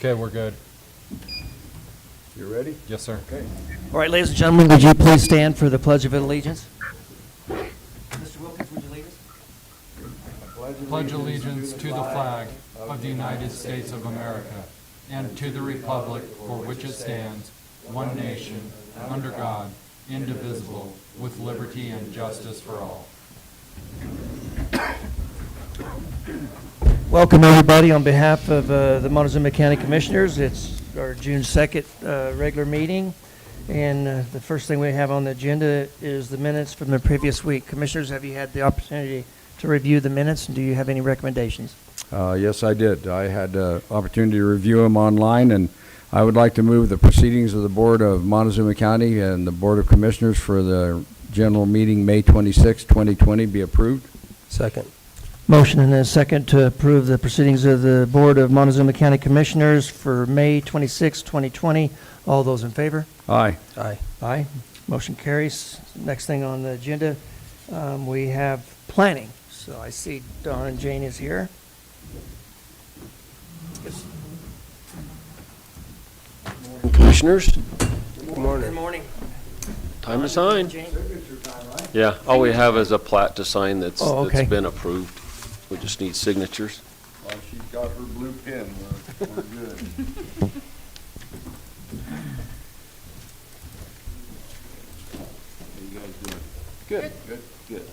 Okay, we're good. You ready? Yes, sir. Okay. All right, ladies and gentlemen, would you please stand for the Pledge of Allegiance? Mr. Wilkins, would you lead us? Pledge allegiance to the flag of the United States of America and to the republic for which it stands, one nation, under God, indivisible, with liberty and justice for all. Welcome, everybody, on behalf of the Montezuma County Commissioners. It's our June 2nd regular meeting, and the first thing we have on the agenda is the minutes from the previous week. Commissioners, have you had the opportunity to review the minutes, and do you have any recommendations? Yes, I did. I had the opportunity to review them online, and I would like to move the proceedings of the Board of Montezuma County and the Board of Commissioners for the general meeting May 26, 2020 be approved. Second. Motion and a second to approve the proceedings of the Board of Montezuma County Commissioners for May 26, 2020. All those in favor? Aye. Aye. Aye. Motion carries. Next thing on the agenda, we have planning. So I see Don and Jane is here. Commissioners? Good morning. Good morning. Time to sign. Jane? Yeah, all we have is a plat to sign that's been approved. We just need signatures. Well, she's got her blue pen. We're good. How you guys doing? Good. Good.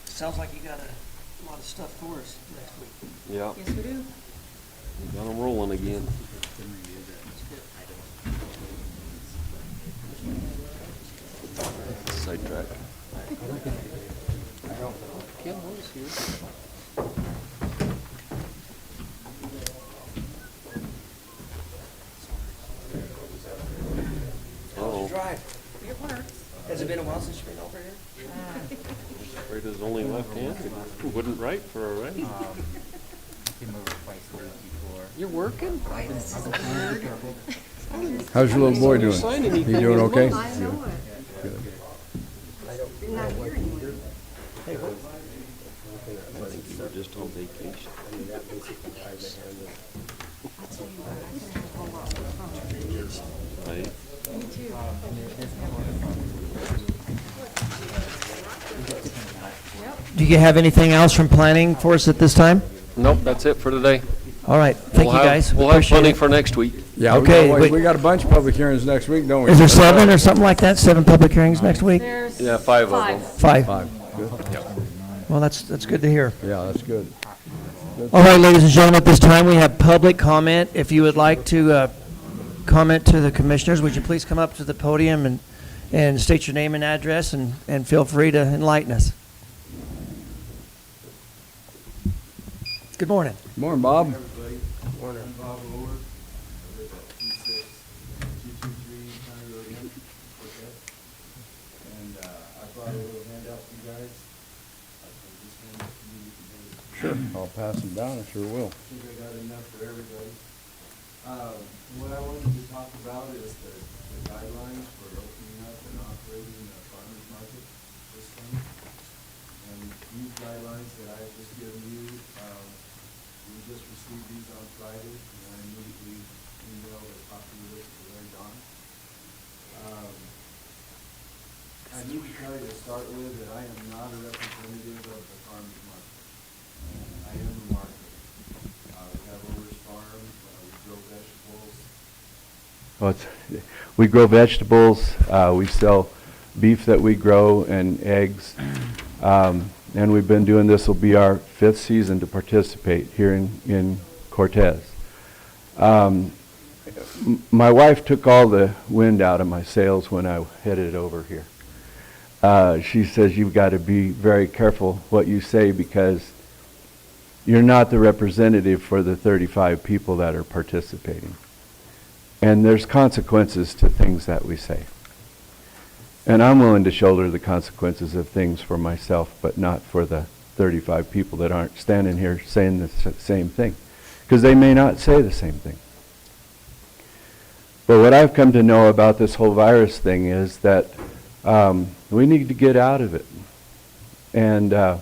Sounds like you got a lot of stuff for us next week. Yeah, Yes, we do. got them rolling again. Sidetrack. Kim, what is here? Oh, It works. Has it been a while since you've been over here? afraid it's only left-handed. Wouldn't write for a right. You're working? How's your little boy doing? Sign He anything doing in okay? I know it. Good. You're not here anymore. I think you were just on vacation. I tell you what, I could have a whole lot more fun. Right? Me too. Do you have anything else from planning for us at this time? Nope, that's it for today. All right, thank you, guys. We'll have Appreciate plenty it. for next week. Yeah, Okay, wait. we got a bunch of public hearings next week, don't we? Is there 7 or something like that? 7 public hearings next week? There's Yeah, 5 of them. 5. Five. Good. Well, that's good to hear. Yeah, that's good. All right, ladies and gentlemen, at this time, we have public comment. If you would like to comment to the commissioners, would you please come up to the podium and state your name and address, and feel free to enlighten us. Good morning. Morning, Bob. I'm Bob Lower. I live at 26223 County Road in Cortez. And I brought a little handout for you guys. I can just hand it to you. You can hand it to me. Sure. I'll pass them down, I sure will. I think I got enough for everybody. What I wanted to talk about is the guidelines for opening up and operating a farmer's market system. And these guidelines that I've just given you, we just received these on Friday, and I immediately emailed a copy of this to Larry Don. I need to tell you to start with that I am not a representative of the farmer's market. I am the market. We have Owers Farm, we grow vegetables. We grow vegetables, we sell beef that we grow and eggs. And we've been doing this, will be our 5th season to participate here in Cortez. My wife took all the wind out of my sails when I headed over here. She says you've got to be very careful what you say because you're not the representative for the 35 people that are participating. And there's consequences to things that we say. And I'm willing to shoulder the consequences of things for myself, but not for the 35 people that aren't standing here saying the same thing. Because they may not say the same thing. But what I've come to know about this whole virus thing is that we need to get out of it. And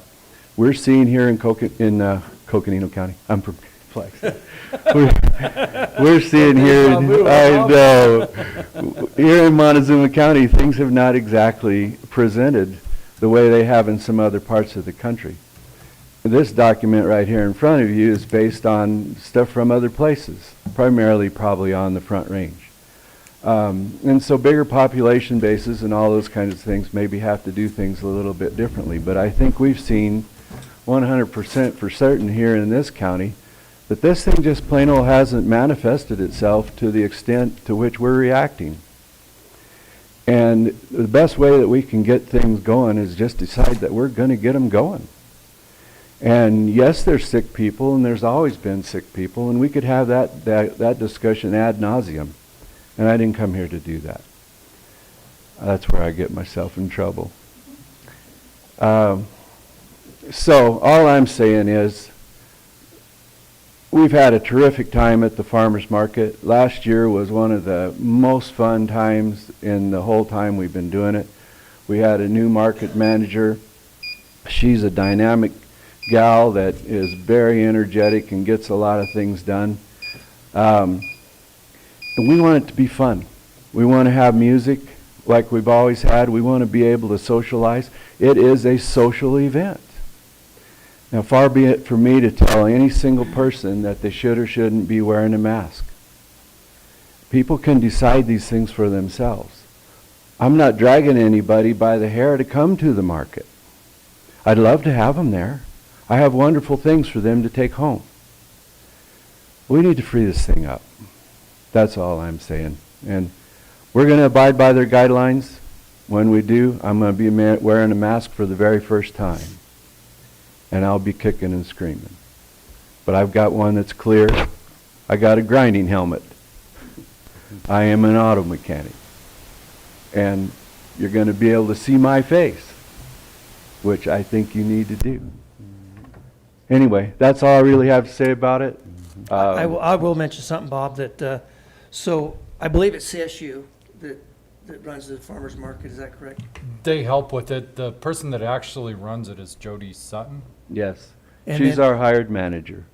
we're seeing here in Coconino County, I'm from plexi. We're seeing here, I know, here in Montezuma County, things have not exactly presented the way they have in some other parts of the country. This document right here in front of you is based on stuff from other places, primarily probably on the Front Range. And so bigger population bases and all those kinds of things maybe have to do things a little bit differently. But I think we've seen 100% for certain here in this county that this thing just plain old hasn't manifested itself to the extent to which we're reacting. And the best way that we can get things going is just decide that we're going to get them going. And yes, there's sick people, and there's always been sick people, and we could have that discussion ad nauseum. And I didn't come here to do that. That's where I get myself in trouble. So all I'm saying is we've had a terrific time at the farmers market. Last year was one of the most fun times in the whole time we've been doing it. We had a new market manager. She's a dynamic gal that is very energetic and gets a lot of things done. And we want it to be fun. We want to have music like we've always had. We want to be able to socialize. It is a social event. Now, far be it from me to tell any single person that they should or shouldn't be wearing a mask. People can decide these things for themselves. I'm not dragging anybody by the hair to come to the market. I'd love to have them there. I have wonderful things for them to take home. We need to free this thing up. That's all I'm saying. And we're going to abide by their guidelines. When we do, I'm going to be wearing a mask for the very first time. And I'll be kicking and screaming. But I've got one that's clear. I got a grinding helmet. I am an auto mechanic. And you're going to be able to see my face, which I think you need to do. Anyway, that's all I really have to say about it. I will mention something, Bob, that, so I believe it's CSU that runs the farmer's market, is that correct? They help with it. The person that actually runs it is Jody Sutton. Yes. And She's then- our hired manager.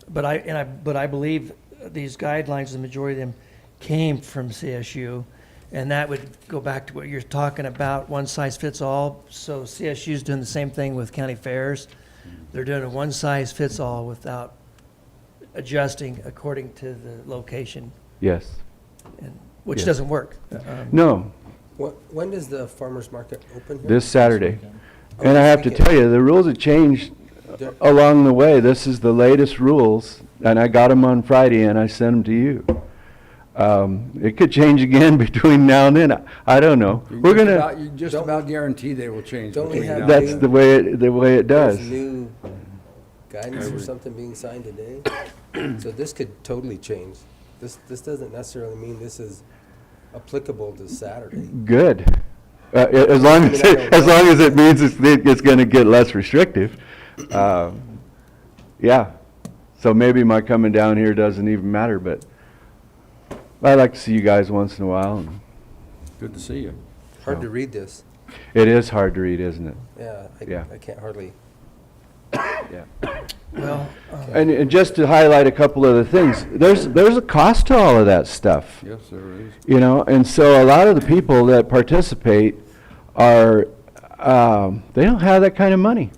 But I believe these guidelines, the majority of them came from CSU, and that would go back to what you're talking about, one size fits all. So CSU's doing the same thing with county fairs. They're doing a one size fits all without adjusting according to the location, Yes. which Yes. doesn't work. No, When does the farmer's market open here? this Saturday. Oh, And I this have to weekend. tell you, the rules have changed They're- along the way. This is the latest rules, and I got them on Friday, and I sent them to you. It could change again between now and then. I don't know. We're gonna. You just Don't- about guarantee they will change. don't we between have now That's and the way it There's does. new guidance or something being signed today, so this could totally change. This doesn't necessarily mean this is applicable to Saturday. Good. As long as it means it's going to get less restrictive. Yeah. So maybe my coming down here doesn't even matter, but I like to see you guys once in a while. And Good to see you. Hard to read this. it is hard to read, isn't it? Yeah, Yeah. I can't hardly. Yeah. Well, And just to highlight a couple other things, there's a cost to all of that stuff. Yes, there is. You know, and so a lot of the people that participate are, they don't have that kind of money.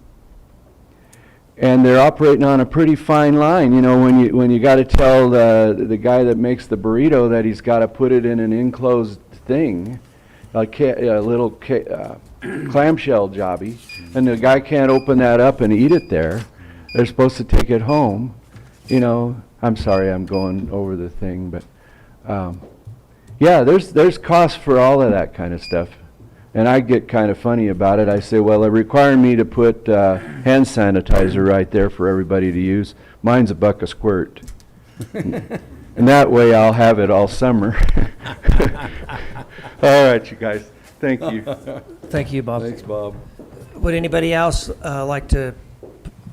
And they're operating on a pretty fine line, you know, when you gotta tell the guy that makes the burrito that he's gotta put it in an enclosed thing, a little clamshell jobby, and the guy can't open that up and eat it there. They're supposed to take it home, you know. I'm sorry I'm going over the thing, but, yeah, there's costs for all of that kind of stuff. And I get kind of funny about it. I say, well, they're requiring me to put hand sanitizer right there for everybody to use. Mine's $1 a squirt. And that way I'll have it all summer. All right, you guys. Thank you. thank you, Bob. Thanks, Bob. Would anybody else like to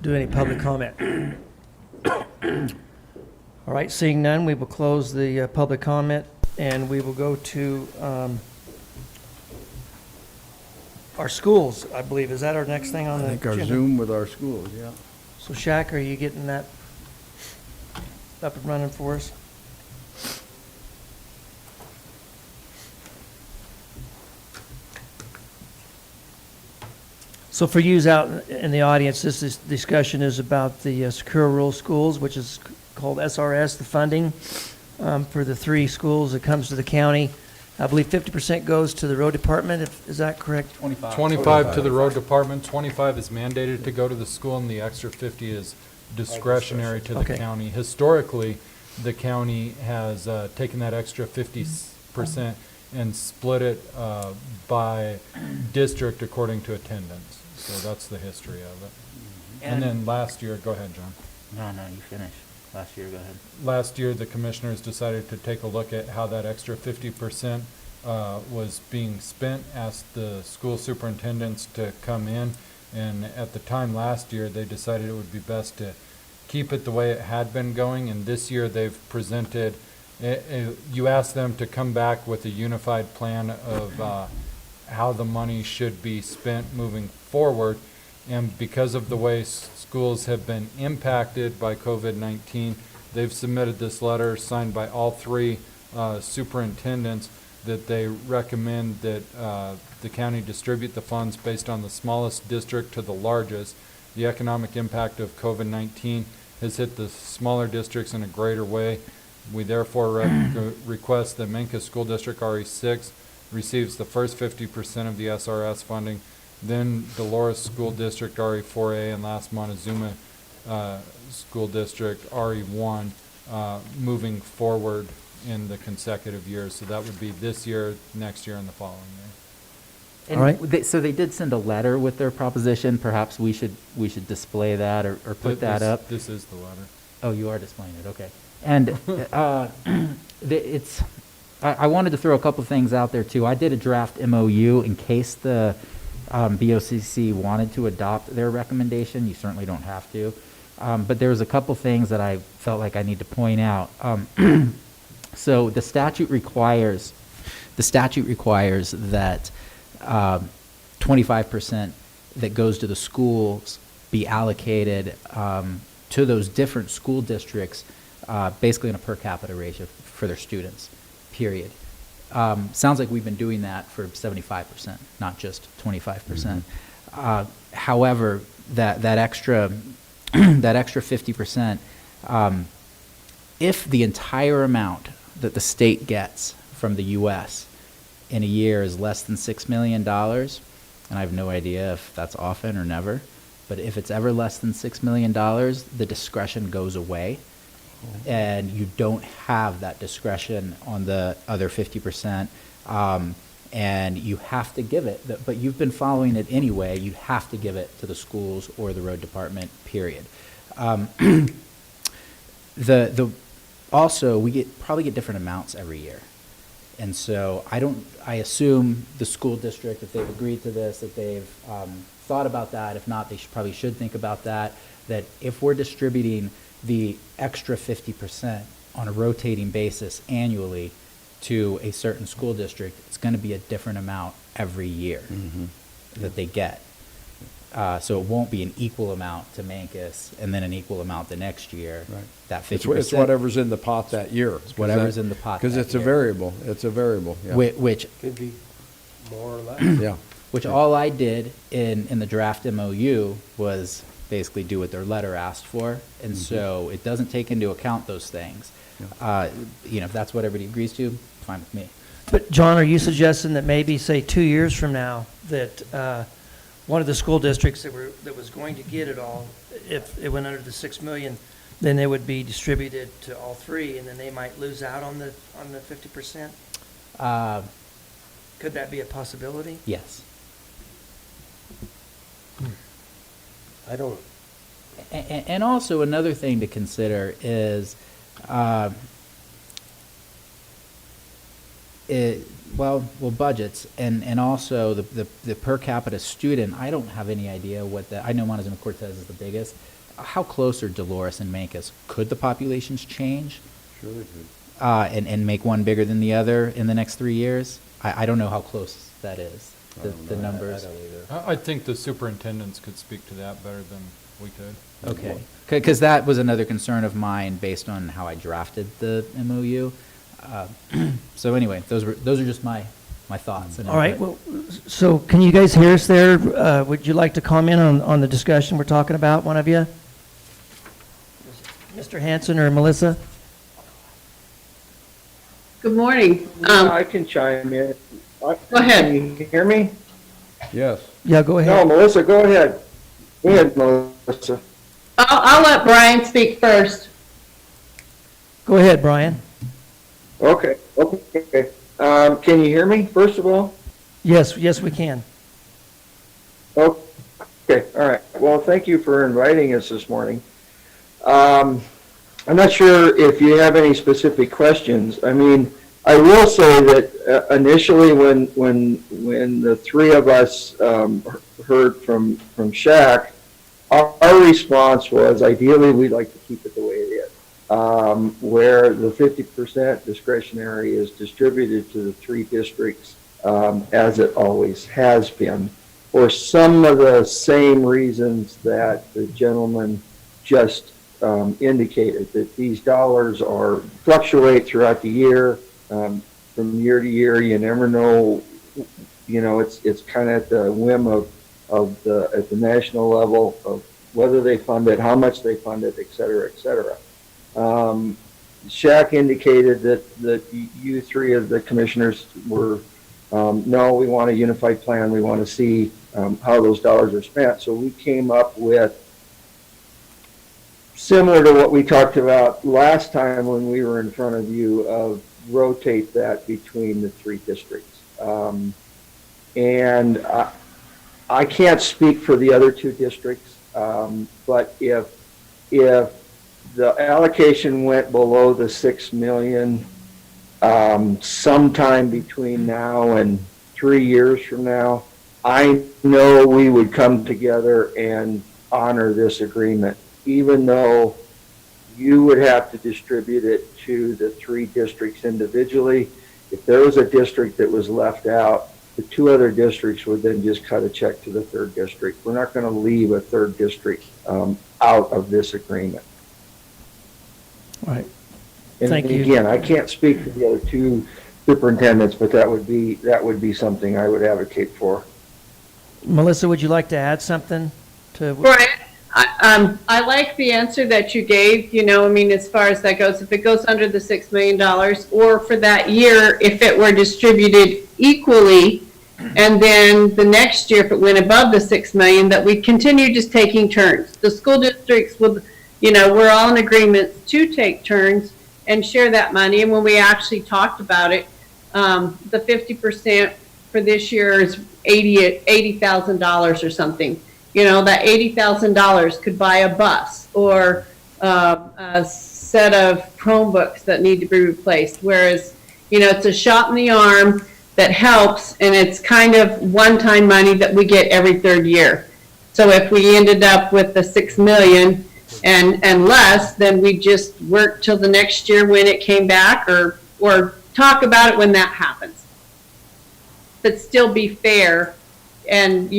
do any public comment? All right, seeing none, we will close the public comment, and we will go to our schools, I believe. Is that our next thing on I the think our agenda? Zoom with our schools, yeah. So Shaq, are you getting that up and running for us? So for yous out in the audience, discussion is about the secure rural schools, which is called SRS, the funding for the 3 schools that comes to the county. I believe 50% goes to the road department. Is that correct? 25 to the road department, 25 is mandated to go to the school, and the extra 50 is discretionary to the Okay. county. Historically, the county has taken that extra 50% and split it by district according to attendance. So that's the history of it. And then last year, go ahead, John. No, you finish. Last year, go ahead. Last year, the commissioners decided to take a look at how that extra 50% was being spent, asked the school superintendents to come in, and at the time last year, they decided it would be best to keep it the way it had been going, and this year they've presented, you asked them to come back with a unified plan of how the money should be spent moving forward, and because of the way schools have been impacted by COVID-19, they've submitted this letter signed by all 3 superintendents that they recommend that the county distribute the funds based on the smallest district to the largest. The economic impact of COVID-19 has hit the smaller districts in a greater way. We therefore request that Manka's School District RE6 receives the first 50% of the SRS funding, then Dolores School District RE4A, and last Montezuma School District RE1 moving forward in the consecutive years. So that would be this year, next year, and the following year. And All right. so they did send a letter with their proposition. Perhaps we should display that or put that up. This is the letter. Oh, you are displaying it, okay. And I wanted to throw a couple things out there too. I did a draft MOU in case the BOCC wanted to adopt their recommendation. You certainly don't have to. But there was a couple things that I felt like I need to point out. So the statute requires that 25% that goes to the schools be allocated to those different school districts, basically in a per capita ratio for their students, period. Sounds like we've been doing that for 75%, not just 25%. However, that extra that extra 50%, if the entire amount that the state gets from the U.S. in a year is less than $6 million, and I have no idea if that's often or never, but if it's ever less than $6 million, the discretion goes away, and you don't have that discretion on the other 50%, and you have to give it, but you've been following it anyway, you have to give it to the schools or the road department, period. Also, we probably get different amounts every year. And so I assume the school district, if they've agreed to this, that they've thought about that. If not, they probably should think about that if we're distributing the extra 50% on a rotating basis annually to a certain school district, it's going to be a different amount every year that they get. So it won't be an equal amount to Mancus and then an equal amount the next year. Right. That 50%. It's whatever's in the pot that year. It's whatever's in the pot Because that it's a year. variable. It's a variable. Yeah. Which Could be more or less. Yeah. Which all I did in the draft MOU was basically do what their letter asked for, and so it doesn't take into account those things. If that's what everybody agrees to, fine with me. But John, are you suggesting that maybe, say, 2 years from now, that one of the school districts that was going to get it all, if it went under the 6 million, then they would be distributed to all 3, and then they might lose out on the 50%? Could that be a possibility? Yes. I don't, And also another thing to consider is, budgets and also the per capita student. I don't have any idea I know Montezuma Cortez is the biggest. How close are Dolores and Mancus? Could the populations change? Sure they could. And make one bigger than the other in the next 3 years? I don't know how close that is, the numbers. I don't either. I think the superintendents could speak to that better than we could. Okay, because that was another concern of mine based on how I drafted the MOU. So anyway, those are just my thoughts. and All right, input. well, so can you guys hear us there? Would you like to comment on the discussion we're talking about, one of you? Mr. Hanson or Melissa? Good morning. I can chime in. Go ahead. Can you hear me? Yes. Yeah, go No, ahead. Melissa, go ahead. Go ahead, Melissa. I'll let Brian speak first. Go ahead, Brian. Okay. Can you hear me, first of all? Yes, we can. Okay, all right. Well, thank you for inviting us this morning. I'm not sure if you have any specific questions. I mean, I will say that initially when the three of us heard from Shaq, our response was ideally we'd like to keep it the way it is, where the 50% discretionary is distributed to the three districts as it always has been, for some of the same reasons that the gentleman just indicated, that these dollars fluctuate throughout the year. From year to year, you never know, it's kind of at the whim at the national level of whether they fund it, how much they fund it, et cetera, et cetera. Shaq indicated that you three of the commissioners were, no, we want a unified plan. We want to see how those dollars are spent. So we came up with, similar to what we talked about last time when we were in front of you, of rotate that between the three districts. And I can't speak for the other two districts, but if the allocation went below the 6 million sometime between now and 3 years from now, I know we would come together and honor this agreement, even though you would have to distribute it to the three districts individually. If there was a district that was left out, the two other districts would then just cut a check to the third district. We're not going to leave a third district out of this agreement. All right. And Thank you. again, I can't speak for the other two superintendents, but that would be something I would advocate for. Melissa, would you like to add something to? Brian, I like the answer that you gave, as far as that goes. If it goes under the $6 million, or for that year, if it were distributed equally, and then the next year, if it went above the 6 million, that we continue just taking turns. The school districts would, we're all in agreement to take turns and share that money. And when we actually talked about it, the 50% for this year is $80,000 or something. That $80,000 could buy a bus or a set of Chromebooks that need to be replaced. Whereas, it's a shot in the arm that helps, and it's kind of one-time money that we get every third year. So if we ended up with the 6 million and less, then we just work till the next year when it came back, or talk about it when that happens. But still be fair and,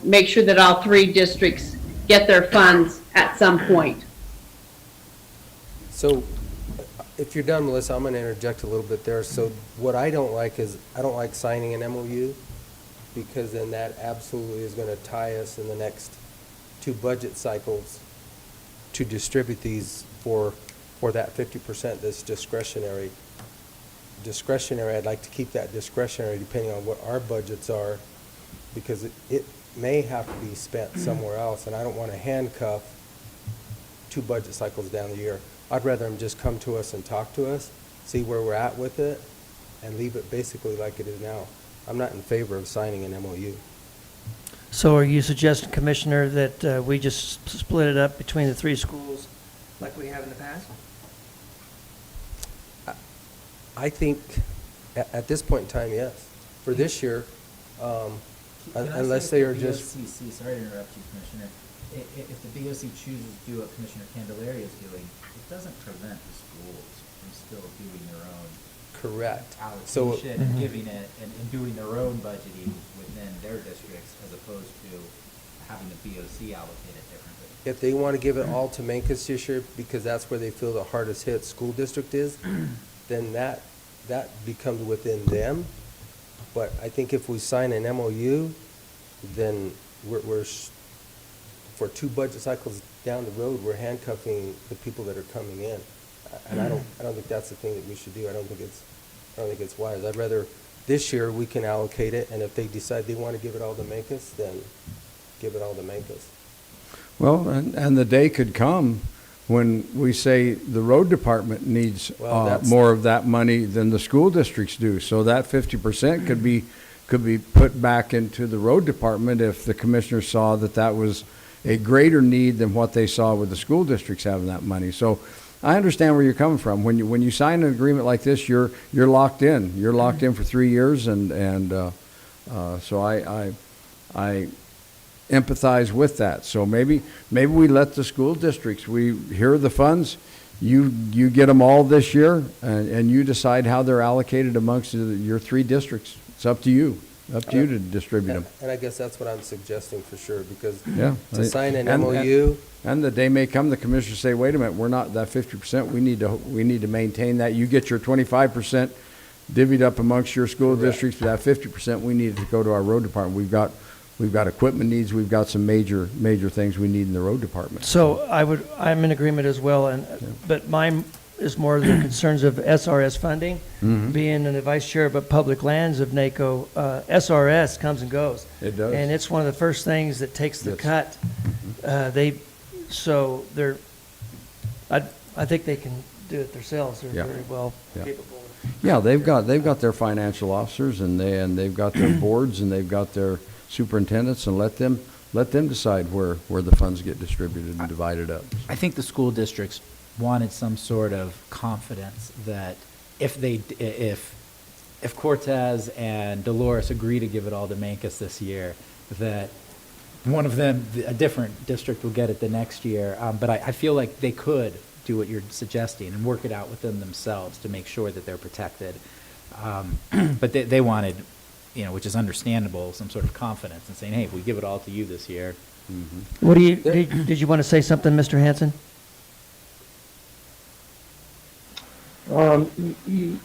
make sure that all three districts get their funds at some point. So if you're done, Melissa, I'm going to interject a little bit there. So what I don't like is I don't like signing an MOU, because then that absolutely is going to tie us in the next 2 budget cycles to distribute these for that 50% that's discretionary. I'd like to keep that discretionary depending on what our budgets are, because it may have to be spent somewhere else, and I don't want to handcuff 2 budget cycles down the year. I'd rather them just come to us and talk to us, see where we're at with it, and leave it basically like it is now. I'm not in favor of signing an MOU. So are you suggesting, Commissioner, that we just split it up between the 3 schools like we have in the past? I think at this point in time, yes. For this year, unless they are just... BOCC, sorry to interrupt you, Commissioner. If the BOC chooses to do what Commissioner Candelaria is doing, it doesn't prevent the schools from still doing their own Correct. allocation and giving it and doing their own budgeting within their districts, as opposed to having the BOC allocate it differently. If they want to give it all to Mancos this year, because that's where they feel the hardest hit school district is, then that becomes within them. But I think if we sign an MOU, then for 2 budget cycles down the road, we're handcuffing the people that are coming in. And I don't think that's the thing that we should do. I don't think it's wise. I'd rather, this year, we can allocate it, and if they decide they want to give it all to Mancos, then give it all to Mancos. Well, and the day could come when we say the road department needs Well, that's- more of that money than the school districts do. So that 50% could be put back into the road department if the commissioners saw that that was a greater need than what they saw with the school districts having that money. So I understand where you're coming from. When you sign an agreement like this, you're locked in. You're locked in for 3 years, and so I empathize with that. So maybe we let the school districts, here are the funds, you get them all this year, and you decide how they're allocated amongst your 3 districts. It's up to you. Up to you to distribute them. And I guess that's what I'm suggesting for sure, because Yeah. to sign an And- MOU, And the day may come, the commissioners say, wait a minute, we're not that 50%, we need to maintain that. You get your 25% divvied up amongst your school Correct. districts, but that 50% we need to go to our road department. We've got equipment needs, we've got some major things we need in the road department. So I'm in agreement as well, but mine is more the concerns of SRS funding. Mhm. Being the vice chair of public lands of NACO, SRS comes and goes. It does. And it's one of the first things that takes the Yes. cut. I think they can do it themselves. They're Yeah. very well Yeah. capable. Yeah, they've got their financial officers, and they've got their boards, and they've got their superintendents, and let them decide where the funds get distributed and divided up. I think the school districts wanted some sort of confidence that if Cortez and Dolores agree to give it all to Mancos this year, that one of them, a different district, will get it the next year. But I feel like they could do what you're suggesting and work it out with them themselves to make sure that they're protected. But they wanted, which is understandable, some sort of confidence in saying, hey, if we give it all to you this year. What did you want to say something, Mr. Hanson?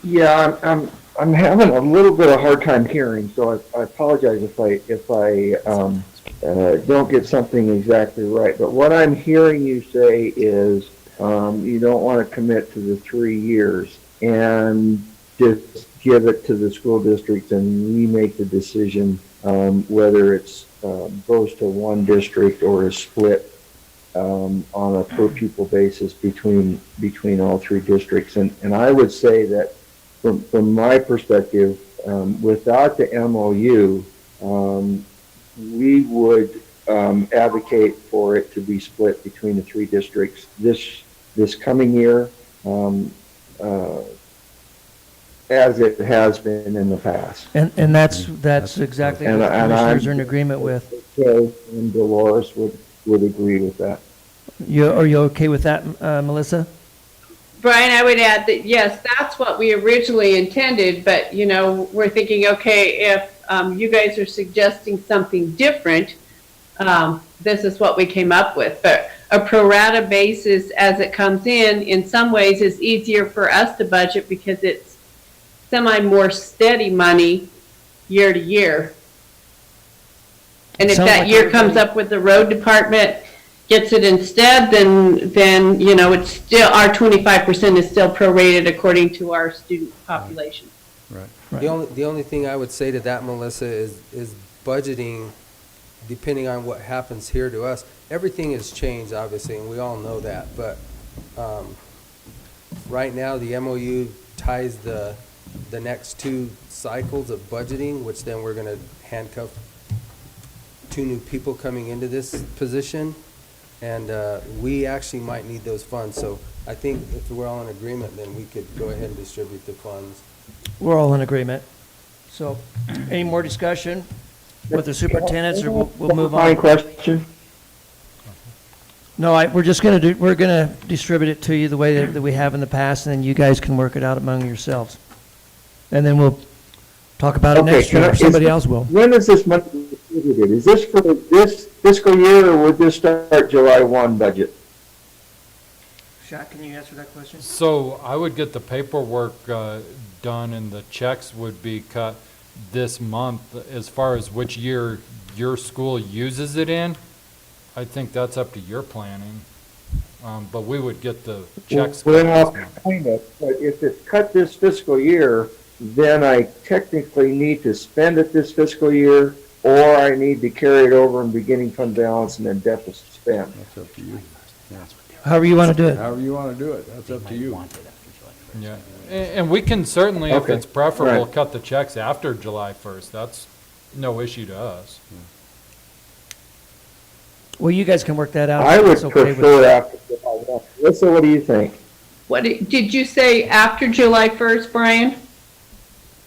Yeah, I'm having a little bit of a hard time hearing, so I apologize if I don't get something exactly right. But what I'm hearing you say is you don't want to commit to the 3 years and just give it to the school districts and we make the decision whether it's goes to one district or is split on a per pupil basis between all 3 districts. And I would say that from my perspective, without the MOU, we would advocate for it to be split between the 3 districts this coming year, as it has been in the past. And that's exactly what the commissioners are in agreement with. And Dolores would agree with that. Are you okay with that, Melissa? Brian, I would add that, yes, that's what we originally intended, but, we're thinking, okay, if you guys are suggesting something different, this is what we came up with. But a pro rata basis as it comes in some ways is easier for us to budget because it's more steady money year to year. And if Sounds that like year comes everybody- up with the road department gets it instead, then it's still, our 25% is still prorated according to our student population. Right. the only thing I would say to that, Melissa, is budgeting, depending on what happens here to us. Everything has changed, obviously, and we all know that. But right now, the MOU ties the next 2 cycles of budgeting, which then we're going to handcuff 2 new people coming into this position. And we actually might need those funds. So I think if we're all in agreement, then we could go ahead and distribute the funds. We're all in agreement. So, any more discussion with the superintendents, or we'll move My on? question? No, we're going to distribute it to you the way that we have in the past, and then you guys can work it out among yourselves. And then we'll talk about it Okay, next year, or somebody else will. When is this money distributed? Is this for this fiscal year, or would this start July 1 budget? Shaq, can you answer that question? So I would get the paperwork done and the checks would be cut this month. As far as which year your school uses it in, I think that's up to your planning. But we would get the checks cut Well, this month. kind of, but if it's cut this fiscal year, then I technically need to spend it this fiscal year, or I need to carry it over in beginning fund balance and then deficit spend. That's up to you. However you want to do it. However you want to do it, that's up to you. Yeah, and we can certainly, if Okay. it's preferable, Right. cut the checks after July 1st. That's no issue to us. Well, you guys can work that out. I if would it's okay with- prefer after July 1. Alyssa, what do you think? Did you say after July 1st, Brian?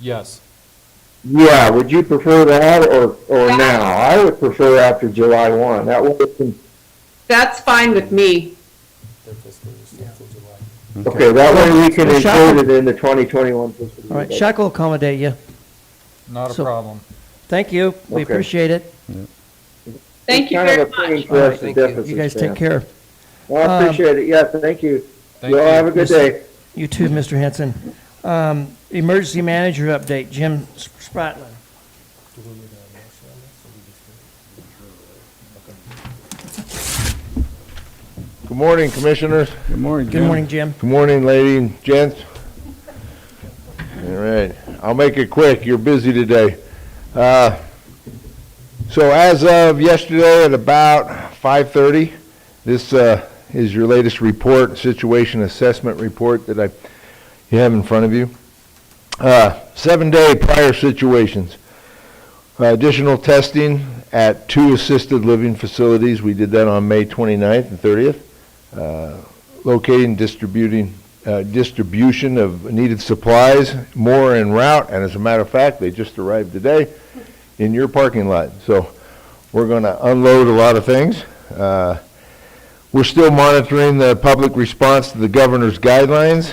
Yes. Yeah, would you prefer that or now? I would prefer after July 1. That way it can, That's fine with me. Their fiscal year starts in July. okay, that way we can Well, Shaq- include it in the 2021 fiscal year. All right, budget. Shaq will accommodate you. Not a So- problem. Thank you. We Okay. appreciate it. Thank you Kind of very a pain much. for us to Thank you. deficit You guys take spend. care. Well, I appreciate it. Yeah, thank you. Thank You all you. have a good day. You too, Mr. Henson. Emergency manager update, Jim Spratlin. Do we need a motion on this, or we just Good morning, Commissioners. Good morning, Jim. Good morning, Jim. Good morning, lady and gents. All right, I'll make it quick. You're busy today. So as of yesterday at about 5:30, this is your latest report, situation assessment report that you have in front of you. 7-day prior situations. Additional testing at 2 assisted living facilities. We did that on May 29th and 30th. Locating, distribution of needed supplies, more en route, and as a matter of fact, they just arrived today in your parking lot. So we're going to unload a lot of things. We're still monitoring the public response to the governor's guidelines,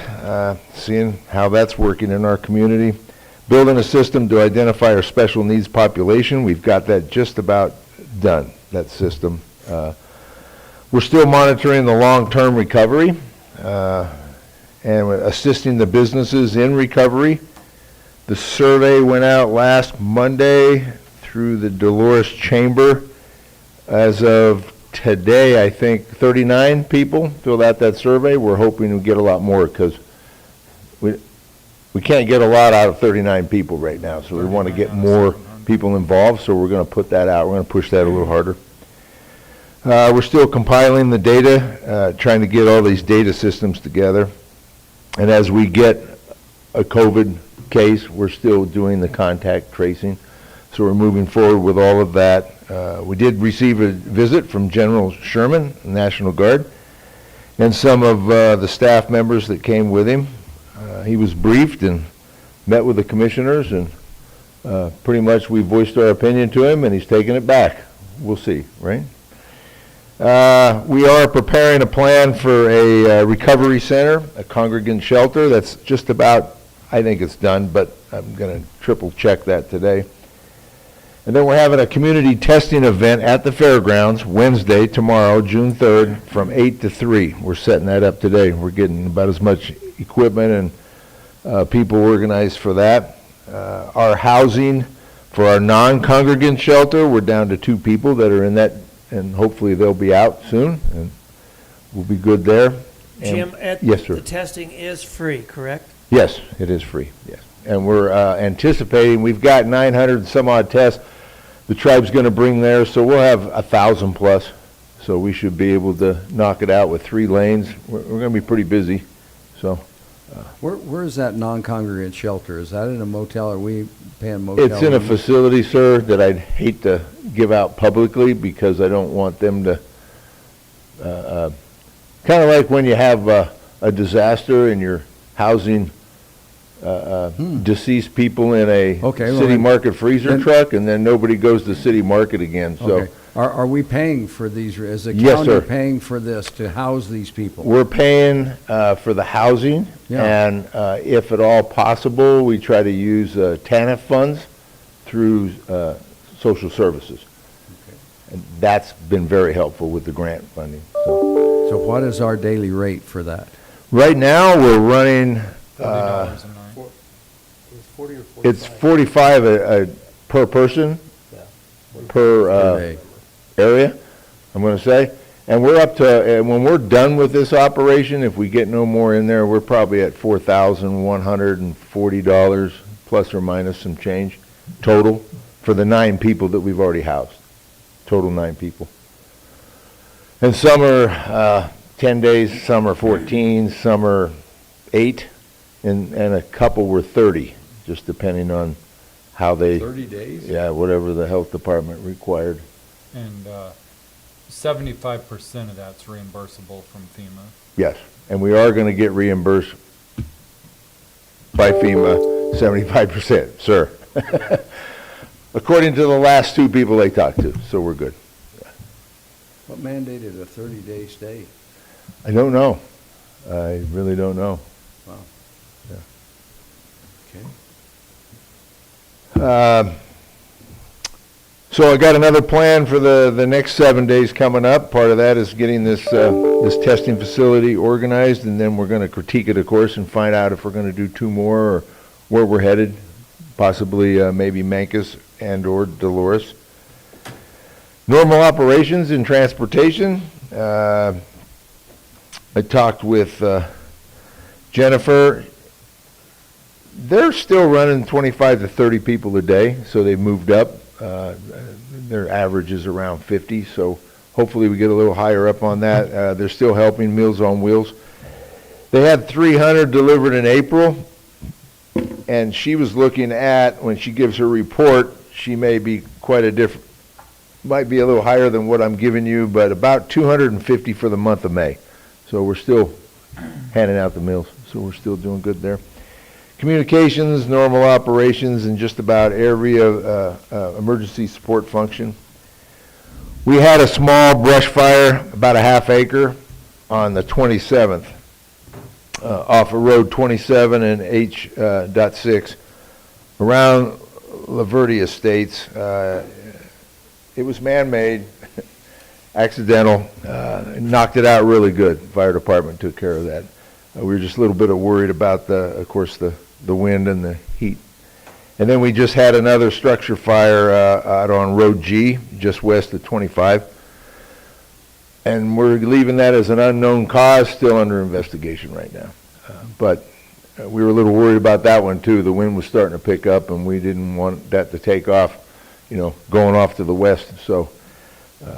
seeing how that's working in our community. Building a system to identify our special needs population. We've got that just about done, that system. We're still monitoring the long-term recovery and assisting the businesses in recovery. The survey went out last Monday through the Dolores Chamber. As of today, I think 39 people filled out that survey. We're hoping to get a lot more because we can't get a lot out of 39 people right now, so we want to get more people involved, so we're going to put that out. We're going to push that a little harder. We're still compiling the data, trying to get all these data systems together. And as we get a COVID case, we're still doing the contact tracing. So we're moving forward with all of that. We did receive a visit from General Sherman, National Guard, and some of the staff members that came with him. He was briefed and met with the commissioners, and pretty much we voiced our opinion to him, and he's taken it back. We'll see, right? We are preparing a plan for a recovery center, a congregant shelter. That's just about, I think it's done, but I'm going to triple check that today. And then we're having a community testing event at the fairgrounds Wednesday, tomorrow, June 3rd, from 8 to 3. We're setting that up today. We're getting about as much equipment and people organized for that. Our housing for our non-congregant shelter, we're down to 2 people that are in that, and hopefully they'll be out soon, and we'll be good there. And- Jim, Yes, sir. the testing is free, correct? Yes, it is free, yes. And we're anticipating, we've got 900 and some odd tests. The tribe's going to bring theirs, so we'll have 1,000 plus. So we should be able to knock it out with 3 lanes. We're going to be pretty busy, so. Where is that non-congregant shelter? Is that in a motel? Are we paying motel? It's in a rooms? facility, sir, that I'd hate to give out publicly because I don't want them to, kind of like when you have a disaster and you're housing deceased people in a Okay, well city then- market freezer then- truck, and then nobody goes to city market again, so. Okay. Are we paying for these, is the Yes, county sir. paying for this to house these people? We're paying for the housing, Yeah. and if at all possible, we try to use TANF funds through Social social services. And that's been very helpful with the grant funding, so. So what is our daily rate for that? Right now, we're running, $40 a night. It's 40 or 45? it's 45 per person, Yeah. per day? area, I'm going to say. And we're up to, and when we're done with this operation, if we get no more in there, we're probably at $4,140 plus or minus some change total for the 9 people that we've already housed. Total 9 people. And some are 10 days, some are 14, some are 8, and a couple were 30, just depending on how they, 30 days? yeah, whatever the health department required. And 75% of that's reimbursable from FEMA. Yes, and we are going to get reimbursed by FEMA 75%, sir. According to the last 2 people they talked to, so we're good. What mandated a 30-day stay? I don't know. I really don't know. Wow. Yeah. Okay. So I got another plan for the next 7 days coming up. Part of that is getting this this testing facility organized, and then we're going to critique it, of course, and find out if we're going to do 2 more or where we're headed, possibly maybe Mancos and or Dolores. Normal operations in transportation. I talked with Jennifer. They're still running 25 to 30 people a day, so they've moved up. Their average is around 50, so hopefully we get a little higher up on that. They're still helping Meals on Wheels. They had 300 delivered in April, and she was looking at, when she gives her report, she may be quite a different, might be a little higher than what I'm giving you, but about 250 for the month of May. So we're still handing out the meals, so we're still doing good there. Communications, normal operations, and just about every emergency support function. We had a small brush fire, about a half acre, on the 27th, off of Road 27 and H.6, around Laverty Estates. It was man-made, accidental, knocked it out really good. Fire department took care of that. We were just a little bit worried about of course, the wind and the heat. And then we just had another structure fire out on Road G, just west of 25. And we're leaving that as an unknown cause, still under investigation right now. But we were a little worried about that one too. The wind was starting to pick up, and we didn't want that to take off, going off to the west. So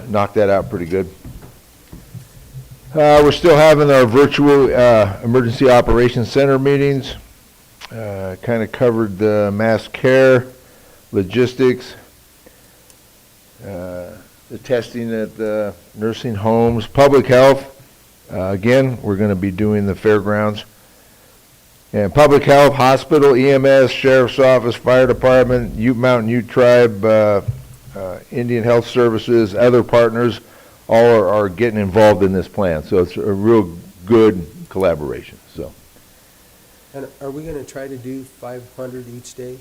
knocked that out pretty good. We're still having our virtual emergency operations center meetings. Kind of covered the mass care, logistics, the testing at the nursing homes, public health. Again, we're going to be doing the fairgrounds. And public health, hospital, EMS, sheriff's office, fire department, Ute Mountain Ute Tribe, Indian Health Services, other partners, all are getting involved in this plan. So it's a real good collaboration. So. And are we going to try to do 500 each day,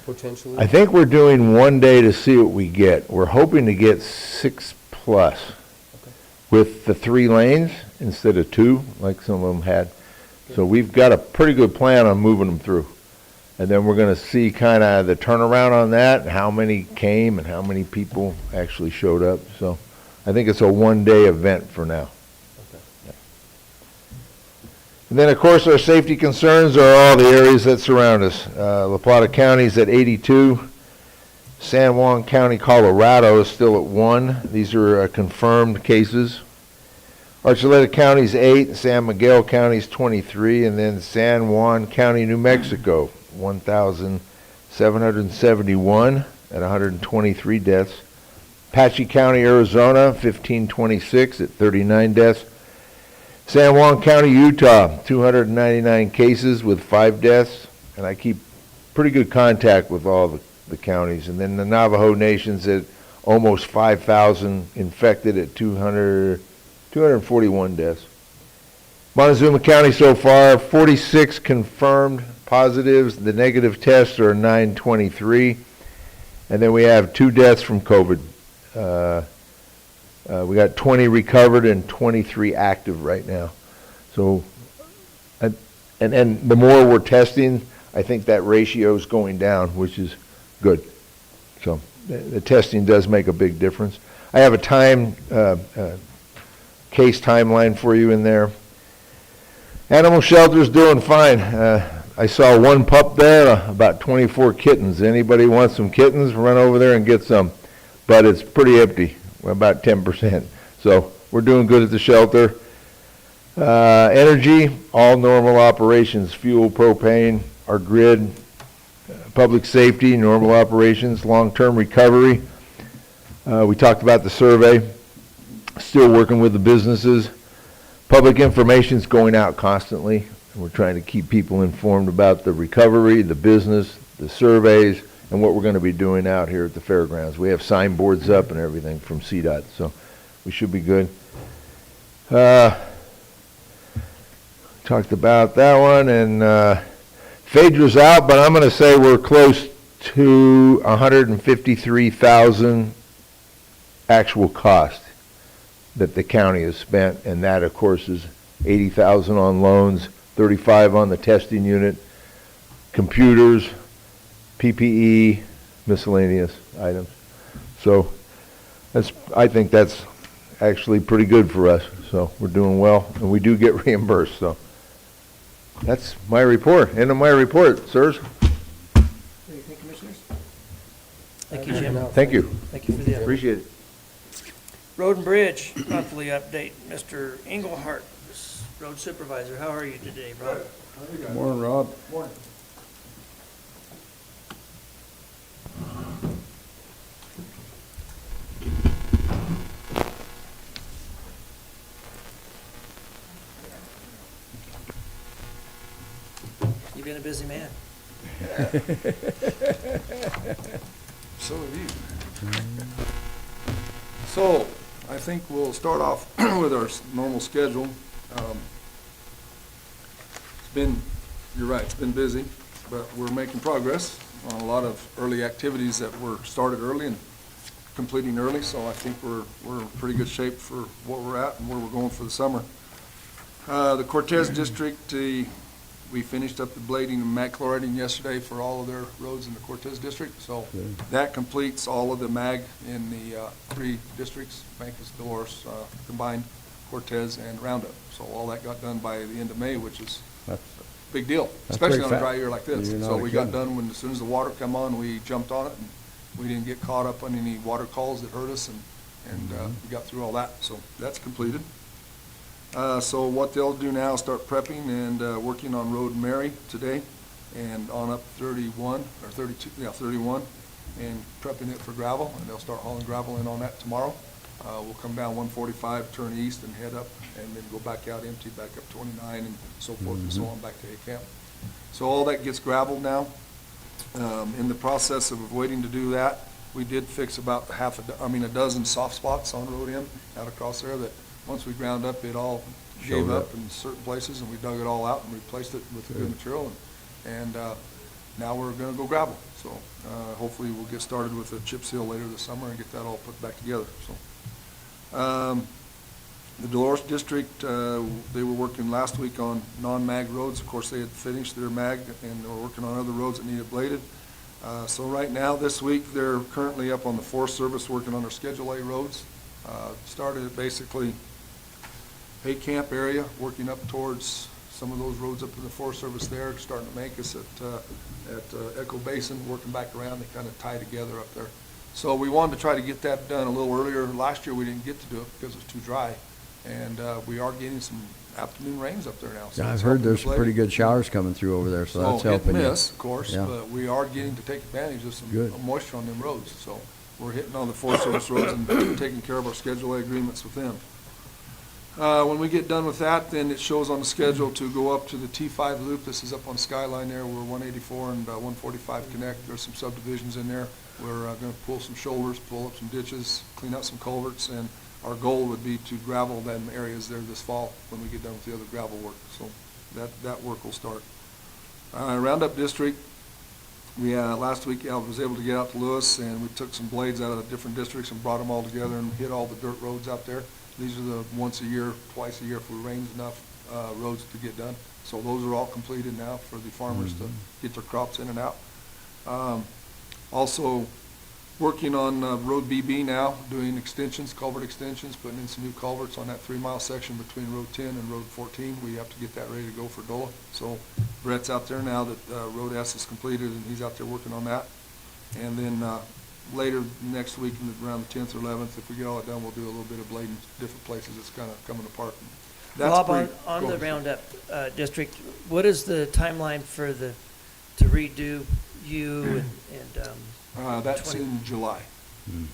potentially? I think we're doing 1 day to see what we get. We're hoping to get 6+ with the 3 lanes instead of 2, like some of them had. So we've got a pretty good plan on moving them through. And then we're going to see kind of the turnaround on that, how many came and how many people actually showed up. So I think it's a 1-day event for now. And then, of course, our safety concerns are all the areas that surround us. La Plata County's at 82. San Juan County, Colorado is still at 1. These are confirmed cases. Archuleta County's 8. San Miguel County's 23. And then San Juan County, New Mexico, 1,771 at 123 deaths. Apache County, Arizona, 1,526 at 39 deaths. San Juan County, Utah, 299 cases with 5 deaths, and I keep pretty good contact with all the counties. And then the Navajo Nation's at almost 5,000 infected at 241 deaths. Montezuma County so far, 46 confirmed positives. The negative tests are 923. And then we have 2 deaths from COVID. We got 20 recovered and 23 active right now. So, and the more we're testing, I think that ratio is going down, which is good. So the testing does make a big difference. I have a case timeline for you in there. Animal shelter's doing fine. I saw 1 pup there, about 24 kittens. Anybody want some kittens, run over there and get some. But it's pretty empty, about 10%. So we're doing good at the shelter. Energy, all normal operations, fuel, propane, our grid, public safety, normal operations, long-term recovery. We talked about the survey, still working with the businesses. Public information's going out constantly. We're trying to keep people informed about the recovery, the business, the surveys, and what we're going to be doing out here at the fairgrounds. We have signboards up and everything from CDOT, so we should be good. Talked about that one, and Phaedra's out, but I'm going to say we're close to 153,000 actual cost that the county has spent, and that, of course, is 80,000 on loans, 35 on the testing unit, computers, PPE, miscellaneous items. So I think that's actually pretty good for us. So we're doing well, and we do get reimbursed. So that's my report. End of my report, sirs. Anything, commissioners? Thank you, Jim. Thank you. Thank you for the update. Appreciate it. Road and Bridge monthly update. Mr. Engelhardt, road supervisor. How are you today, Rob? Morning, Rob. Morning. You've been a busy man. So have you. So, I think we'll start off with our normal schedule. You're right, it's been busy, but we're making progress on a lot of early activities that were started early and completing early, so I think we're in pretty good shape for what we're at and where we're going for the summer. The Cortez District, we finished up the blading and mag chloriding yesterday for all of their roads in the Cortez District, so that completes all of the mag in the 3 districts, Mancos, Dolores, combined, Cortez, and Roundup. So all that got done by the end of May, which is a big deal, especially on a dry year like this. So we got done as soon as the water come on, we jumped on it, and we didn't get caught up on any water calls that hurt us, and we got through all that. So that's completed. So what they'll do now is start prepping and working on Road Mary today and on up 31, or 32, yeah, 31, and prepping it for gravel, and they'll start hauling gravel in on that tomorrow. We'll come down 145, turn east and head up, and then go back out empty, back up 29 and so forth and so on back to A Camp. So all that gets gravelled now. In the process of waiting to do that, we did fix about a dozen soft spots on Road M out across there that once we ground up, it all gave up in certain places, and we dug it all out and replaced it with good material, and now we're going to go gravel. So hopefully we'll get started with a chip seal later this summer and get that all put back together. So the Dolores District, they were working last week on non-mag roads. Of course, they had finished their mag, and they were working on other roads that needed bladed. So right now, this week, they're currently up on the Forest Service working on their Schedule A roads. Started at basically A Camp area, working up towards some of those roads up in the Forest Service there, starting to make us at Echo Basin, working back around. They kind of tie together up there. So we wanted to try to get that done a little earlier. Last year we didn't get to do it because it was too dry, and we are getting some afternoon rains up there now. So yeah, I've heard there's some pretty good showers coming through over there, so that's helping. Hit and miss, of course, yeah. But we are getting to take advantage of some good moisture on them roads. So we're hitting on the Forest Service roads and taking care of our Schedule A agreements with them. When we get done with that, then it shows on the schedule to go up to the T5 loop. This is up on Skyline there where 184 and 145 connect. There's some subdivisions in there. We're going to pull some shoulders, pull up some ditches, clean out some culverts, and our goal would be to gravel them areas there this fall when we get done with the other gravel work. So that work will start. Roundup District, Last week, I was able to get out to Lewis, and we took some blades out of the different districts and brought them all together and hit all the dirt roads out there. These are the once a year, twice a year, if it rains enough, roads to get done. So those are all completed now for the farmers to get their crops in and out. Also, working on Road BB now, doing extensions, culvert extensions, putting in some new culverts on that 3-mile section between Road 10 and Road 14. We have to get that ready to go for DOLA. So Brett's out there now that Road S is completed, and he's out there working on that. And then later next week, around the 10th or 11th, if we get all that done, we'll do a little bit of blading different places. It's kind of coming apart. Bob, on the Roundup district, what is the timeline for to redo you and that's 20 in July.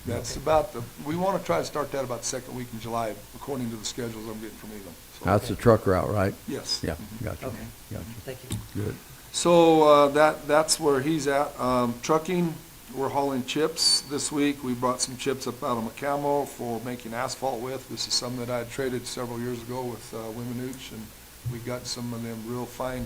That's about we want to try to start that about the second week in July, according to the schedules I'm getting from Elam. So, That's the truck route, right? yes. Yeah, gotcha. Okay. Gotcha. Thank you. Good. So that's where he's at. Trucking, we're hauling chips this week. We brought some chips up out of Macamo for making asphalt with. This is some that I had traded several years ago with Wiminuch, and we got some of them real fine,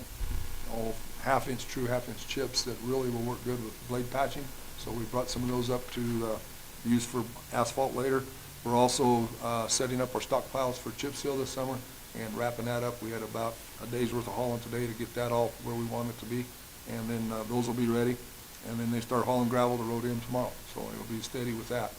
true half-inch chips that really will work good with blade patching. So we brought some of those up to use for asphalt later. We're also setting up our stockpiles for chip seal this summer and wrapping that up. We had about a day's worth of hauling today to get that all where we want it to be. And then those will be ready. And then they start hauling gravel to Road M tomorrow. So it'll be steady with that.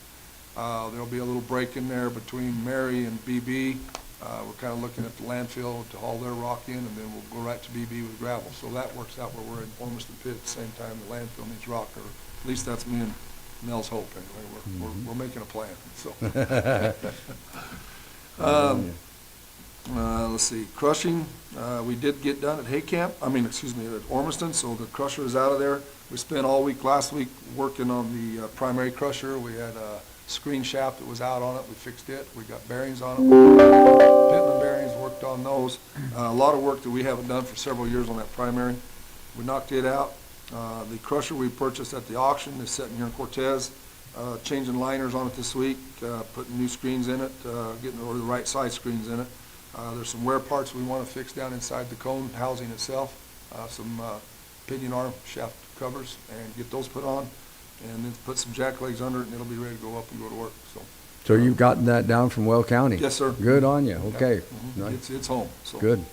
There'll be a little break in there between Mary and BB. We're kind of looking at the landfill to haul their rock in, and then we'll go right to BB with gravel. So that works out where we're in Ormiston Pit at the same time the landfill needs rock, or at least that's me and Nell's hope anyway. We're making a plan. So let's see, crushing, we did get done at at Ormiston, so the crusher is out of there. We spent all week last week working on the primary crusher. We had a screen shaft that was out on it. We fixed it. We got bearings on it. Pitman bearings, worked on those. A lot of work that we haven't done for several years on that primary. We knocked it out. The crusher we purchased at the auction is sitting here in Cortez. Changing liners on it this week, putting new screens in it, getting the right size screens in it. There's some wear parts we want to fix down inside the cone housing itself, some pinion arm shaft covers, and get those put on, and then put some jack legs under it, and it'll be ready to go up and go to work. So you've gotten that down from Weld County? Yes, sir. Good on you. Okay. Yeah. Nice. It's home. So. Good.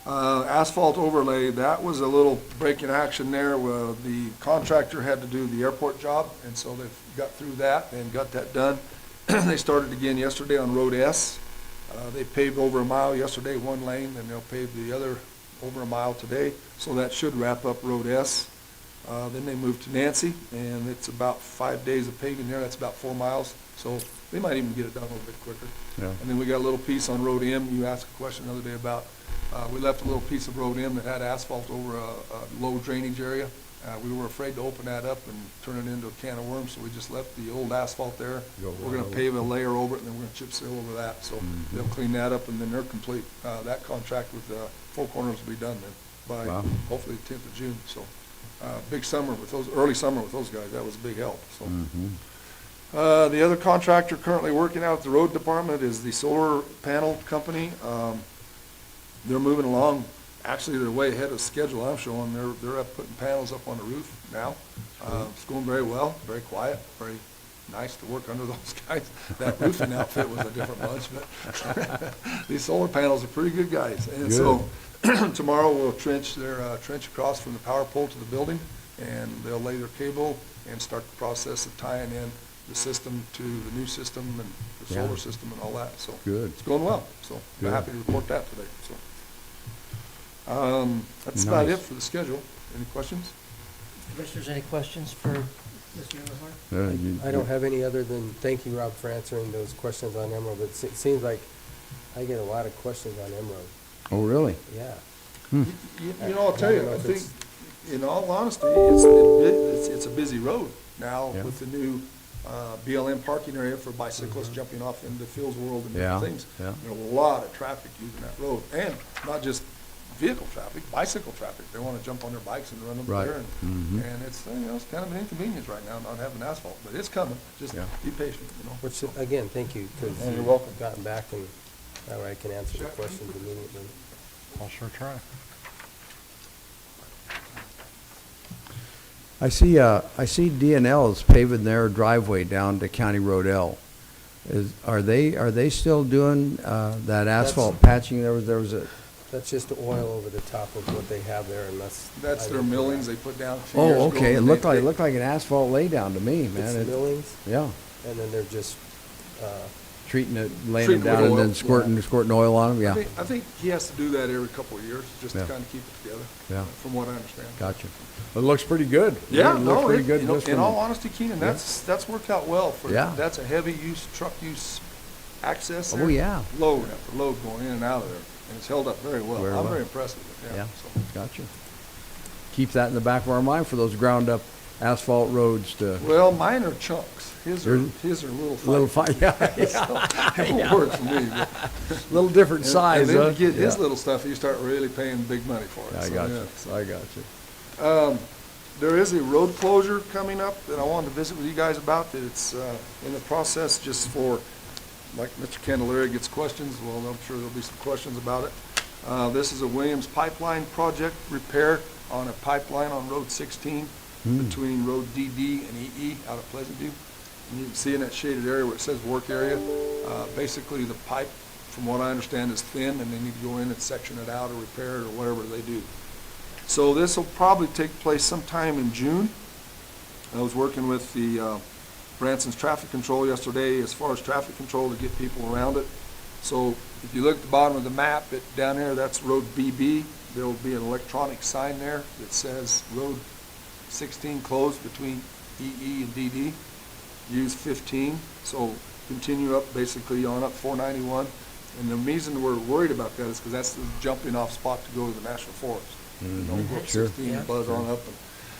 Asphalt overlay, that was a little break in action there. The contractor had to do the airport job, and so they've got through that and got that done. They started again yesterday on Road S. They paved over a mile yesterday, one lane, and they'll pave the other over a mile today. So that should wrap up Road S. Then they moved to Nancy, and it's about 5 days of paving there. That's about 4 miles. So they might even get it done a little bit quicker. Yeah. And then we got a little piece on Road M. You asked a question the other day about, we left a little piece of Road M that had asphalt over a low drainage area. We were afraid to open that up and turn it into a can of worms, so we just left the old asphalt there. We're going to pave a layer over it, and then we're going to chip seal over that. So they'll clean that up, and then they're complete. That contract with Four Corners will be done then by hopefully the 10th of June. So big summer with those, early summer with those guys. That was a big help. So the other contractor currently working out at the road department is the solar panel company. They're moving along. Actually, they're way ahead of schedule. I'm showing they're up putting panels up on the roof now. It's going very well, very quiet, very nice to work under those guys. That roofing outfit was a different bunch, but these solar panels are pretty good guys. And so tomorrow we'll trench across from the power pole to the building, and they'll lay their cable and start the process of tying in the system to the new system and the solar system and all that. So it's going well. So I'm happy to report that today. So. That's about it for the schedule. Any questions? Commissioners, any questions for Mr. Earnhardt? I don't have any other than thank you, Rob, for answering those questions on Emerald. It seems like I get a lot of questions on Emerald. Oh, really? Yeah. You know, I'll tell you, I think, in all honesty, it's a busy road now with the new BLM parking area for bicyclists jumping off into Phil's World and different things. There's a lot of traffic using that road, and not just vehicle traffic, bicycle traffic. They want to jump on their bikes and run over there, and it's it's kind of an inconvenience right now not having asphalt, but it's coming. Just be patient, Which again, thank you, because you're welcome. Gotten back, and that way I can answer the questions immediately. I'll sure try. I see DNL is paving their driveway down to County Road L. Are they still doing that asphalt patching? There was a. That's just oil over the top of what they have there, and That's their millings they put down a few years Oh, ago. okay. It and looked they- like an asphalt laydown to me, man. It's millings, Yeah, and then they're just, treating it, laying Treating it it down, with and then oil, squirting oil on them. Yeah, I think he has to do that every couple of years, just to Yeah. kind of keep it together, yeah. from what I understand. Gotcha. It looks pretty good. Yeah, It looks no, pretty it, good you know, just in from- all honesty, Keenan, that's worked out well for, Yeah. that's a heavy use, truck use access there. Oh, yeah. Load after load going in and out of there, and it's held up very well. Very I'm well. very impressed with it, yeah. Yeah, So, gotcha. Keep that in the back of our mind for those ground-up asphalt roads to. well, mine are chunks. His are little Little fine. yeah, It won't work for me, but. little different size, And then huh? to get his Yeah. little stuff, you start really paying big money for it. I So, got yeah, you. so. I got you. There is a road closure coming up that I wanted to visit with you guys about. That it's in the process just for, like Mr. Candelaria gets questions, well, I'm sure there'll be some questions about it. This is a Williams pipeline project repair on a pipeline on Road 16 between Road DD and EE out of Pleasant View. And you can see in that shaded area where it says work area, basically the pipe, from what I understand, is thin and they need to go in and section it out or repair it or whatever they do. So this will probably take place sometime in June. I was working with the Branson's traffic control yesterday as far as traffic control to get people around it. So if you look at the bottom of the map, down there, that's Road BB. There will be an electronic sign there that says Road 16 closed between EE and DD. Use 15, so continue up basically on up 491. And the reason we're worried about that is because that's the jumping off spot to go to the National Forest. You know, go up Sure. 16 and buzz on up.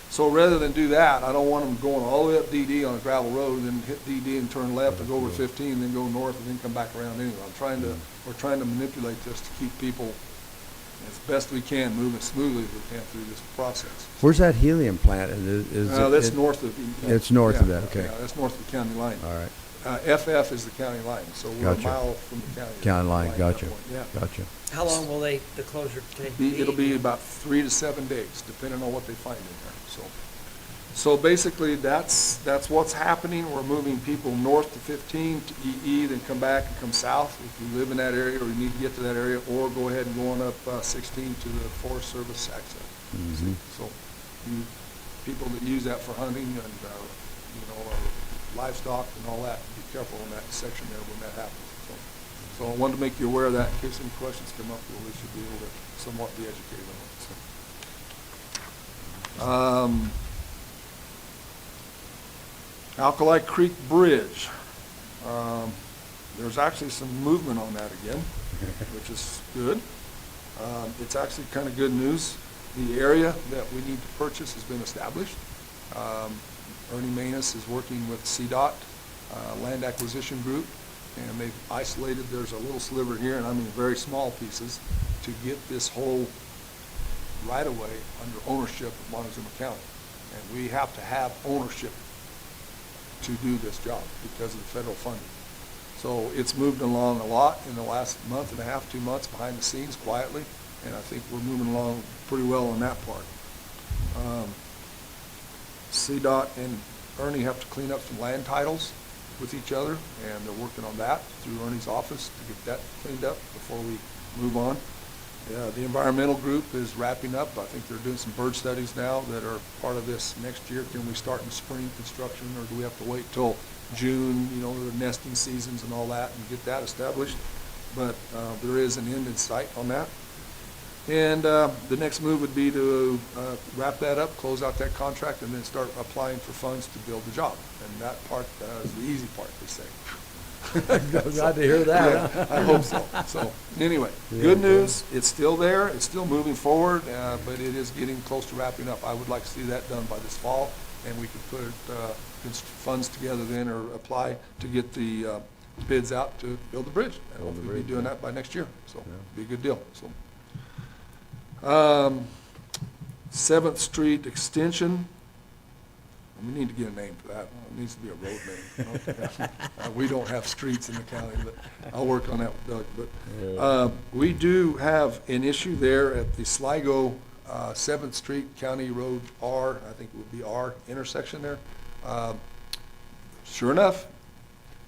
So rather than do that, I don't want them going all the way up DD on a gravel road and then hit DD and turn left and go over 15 and then go north and then come back around anyway. We're trying to manipulate this to keep people as best we can moving smoothly as we can through this process. Where's that helium plant? That's north of. It's north of yeah, that, okay. Yeah, that's north of the county line. All right. FF is the county line, so we're a Gotcha. mile from the county. County line, at gotcha. that point, Yeah. Gotcha. How long will the closure take? It'll be about 3 to 7 days, depending on what they find in there, so basically, that's what's happening. We're moving people north to 15 to EE, then come back and come south if you live in that area or you need to get to that area, or go ahead and go on up 16 to the Forest Service access. Mhm. So, people that use that for hunting and, livestock and all that, be careful in that section there when that happens. So I wanted to make you aware of that in case any questions come up, you'll at least be able to somewhat be educated on it. So. Alkali Creek Bridge. There's actually some movement on that again, which is good. It's actually kind of good news. The area that we need to purchase has been established. Ernie Manus is working with CDOT, Land Acquisition Group, and they've isolated, there's a little sliver here, and I mean very small pieces, to get this whole right-of-way under ownership of Montezuma County. And we have to have ownership to do this job because of the federal funding. So it's moved along a lot in the last month and a half, 2 months behind the scenes quietly, and I think we're moving along pretty well on that part. CDOT and Ernie have to clean up some land titles with each other, and they're working on that through Ernie's office to get that cleaned up before we move on. The environmental group is wrapping up. I think they're doing some bird studies now that are part of this next year. Can we start in spring construction, or do we have to wait till June, the nesting seasons and all that, and get that established? But there is an end in sight on that. And the next move would be to wrap that up, close out that contract, and then start applying for funds to build the job. And that part is the easy part, they say. Glad to hear that. Yeah, I hope so. So anyway, good news. It's still there. It's still moving forward, but it is getting close to wrapping up. I would like to see that done by this fall, and we could put funds together then, or apply to get the bids out to build the bridge. And hopefully we'll be doing that by next year. So it'll be a good deal. So 7th Street Extension. We need to get a name for that. It needs to be a road name. We don't have streets in the county, but I'll work on that with Doug. But we do have an issue there at the Sligo 7th Street, County Road R, I think it would be R intersection there. Sure enough,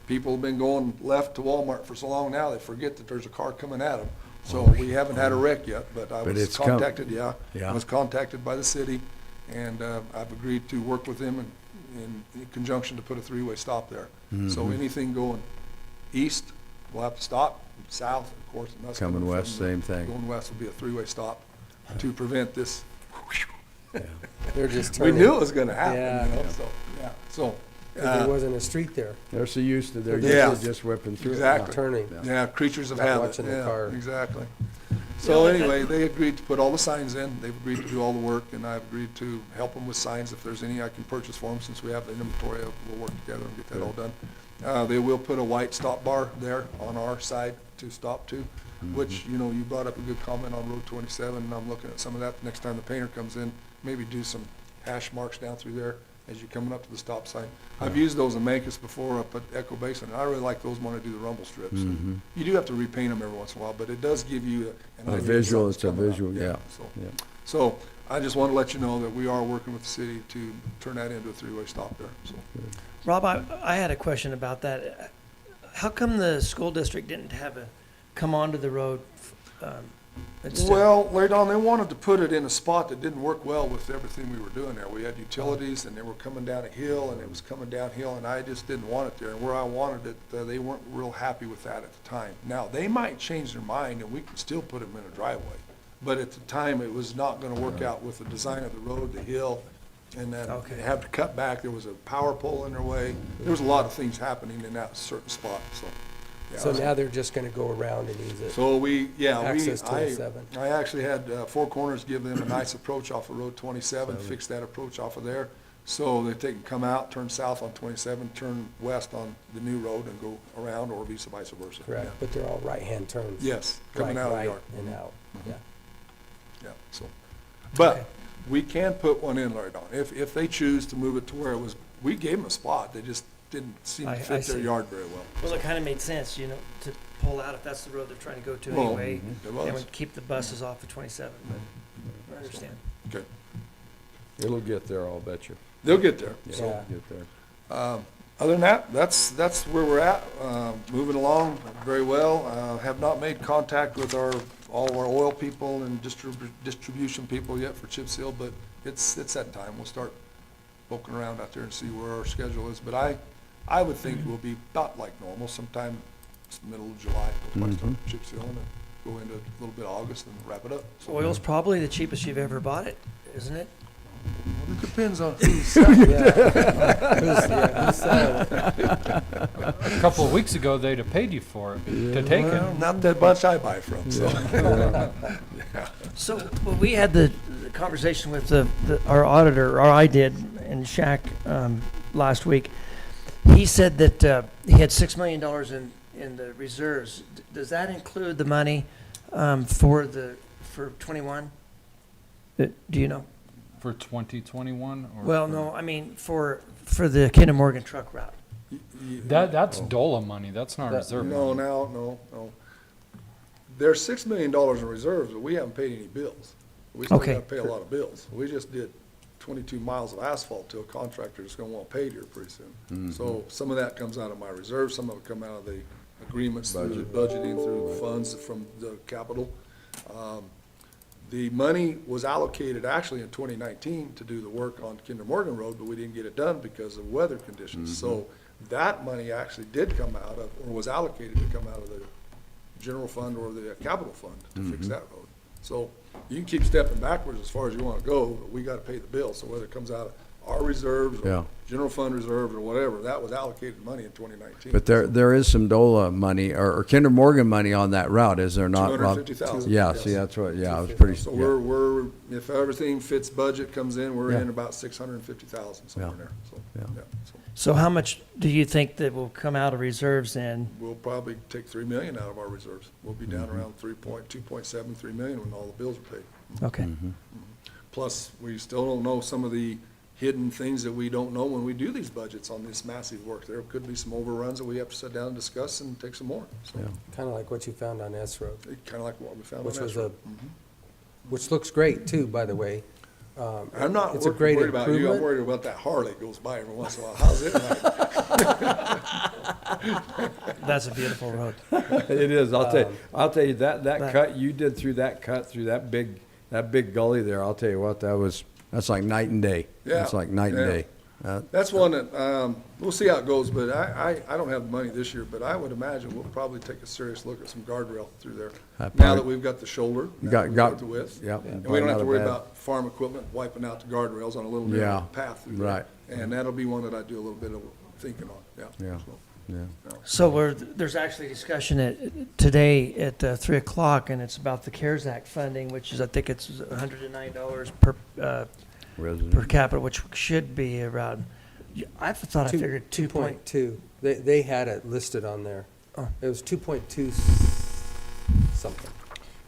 people have been going left to Walmart for so long now, they forget that there's a car coming at them. So we haven't had a wreck yet, but I But was it's contacted, Yeah. I was contacted by the city, and I've agreed to work with them in conjunction to put a three-way stop there. So anything going east will have to stop, south, of course. and us Coming west, from, same thing. Going west will be a three-way stop to prevent this. They're just We turning. knew it was gonna happen, Yeah. you know, so, yeah, so. 'Cause there wasn't a street there, They're so used to, they're Yeah. used to just whipping through it. Exactly. turning. Yeah, creatures of Not habit, watching the yeah, car. exactly. So anyway, they agreed to put all the signs in, they've agreed to do all the work, and I've agreed to help them with signs if there's any I can purchase for them, since we have the inventory, we'll work together and get that all done. They will put a white stop bar there on our side to stop to, which, you know, you brought up a good comment on Road 27, and I'm looking at some of that next time the painter comes in, maybe do some hash marks down through there as you're coming up to the stop sign. I've used those in Mancos before up at Echo Basin, and I really like those when I do the rumble strips. And you do have to repaint them every once in a while, but it does give you an A idea of visual, something's it's a coming up. visual, yeah. So, Yeah. so I just want to let you know that we are working with the city to turn that into a three-way stop there, so. Rob, I had a question about that. How come the school district didn't have a come onto the road? Instead? Well, later on, they wanted to put it in a spot that didn't work well with everything we were doing there. We had utilities, and they were coming down a hill, and it was coming downhill, and I just didn't want it there. And where I wanted it, they weren't real happy with that at the time. Now, they might change their mind, and we can still put them in a driveway. But at the time, it was not gonna work out with the design of the road, the hill, and then Okay. they had to cut back. There was a power pole in their way. There was a lot of things happening in that certain spot, so. yeah, So now they're just gonna go around and use it. So Access 27. I actually had Four Corners give them a nice approach off of Road 27, fix that approach off of there. So that they can come out, turn south on 27, turn west on the new road and go around, or vice versa. Correct, but they're all right-hand turns. Yes, coming out of the Right yard. and out, yeah. Yeah, so, but Okay. we can put one in, Larry Don, if they choose to move it to where it was, we gave them a spot, they just didn't seem to I fit their see. yard very well. Well, it kind of made sense, you know, to pull out if that's the road they're trying to go to Well, anyway. it And was. would keep the buses off of 27, but I understand. Okay, It'll get there, I'll bet you. they'll get there. Yeah, So, it'll get there. other than that, that's where we're at, moving along very well. Have not made contact with all of our oil people and distribution people yet for chip seal, but it's that time. We'll start poking around out there and see where our schedule is. But I would think we'll be about like normal, sometime middle of July, we'll probably start chip sealing and go into a little bit of August and wrap it up. So Oil's probably the cheapest you've ever bought it, isn't it? it depends on who's selling. Who's selling? A couple of weeks ago, they'd have paid you for it, to take Well, it. not that bunch I buy from, so. So, well, we had the conversation with our auditor, or I did, and Shaq, last week. He said that, he had $6 million in the reserves. Does that include the money, for 21? Do you know? For 2021? Or Well, for- no, I mean, for the Kinder Morgan truck route. That's DOLA money, that's not reserve No, money. no. There's $6 million in reserves, but we haven't paid any bills. We still Okay. gotta pay a lot of bills. We just did 22 miles of asphalt to a contractor that's gonna want paid here pretty soon. So some of that comes out of my reserves, some of it come out of the agreements through the budgeting, through funds from the capital. The money was allocated actually in 2019 to do the work on Kinder Morgan Road, but we didn't get it done because of weather conditions. So that money actually did come out of, or was allocated to come out of the general fund or the capital fund to fix that road. So you can keep stepping backwards as far as you want to go, but we got to pay the bill. So whether it comes out of our reserves Yeah. or general fund reserves or whatever, that was allocated money in 2019. But there is some DOLA money, or Kinder Morgan money on that route, is there not, Rob? 250,000. Yeah, see, that's what, yeah, I was pretty, So yeah. we're, if everything fits budget comes in, we're Yeah. in about 650,000 somewhere in there. So, Yeah. so So how much do you think that will come out of reserves then? we'll probably take 3 million out of our reserves. We'll be down around 2.7, 3 million when all the bills are paid. Okay. Plus, we still don't know some of the hidden things that we don't know when we do these budgets on this massive work. There could be some overruns that we have to sit down and discuss and take some more. So, Yeah. Kind of like what you found on S Road, kind of like what we found on which that was road. which looks great too, by the way. I'm not It's a great worried about you, I'm improvement. worried about that Harley that goes by every once in a while. How's it like? That's a beautiful road. It is, I'll tell you, that That- cut you did through that big gully there, I'll tell you what, that's like night and day. Yeah, That's like night and yeah. day. That's one that, we'll see how it goes, but I don't have the money this year, but I would imagine we'll probably take a serious look at some guardrail through there. That Now part- that we've got the shoulder, now Got- that we've got- got the width. yep, And and we don't have not to a worry bad- about farm equipment wiping out the guardrails on a little Yeah, narrow path through there. right. And that'll be one that I do a little bit of thinking on, yeah. Yeah. So, Yeah. So there's actually discussion today at 3 o'clock, and it's about the CARES Act funding, which is, I think it's $109 per Resident. capita, which should be around, I thought I figured 2.2. They had it listed on there. Oh. It was 2.2 something.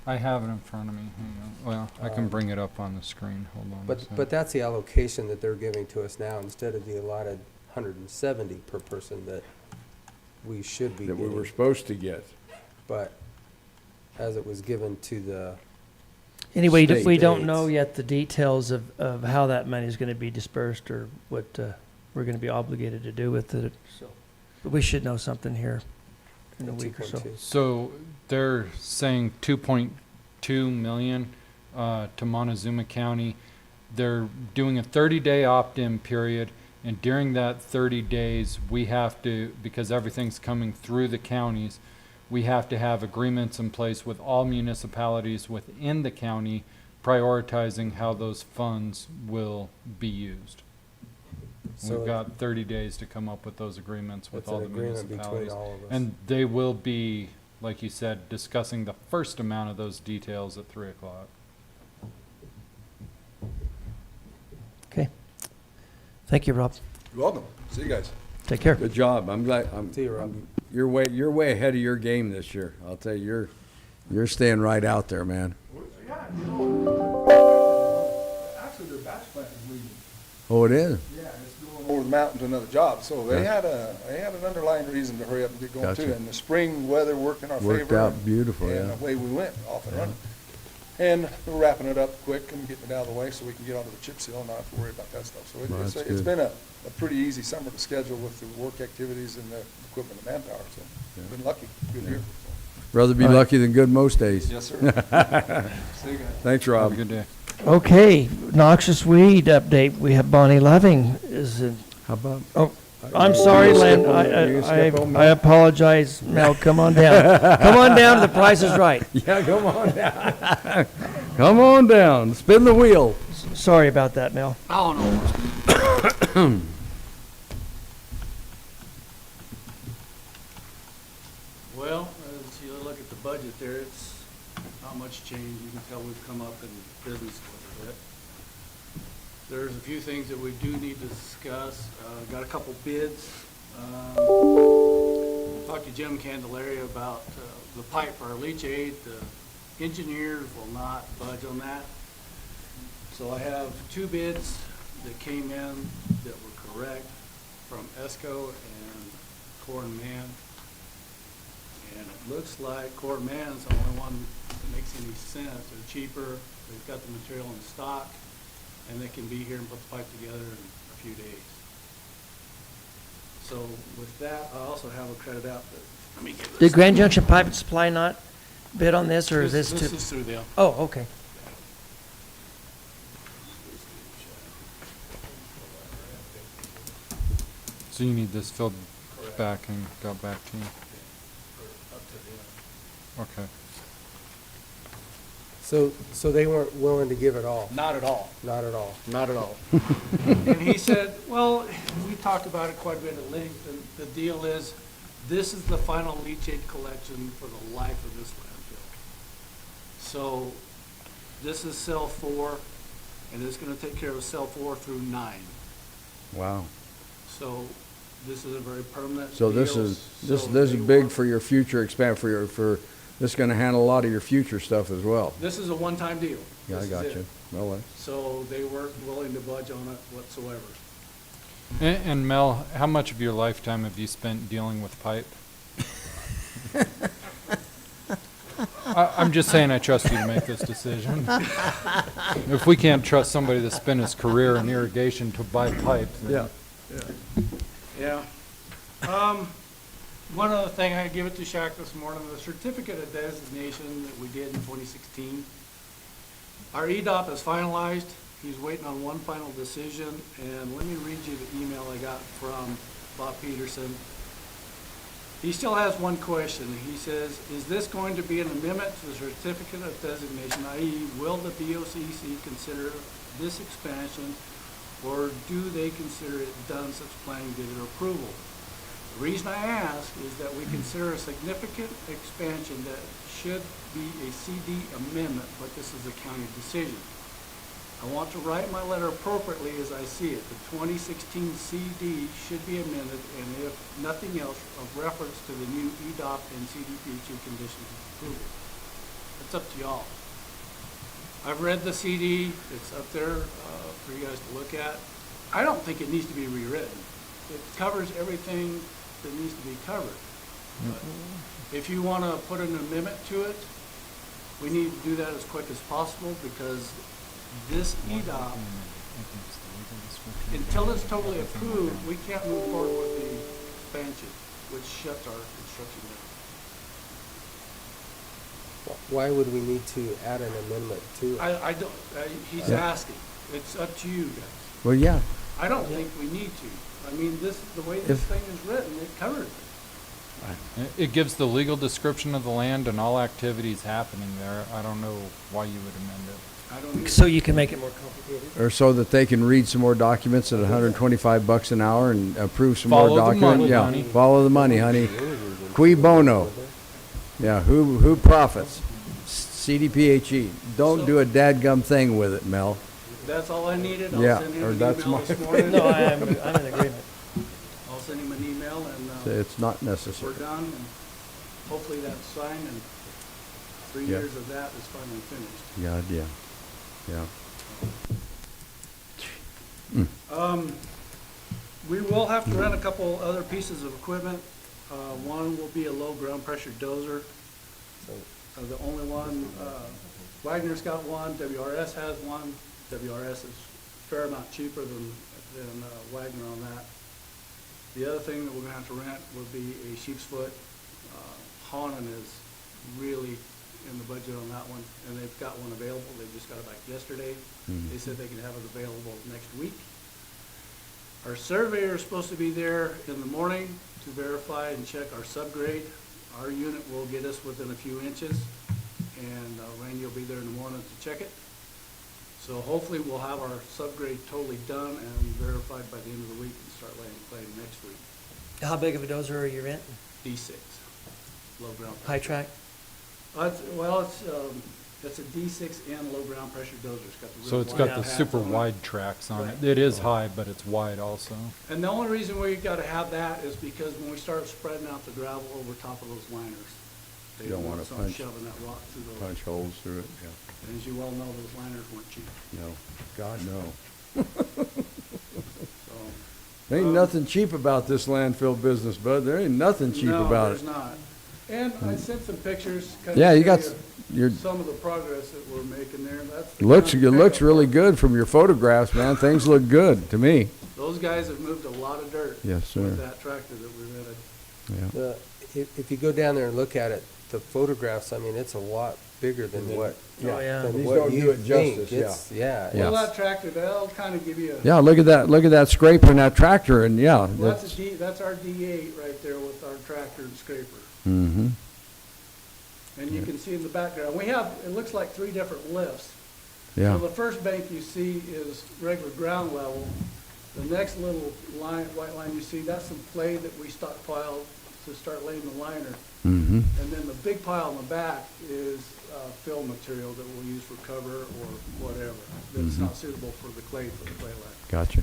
I have it in front of me. Hang on. Well, I can bring it up on the screen. Hold on. a But sec. that's the allocation that they're giving to us now instead of the allotted 170 per person that we should be That we were getting. supposed to get. But as it was given to the, Anyway, State we don't aids. know yet the details of how that money is going to be dispersed or what we're going to be obligated to do with it. So, but we should know something here in a week or so. 2.2. So they're saying 2.2 million to Montezuma County. They're doing a 30-day opt-in period, and during that 30 days, we have to, because everything's coming through the counties, we have to have agreements in place with all municipalities within the county, prioritizing how those funds will be used. So We've got 30 days to come up with those agreements with it's all an the agreement between municipalities. all of us. And they will be, like you said, discussing the first amount of those details at 3 o'clock. Okay. Thank you, Rob. You're welcome. See you guys. Take care. Good job, I'm glad, See you, Rob. you're way ahead of your game this year. I'll tell you, you're staying right out there, man. Actually, their batch plant is leaving. Oh, it is? Yeah, it's going over the mountain to another job, so they had an underlying reason to hurry up and get going too. Gotcha. And the spring weather worked in our favor. Worked out beautiful, And yeah. away we went, off and running. And we're wrapping it up quick and getting it out of the way so we can get onto the chip seal and not have to worry about that stuff. So Well, it's that's it's good. been a pretty easy summer to schedule with the work activities and the equipment and manpower, so been lucky, good year. Rather be All right. lucky than good most days. Yes, sir. See you guys. Thanks, Have Rob. a good day. Okay, noxious weed update. We have Bonnie Loving is in. How about? Oh, I'm sorry, You Len. skip over- you skip over Mel? I apologize. Mel, come on down. Come on down. The price is right. Yeah, come on down. Come on down, spin the wheel. Sorry about that, Mel. Well, as you look at the budget there, it's not much change. You can tell we've come up in business a little bit. There's a few things that we do need to discuss. Got a couple bids. Talked to Jim Candelaria about the pipe for our leachate. The engineers will not budge on that. So I have two bids that came in that were correct from ESCO and Core and Man. And it looks like Core and Man's the only one that makes any sense. They're cheaper, they've got the material in stock, and they can be here and put the pipe together in a few days. So with that, I also have a credit out that, let me get this. Did Grand Junction Pipe and Supply not bid on this, or is this This too? is through them. Oh, okay. So you need this filled back and got back to you. Okay. So they weren't willing to give it all? Not at all. Not at all? Not at all. And he said, well, we talked about it quite a bit at length, and the deal is, this is the final leachate collection for the life of this landfill. So, this is cell 4, and it's gonna take care of cell 4 through 9. Wow. So, this is a very permanent So this deal. is, So this is they big want- for your future this is gonna handle a lot of your future stuff as well. This is a one-time deal. Yeah, I This is got it. you. Well, So, they weren't willing to budge on it whatsoever. And Mel, how much of your lifetime have you spent dealing with pipe? I'm just saying I trust you to make this decision. If we can't trust somebody to spend his career in irrigation to buy pipes, then Yeah. One other thing, I give it to Shaq this morning, the certificate of designation that we did in 2016. Our EDOP is finalized. He's waiting on one final decision, and let me read you the email I got from Bob Peterson. He still has one question. He says, is this going to be an amendment to the certificate of designation, i.e. will the BOCC consider this expansion, or do they consider it done such planning did their approval? The reason I ask is that we consider a significant expansion that should be a CD amendment, but this is a county decision. I want to write my letter appropriately as I see it. The 2016 CD should be amended, and if nothing else, of reference to the new EDOP and CDPHE conditions of approval. It's up to y'all. I've read the CD. It's up there for you guys to look at. I don't think it needs to be rewritten. It covers everything that needs to be covered. But if you want to put an amendment to it, we need to do that as quick as possible, because this EDOP, until it's totally approved, we can't move forward with the expansion, which shuts our construction down. Why would we need to add an amendment to it? I don't, he's asking. It's up to you guys. Well, yeah. I don't think we need to. I mean, the way this thing is written, it covers it. it gives the legal description of the land and all activities happening there. I don't know why you would amend it. I don't either. So you can make it more complicated? Or so that they can read some more documents at $125 an hour and approve some more Follow the documents. money, Yeah, honey. follow the money, honey. Cui bono. Yeah, who profits? CDPHE. Don't do a dadgum thing with it, Mel. That's all I needed. Yeah, I'll send him or an that's email my this morning. No, I'm in agreement. I'll send him an email, and It's not we're necessary. done, and hopefully that's signed, and 3 Yeah. years of that is finally finished. Yeah, yeah. We will have to rent a couple other pieces of equipment. One will be a low ground pressure dozer. The only one, Wagner's got one, WRS has one. WRS is a fair amount cheaper than Wagner on that. The other thing that we're gonna have to rent would be a sheep's foot. Honan is really in the budget on that one, and they've got one available. They just got it back yesterday. They said they can have it available next week. Our surveyor is supposed to be there in the morning to verify and check our subgrade. Our unit will get us within a few inches, and Randy will be there in the morning to check it. So hopefully we'll have our subgrade totally done and verified by the end of the week and start laying clay next week. How big of a dozer are you renting? D6, low ground pressure. High track? It's a D6 and low ground pressure dozer. It's got the real So it's wide got the pads super on it. wide tracks on Right. it. It is high, but it's wide also. And the only reason we gotta have that is because when we start spreading out the gravel over top of those liners, they You don't don't wanna want someone punch- shoving that rock through those. Punch holes through it, yeah. And as you well know, those liners weren't cheap, No, God, no. so. Ain't nothing cheap about this landfill business, bud. There ain't nothing cheap about it. No, there's not. And I sent some pictures. Yeah, you got your, some of the progress that we're making there. That's the looks, kind it of looks pickup. really good from your photographs, man. Things look good to me. Those guys have moved a lot of dirt. Yes, sir. With that tractor that we rented. Yeah. If you go down there and look at it, the photographs, I mean, it's a lot bigger than what, Oh, yeah. than These what don't do you it think. justice, It's, yeah. Yeah. Well, that tractor, that'll kind of give you a. Yeah, look at that scraper in that tractor, and yeah. Well, that's our D8 right there with our tractor and scraper. Mm-hmm. And you can see in the background, we have, it looks like 3 different lifts. Yeah. So the first bank you see is regular ground level. The next little line, white line you see, that's some clay that we stockpiled to start laying the liner. Mm-hmm. And then the big pile in the back is fill material that we'll use for cover or whatever. That's not suitable for the clay line. Gotcha.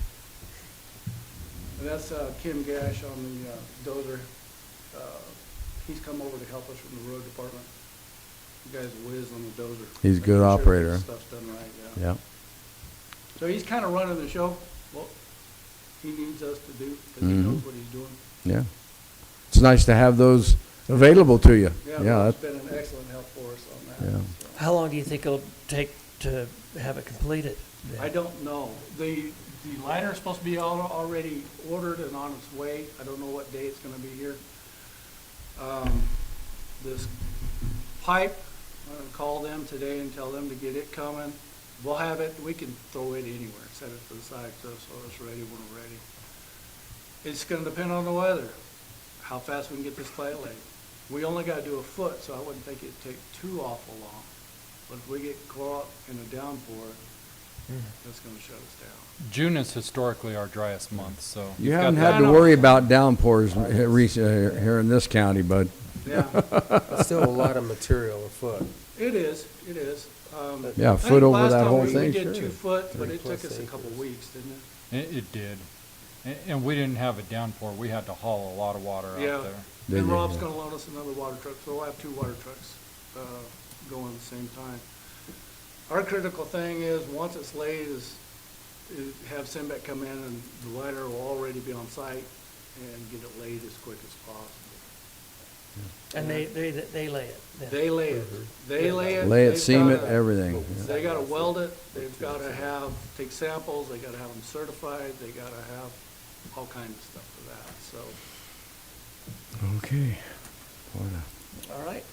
And that's Kim Gash on the dozer. He's come over to help us from the road department. You guys whiz on the dozer. He's a good Making sure operator. that Stuff's done right, yeah. Yeah. So he's kind of running the show. Well, he needs us to do, because he Mhm. knows what he's doing. Yeah. It's nice to have those available to you. Yeah, Yeah, Rob's that- been an excellent help for us on that. Yeah. So. How long do you think it'll take to have it completed? I don't know. The liner is supposed to be already ordered and on its way. I don't know what day it's gonna be here. This pipe, I'm gonna call them today and tell them to get it coming. We'll have it, we can throw it anywhere, set it to the side so it's ready when we're ready. It's gonna depend on the weather, how fast we can get this clay laid. We only gotta do a foot, so I wouldn't think it'd take too awful long. But if we get caught in a downpour, that's gonna shut us down. June is historically our driest month, so. You you've got haven't that. had to worry about downpours here in this county, bud. Yeah, That's still a lot of material a foot. it is, it is. Yeah, I foot think over last that time whole we thing, did sure. 2 foot, but 3 it took plus us a couple acres. weeks, didn't it? It did. And we didn't have a downpour. We had to haul a lot of water Yeah. out there. Did And you? Rob's gonna loan us another water truck, so we'll have 2 water trucks, going at the same time. Our critical thing is, once it's laid, is have Simbeck come in and the liner will already be on site and get it laid as quick as possible. And they lay it then? They lay it, they lay it. Lay it, they've seam it, gotta- everything. They gotta weld it, they've gotta take samples, they gotta have them certified, they gotta have all kinds of stuff for that, so. Okay. All right.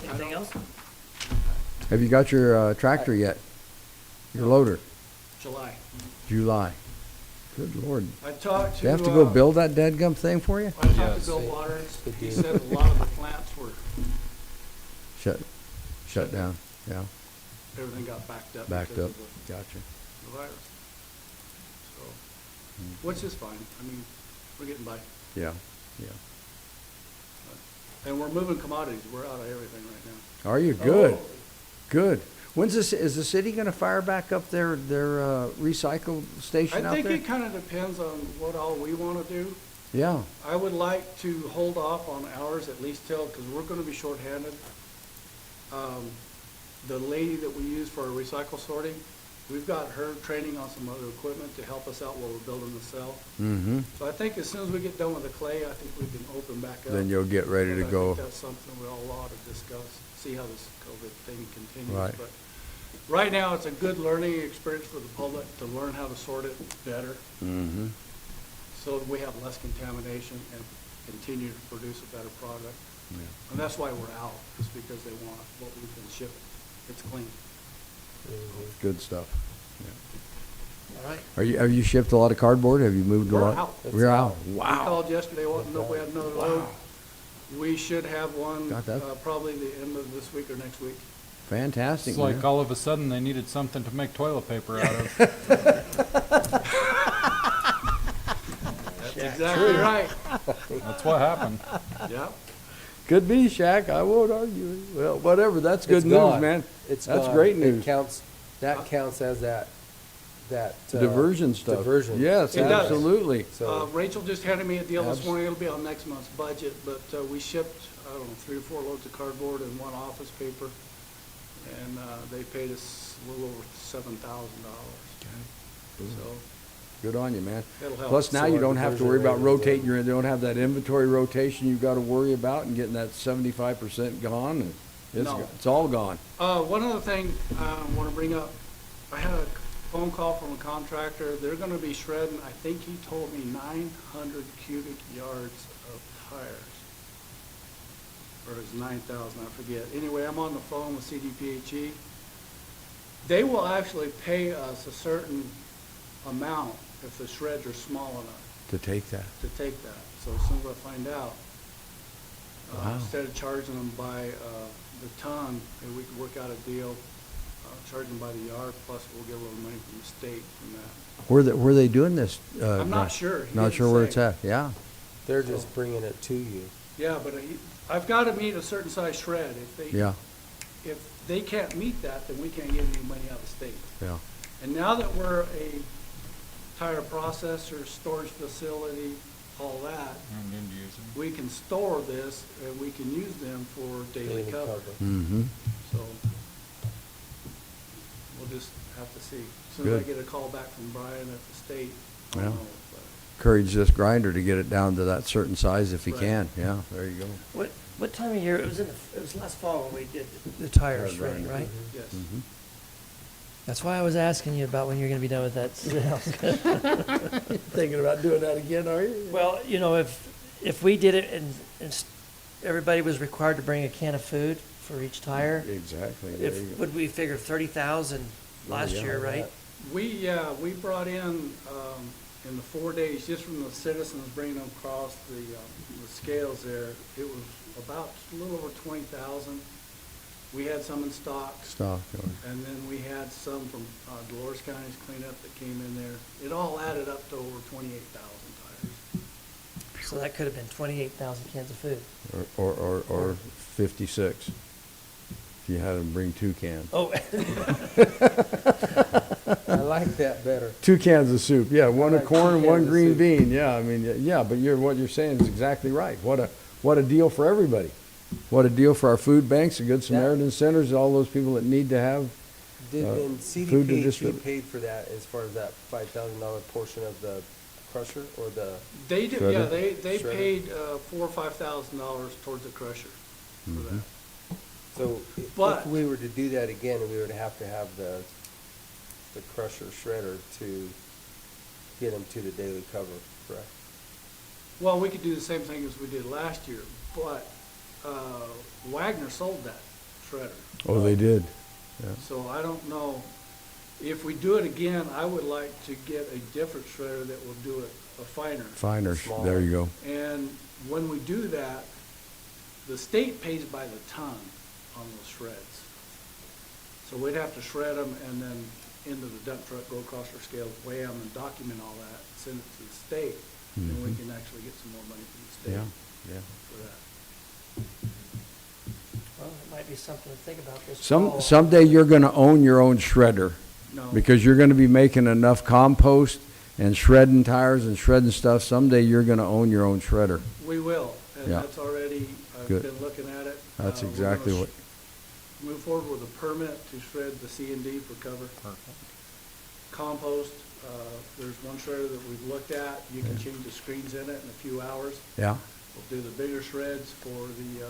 Anything else? Have you got your tractor yet? Your loader? July. July. Good Lord. I talked to. They have to go build that deadgum thing for you? I talked to Yes. Bill Waters, he said a lot of the plants were, Shut down, yeah, everything got backed up. backed because up. of Gotcha. the virus. So, which is fine, I mean, we're getting by. Yeah, yeah. And we're moving commodities, we're out of everything right now. Are you? Good, good. When's this, is the city gonna fire back up their recycle station I out think there? it kind of depends on what all we want to do. Yeah, I would like to hold off on ours at least till, because we're going to be shorthanded. The lady that we use for our recycle sorting, we've got her training on some other equipment to help us out while we're building the cell. mm-hmm. So I think as soon as we get done with the clay, I think we can open back up. Then you'll get ready to But I go. think that's something we all ought to discuss, see how this COVID thing continues. Right. But right now, it's a good learning experience for the public to learn how to sort it better, Mm-hmm. so that we have less contamination and continue to produce a better product. Yeah. And that's why we're out, is because they want what we can ship. It's clean. Good stuff. All right. Have you shipped a lot of cardboard? Have you moved a We're lot? out. We're out. We Wow. called yesterday, wanted to know if we had another load. We should have one, Got that? probably the end of this week or next week. Fantastic, It's like man. all of a sudden they needed something to make toilet paper out of. That's exactly right. That's what happened. Yep. Could be, Shaq. I won't argue. Well, whatever. That's good It's news, gone. man. It's That's gone. great It news. counts, that counts as that. Diversion stuff. Diversion. Yes, It does. absolutely. So, Rachel just handed me a deal this Abs- morning, it'll be on next month's budget, but we shipped, I don't know, 3 or 4 loads of cardboard and 1 office paper, and they paid us a little over $7,000. So Good on you, man. it'll help. Plus, now So you our don't have to diversion worry about rate is rotating. You don't have that inventory rotation you've got to worry about and getting that 75% gone. And No. it's all gone. One other thing I want to bring up, I had a phone call from a contractor, they're going to be shredding, I think he told me 900 cubic yards of tires. Or it's 9,000, I forget. Anyway, I'm on the phone with CDPHE. They will actually pay us a certain amount if the shreds are small enough To take that. to take that. So as soon as I find out, Wow. instead of charging them by the ton, maybe we could work out a deal, charge them by the yard, plus we'll get a little money from the state from that. Where they doing this? I'm not Brian? sure. He Not didn't sure where it's say. at. Yeah. they're just bringing it to you. Yeah, but I've got to meet a certain size shred. Yeah. If they can't meet that, then we can't get any money out of the state. Yeah. And now that we're a tire processor, storage facility, all that, And then use them. we can store this and we can use them for daily Daily cover. cover. Mm-hmm. So we'll just have to see. As soon as I Good. get a call back from Brian at the state, I'll Yeah. know. encourage this grinder to get it down to that certain size if he Right. can. Yeah, there you go. What time of year, it was last fall when we did the tire shredding, right? Yes. Mm-hmm. That's why I was asking you about when you're gonna be done with that sales. Thinking about doing that again, are you? Well, you know, if we did it and everybody was required to bring a can of food for each tire, Exactly. There you go. would we figure 30,000 last Yeah. year, right? We brought in the 4 days, just from the citizens bringing them across the scales there, it was about a little over 20,000. We had some in stock. Stock. And then we had some from Dolores County's cleanup that came in there. It all added up to over 28,000 tires. So that could have been 28,000 cans of food. Or 56. If you had him bring 2 cans. Oh. I like that better. 2 cans of soup. Yeah, one of like corn, 2 and one cans of green soup. bean. Yeah, I mean, yeah, but what you're saying is exactly right. What a deal for everybody. What a deal for our food banks, the Good Samaritan centers, all those people that need to have. And food to CDPHE distribute. paid for that as far as that $5,000 portion of the crusher or the? They did, Shredder? yeah, they Shredder? paid $4,000 or $5,000 towards the crusher for Mm-hmm. that. So But- if we were to do that again, we would have to have the crusher shredder to get them to the daily cover, correct? Well, we could do the same thing as we did last year, but Wagner sold that shredder. Oh, they did. Yeah. So I don't know, if we do it again, I would like to get a different shredder that will do it a finer. Finer. Small. There you go. And when we do that, the state pays by the ton on those shreds. So we'd have to shred them and then into the dump truck, go across our scales, weigh them and document all that, send it to the state, and we can actually get some more money from the state Mm-hmm. Yeah. for that. Well, it might be something to think about this fall. Someday you're going to own your own shredder No, because you're going to be making enough compost and shredding tires and shredding stuff. Someday you're going to own your own shredder. we will, and Yeah. that's already, I've Good. been looking at it. That's We're exactly gonna what. Move forward with a permit to shred the C and D for cover. Compost, there's one shredder that we've looked at, you can change the screens in it in a few hours. Yeah. We'll do the bigger shreds for the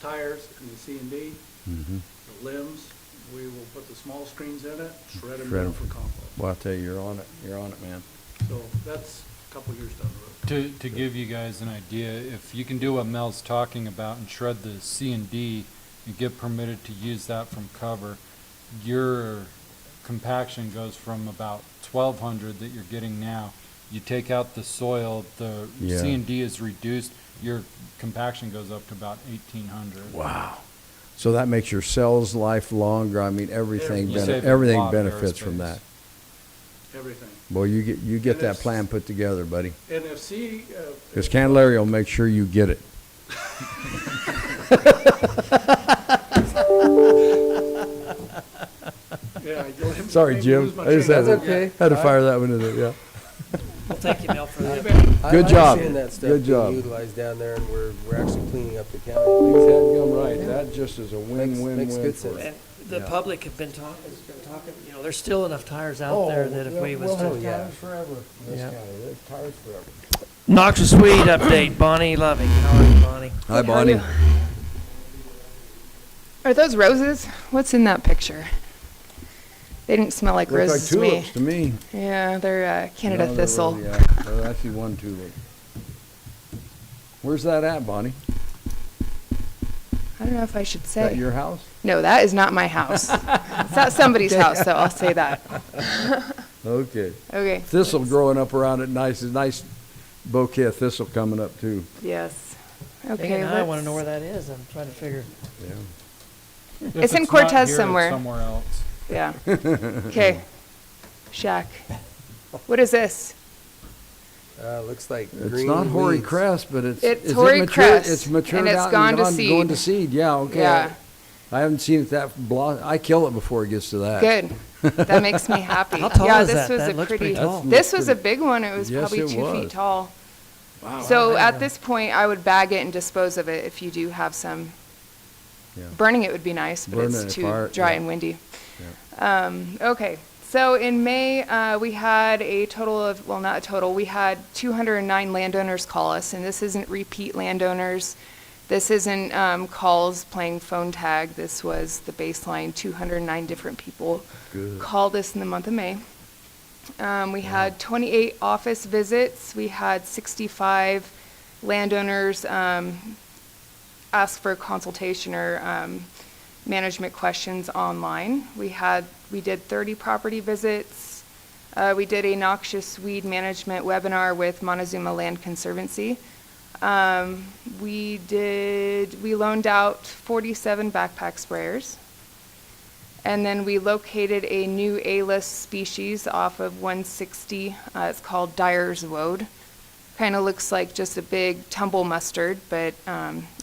tires and the C and D, Mm-hmm. the limbs, we will put the small screens in it, shred them Shred down 'em. for compost. Well, I'll tell you, you're on it. You're on it, man. So that's a couple years down the road. To give you guys an idea, if you can do what Mel's talking about and shred the C and D and get permitted to use that from cover, your compaction goes from about 1,200 that you're getting now. You take out the soil, the Yeah. C and D is reduced, your compaction goes up to about 1,800. Wow. So that makes your cells life longer. I mean, everything You save a everything lot of benefits from airspace. that. Everything. Boy, you get And that if- plan put together, buddy. And if C, Because Candelaria will make sure you get it. yeah, you'll let me- Sorry, maybe Jim. lose my I just train had of to, thought. okay. had to fire that one in there, yeah. Well, thank you, Mel, for that. I Good like job. seeing that stuff Good job. being utilized down there, and we're actually cleaning up the county. Things had gone right. That just is a win-win-win. Makes good for sense. us. And the Yeah. public have been talking, you know, there's still enough tires out there that if we was We'll to. have tires forever in this Yeah. county. There's tires forever. Noxious weed update, Bonnie Loving. How are you, Bonnie? Hi, Bonnie. Are those roses? What's in that picture? They didn't smell like Look like roses to me. tulips to me. Yeah, they're Canada No, they're thistle. really, they're actually one tulip. Where's that at, Bonnie? I don't know if I should Is that say. your house? No, that is not my house. It's not somebody's house, though. I'll say that. Okay. Okay. Thistle growing up around it, nice bouquet of thistle coming up too. Yes. Okay, Okay. now I want to let's- know where that is. I'm trying to figure. Yeah. If It's in not Cortez here, somewhere. It's somewhere else. Yeah. Okay. Shaq. What is this? Looks like It's green not hoary weeds. crest, but it's It's is it hoary mature? crest, It's matured and it's out gone to Going seed. to seed. Yeah. Okay. Yeah. I haven't seen it that I kill it before it gets to that. Good. That makes me happy. How tall yeah, is this that? was That a looks pretty. pretty tall. This was a big one. It was Yes, probably it 2 feet was. tall. Wow. So at this point, I would bag it and dispose of it if you do have some. Yeah. Burning it would be nice, but Burn it it's if too fire- dry yeah. and windy. Okay, So in May, we had a total of, well, not a total, we had 209 landowners call us, and this isn't repeat landowners. This isn't calls playing phone tag. This was the baseline. 209 different people called us in the month of May. We had 28 office visits. We had 65 landowners ask for a consultation or management questions online. We did 30 property visits. We did a noxious weed management webinar with Montezuma Land Conservancy. We loaned out 47 backpack sprayers. And then we located a new A-list species off of 160. It's called Dyer's Woad. Kind of looks like just a big tumble mustard, but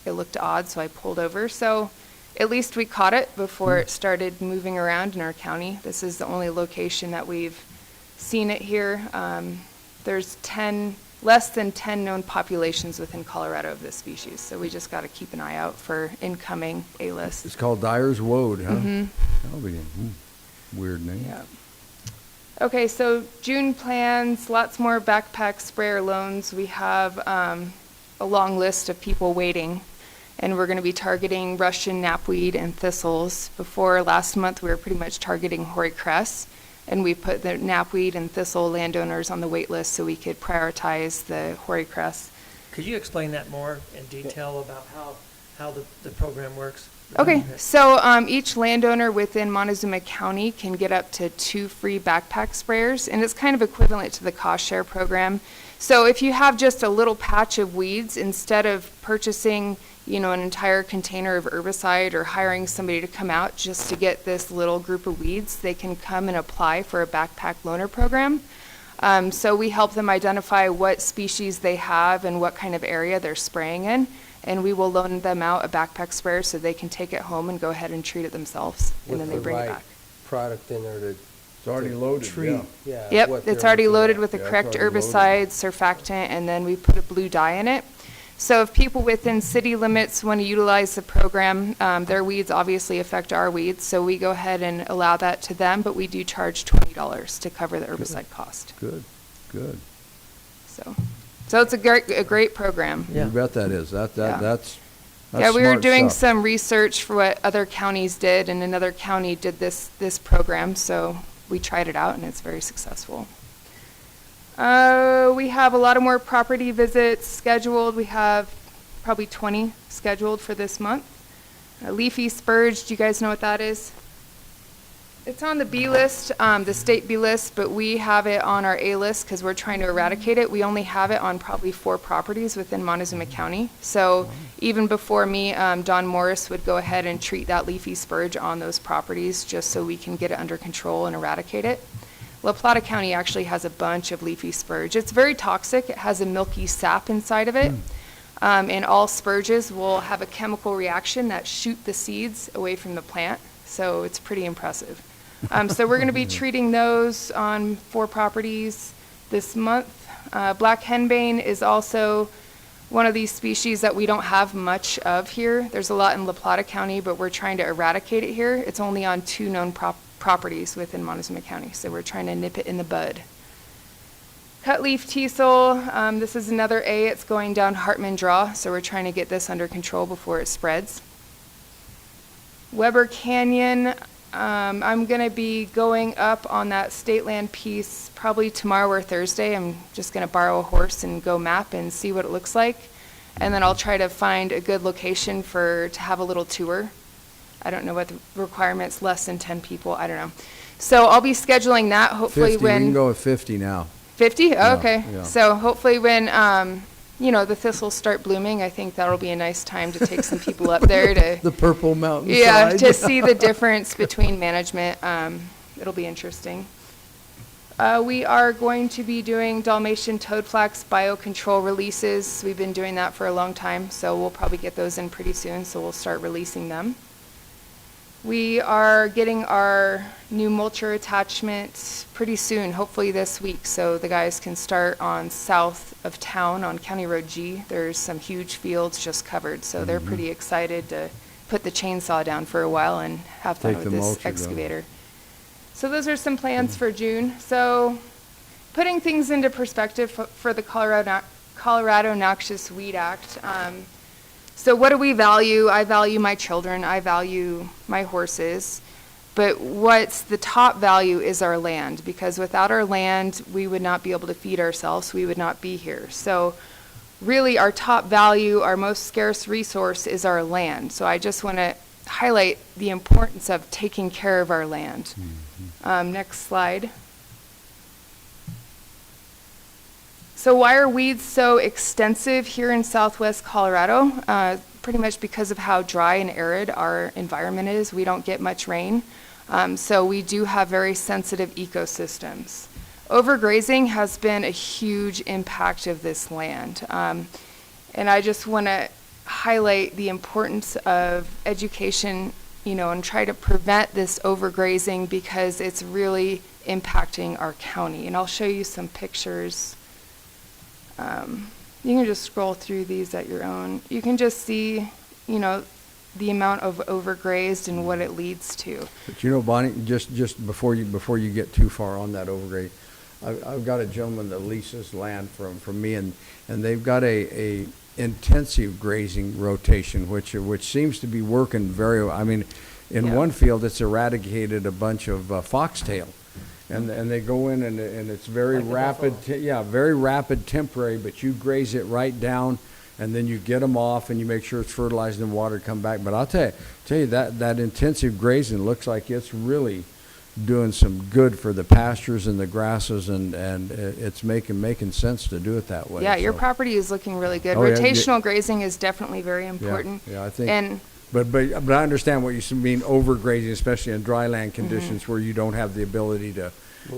it looked odd, so I pulled over. So at least we caught it before it started moving around in our county. This is the only location that we've seen it here. There's less than 10 known populations within Colorado of this species, so we just got to keep an eye out for incoming A-list. It's called Dyer's Woad, huh? Mm-hmm. That'll be weird name. Yeah. Okay, so June plans, lots more backpack sprayer loans. We have a long list of people waiting, and we're going to be targeting Russian knapweed and thistles. Before last month, we were pretty much targeting hoary cress, and we put the knapweed and thistle landowners on the wait list so we could prioritize the hoary cress. Could you explain that more in detail about how the program works? Okay, so each landowner within Montezuma County can get up to 2 free backpack sprayers, and it's kind of equivalent to the cost share program. So if you have just a little patch of weeds, instead of purchasing, an entire container of herbicide or hiring somebody to come out just to get this little group of weeds, they can come and apply for a backpack loaner program. So we help them identify what species they have and what kind of area they're spraying in, and we will loan them out a backpack sprayer so they can take it home and go ahead and treat it themselves, and then they bring it back. Product in there to It's already loaded, treat. yeah. Yep, it's already loaded with the Yeah, it's correct already loaded. herbicide, surfactant, and then we put a blue dye in it. So if people within city limits want to utilize the program, their weeds obviously affect our weeds, so we go ahead and allow that to them, but we do charge $20 to cover the herbicide cost. Good. So it's a great program. You bet that is. That's Yeah, we were smart doing stuff. some research for what other counties did, and another county did this program, so we tried it out, and it's very successful. We have a lot of more property visits scheduled. We have probably 20 scheduled for this month. Leafy spurge, do you guys know what that is? It's on the B list, the state B list, but we have it on our A list because we're trying to eradicate it. We only have it on probably 4 properties within Montezuma County. So even before me, Don Morris would go ahead and treat that leafy spurge on those properties just so we can get it under control and eradicate it. La Plata County actually has a bunch of leafy spurge. It's very toxic. It has a milky sap inside of it. And all spurges will have a chemical reaction that shoot the seeds away from the plant. So it's pretty impressive. So we're going to be treating those on 4 properties this month. Black henbane is also one of these species that we don't have much of here. There's a lot in La Plata County, but we're trying to eradicate it here. It's only on 2 known properties within Montezuma County, so we're trying to nip it in the bud. Cutleaf teasel, this is another A. It's going down Hartman Draw, so we're trying to get this under control before it spreads. Weber Canyon, I'm going to be going up on that state land piece probably tomorrow or Thursday. I'm just going to borrow a horse and go map and see what it looks like. And then I'll try to find a good location to have a little tour. I don't know what the requirement's, less than 10 people. I don't know. So I'll be scheduling that hopefully 50, when... we can go with 50 now. 50? Oh, okay. Yeah. So hopefully when, the thistles start blooming, I think that'll be a nice time to take some people up there to... The purple mountain Yeah, side. to see the difference between management. It'll be interesting. We are going to be doing Dalmatian toadflax biocontrol releases. We've been doing that for a long time, so we'll probably get those in pretty soon, so we'll start releasing them. We are getting our new mulcher attachment pretty soon, hopefully this week, so the guys can start on south of town on County Road G. There's some huge fields just covered, so they're pretty excited to put the chainsaw down for a while and have fun Take with the this mulcher excavator. So those are some plans for June. So putting things into perspective for the Colorado Noxious Weed Act. So what do we value? I value my children. I value my horses. But what's the top value is our land, because without our land, we would not be able to feed ourselves. We would not be here. So really our top value, our most scarce resource is our land. So I just want to highlight the importance of taking care of our land. Next slide. So why are weeds so extensive here in southwest Colorado? Pretty much because of how dry and arid our environment is. We don't get much rain. So we do have very sensitive ecosystems. Overgrazing has been a huge impact of this land. And I just want to highlight the importance of education, and try to prevent this overgrazing because it's really impacting our county. And I'll show you some pictures. You can just scroll through these at your own. You can just see, the amount of overgrazed and what it leads to. But Bonnie, just before you get too far on that overgraze, I've got a gentleman that leases land from me, and they've got a intensive grazing rotation, which seems to be working very well. I mean, in one field, it's eradicated a bunch of foxtail. And they go in and it's very rapid, very rapid temporary, but you graze it right down, and then you get them off and you make sure it's fertilized and water come back. But I'll tell you that intensive grazing looks like it's really doing some good for the pastures and the grasses, and it's making sense to do it that way. Yeah, your property is looking really good. Rotational grazing is definitely very important. Yeah, I think. But I understand what you mean, overgrazing, especially in dry land conditions where you don't have the ability to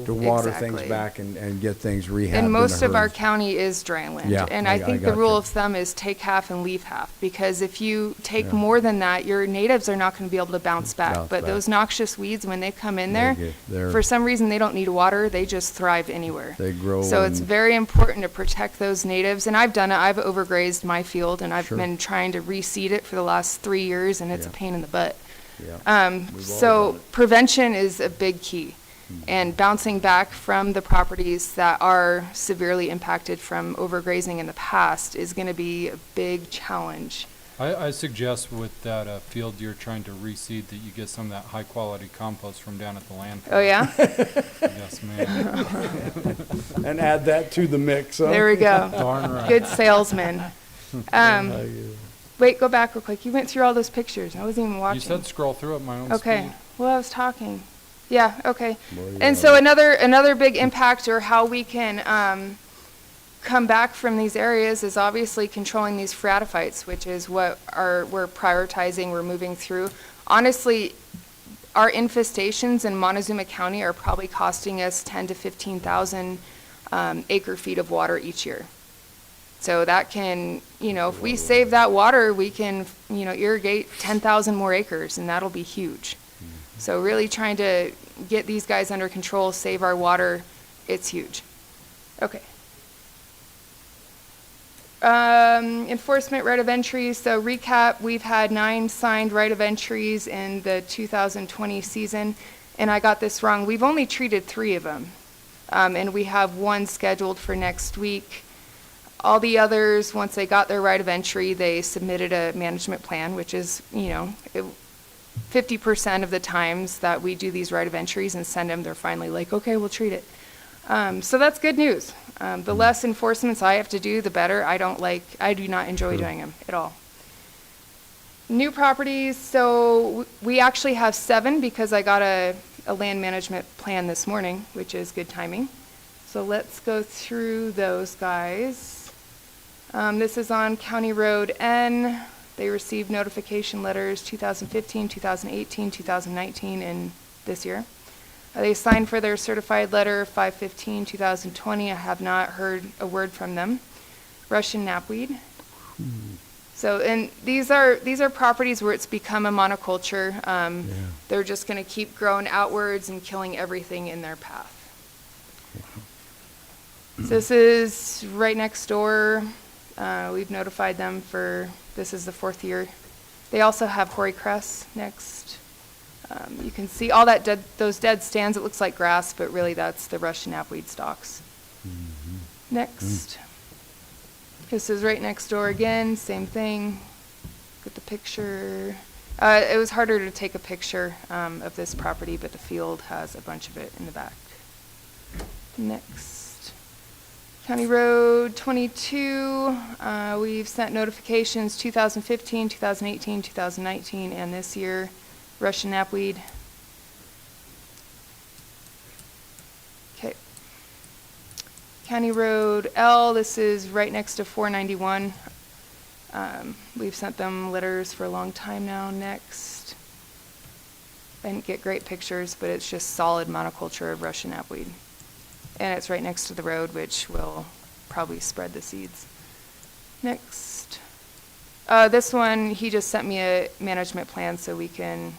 water things back and get things rehabbed. And most of our county is dry land. Yeah, and I think the rule of thumb is take half and leave half, because if you take more than that, your natives are not going to be able to bounce back. But those noxious weeds, when they come in there, for some reason they don't need water, they just thrive anywhere. They grow. So it's very important to protect those natives. And I've done it. I've overgrazed my field, and I've been trying to reseed it for the last 3 years, and it's a pain in the butt. So prevention is a big key. And bouncing back from the properties that are severely impacted from overgrazing in the past is going to be a big challenge. I suggest with that field you're trying to reseed that you get some of that high quality compost from down at the landfill. Oh yeah? Yes, ma'am. And add that to the mix. Huh? There we go. Darn right. Good salesman. Wait, go back real quick. You went through all those pictures. I wasn't even watching. You said scroll through at my own Okay. speed. Well, I was talking. Yeah, okay. And so another big impact, or how we can come back from these areas, is obviously controlling these phragophytes, which is what we're prioritizing, we're moving through. Honestly, our infestations in Montezuma County are probably costing us 10 to 15,000 acre feet of water each year. So that can, if we save that water, we can, irrigate 10,000 more acres, and that'll be huge. So really trying to get these guys under control, save our water, it's huge. Okay. Enforcement right of entry. So recap, we've had 9 signed right of entries in the 2020 season, and I got this wrong. We've only treated 3 of them, and we have 1 scheduled for next week. All the others, once they got their right of entry, they submitted a management plan, which is, 50% of the times that we do these right of entries and send them, they're finally like, okay, we'll treat it. So that's good news. The less enforcements I have to do, the better. I do not enjoy doing them at all. New properties, so we actually have 7 because I got a land management plan this morning, which is good timing. So let's go through those guys. This is on County Road N. They received notification letters 2015, 2018, 2019, and this year. They signed for their certified letter 5/15/2020. I have not heard a word from them. Russian knapweed. So, and these are properties where it's become a monoculture. They're just going to keep growing outwards and killing everything in their path. So this is right next door. We've notified them for, this is the 4th year. They also have hoary cress next. You can see all that those dead stands. It looks like grass, but really that's the Russian knapweed stalks. Next. This is right next door again, same thing. Get the picture. It was harder to take a picture of this property, but the field has a bunch of it in the back. Next. County Road 22, we've sent notifications 2015, 2018, 2019, and this year, Russian knapweed. Okay. County Road L, this is right next to 491. We've sent them letters for a long time now. Next. I didn't get great pictures, but it's just solid monoculture of Russian knapweed. And it's right next to the road, which will probably spread the seeds. Next. This one, he just sent me a management plan so we can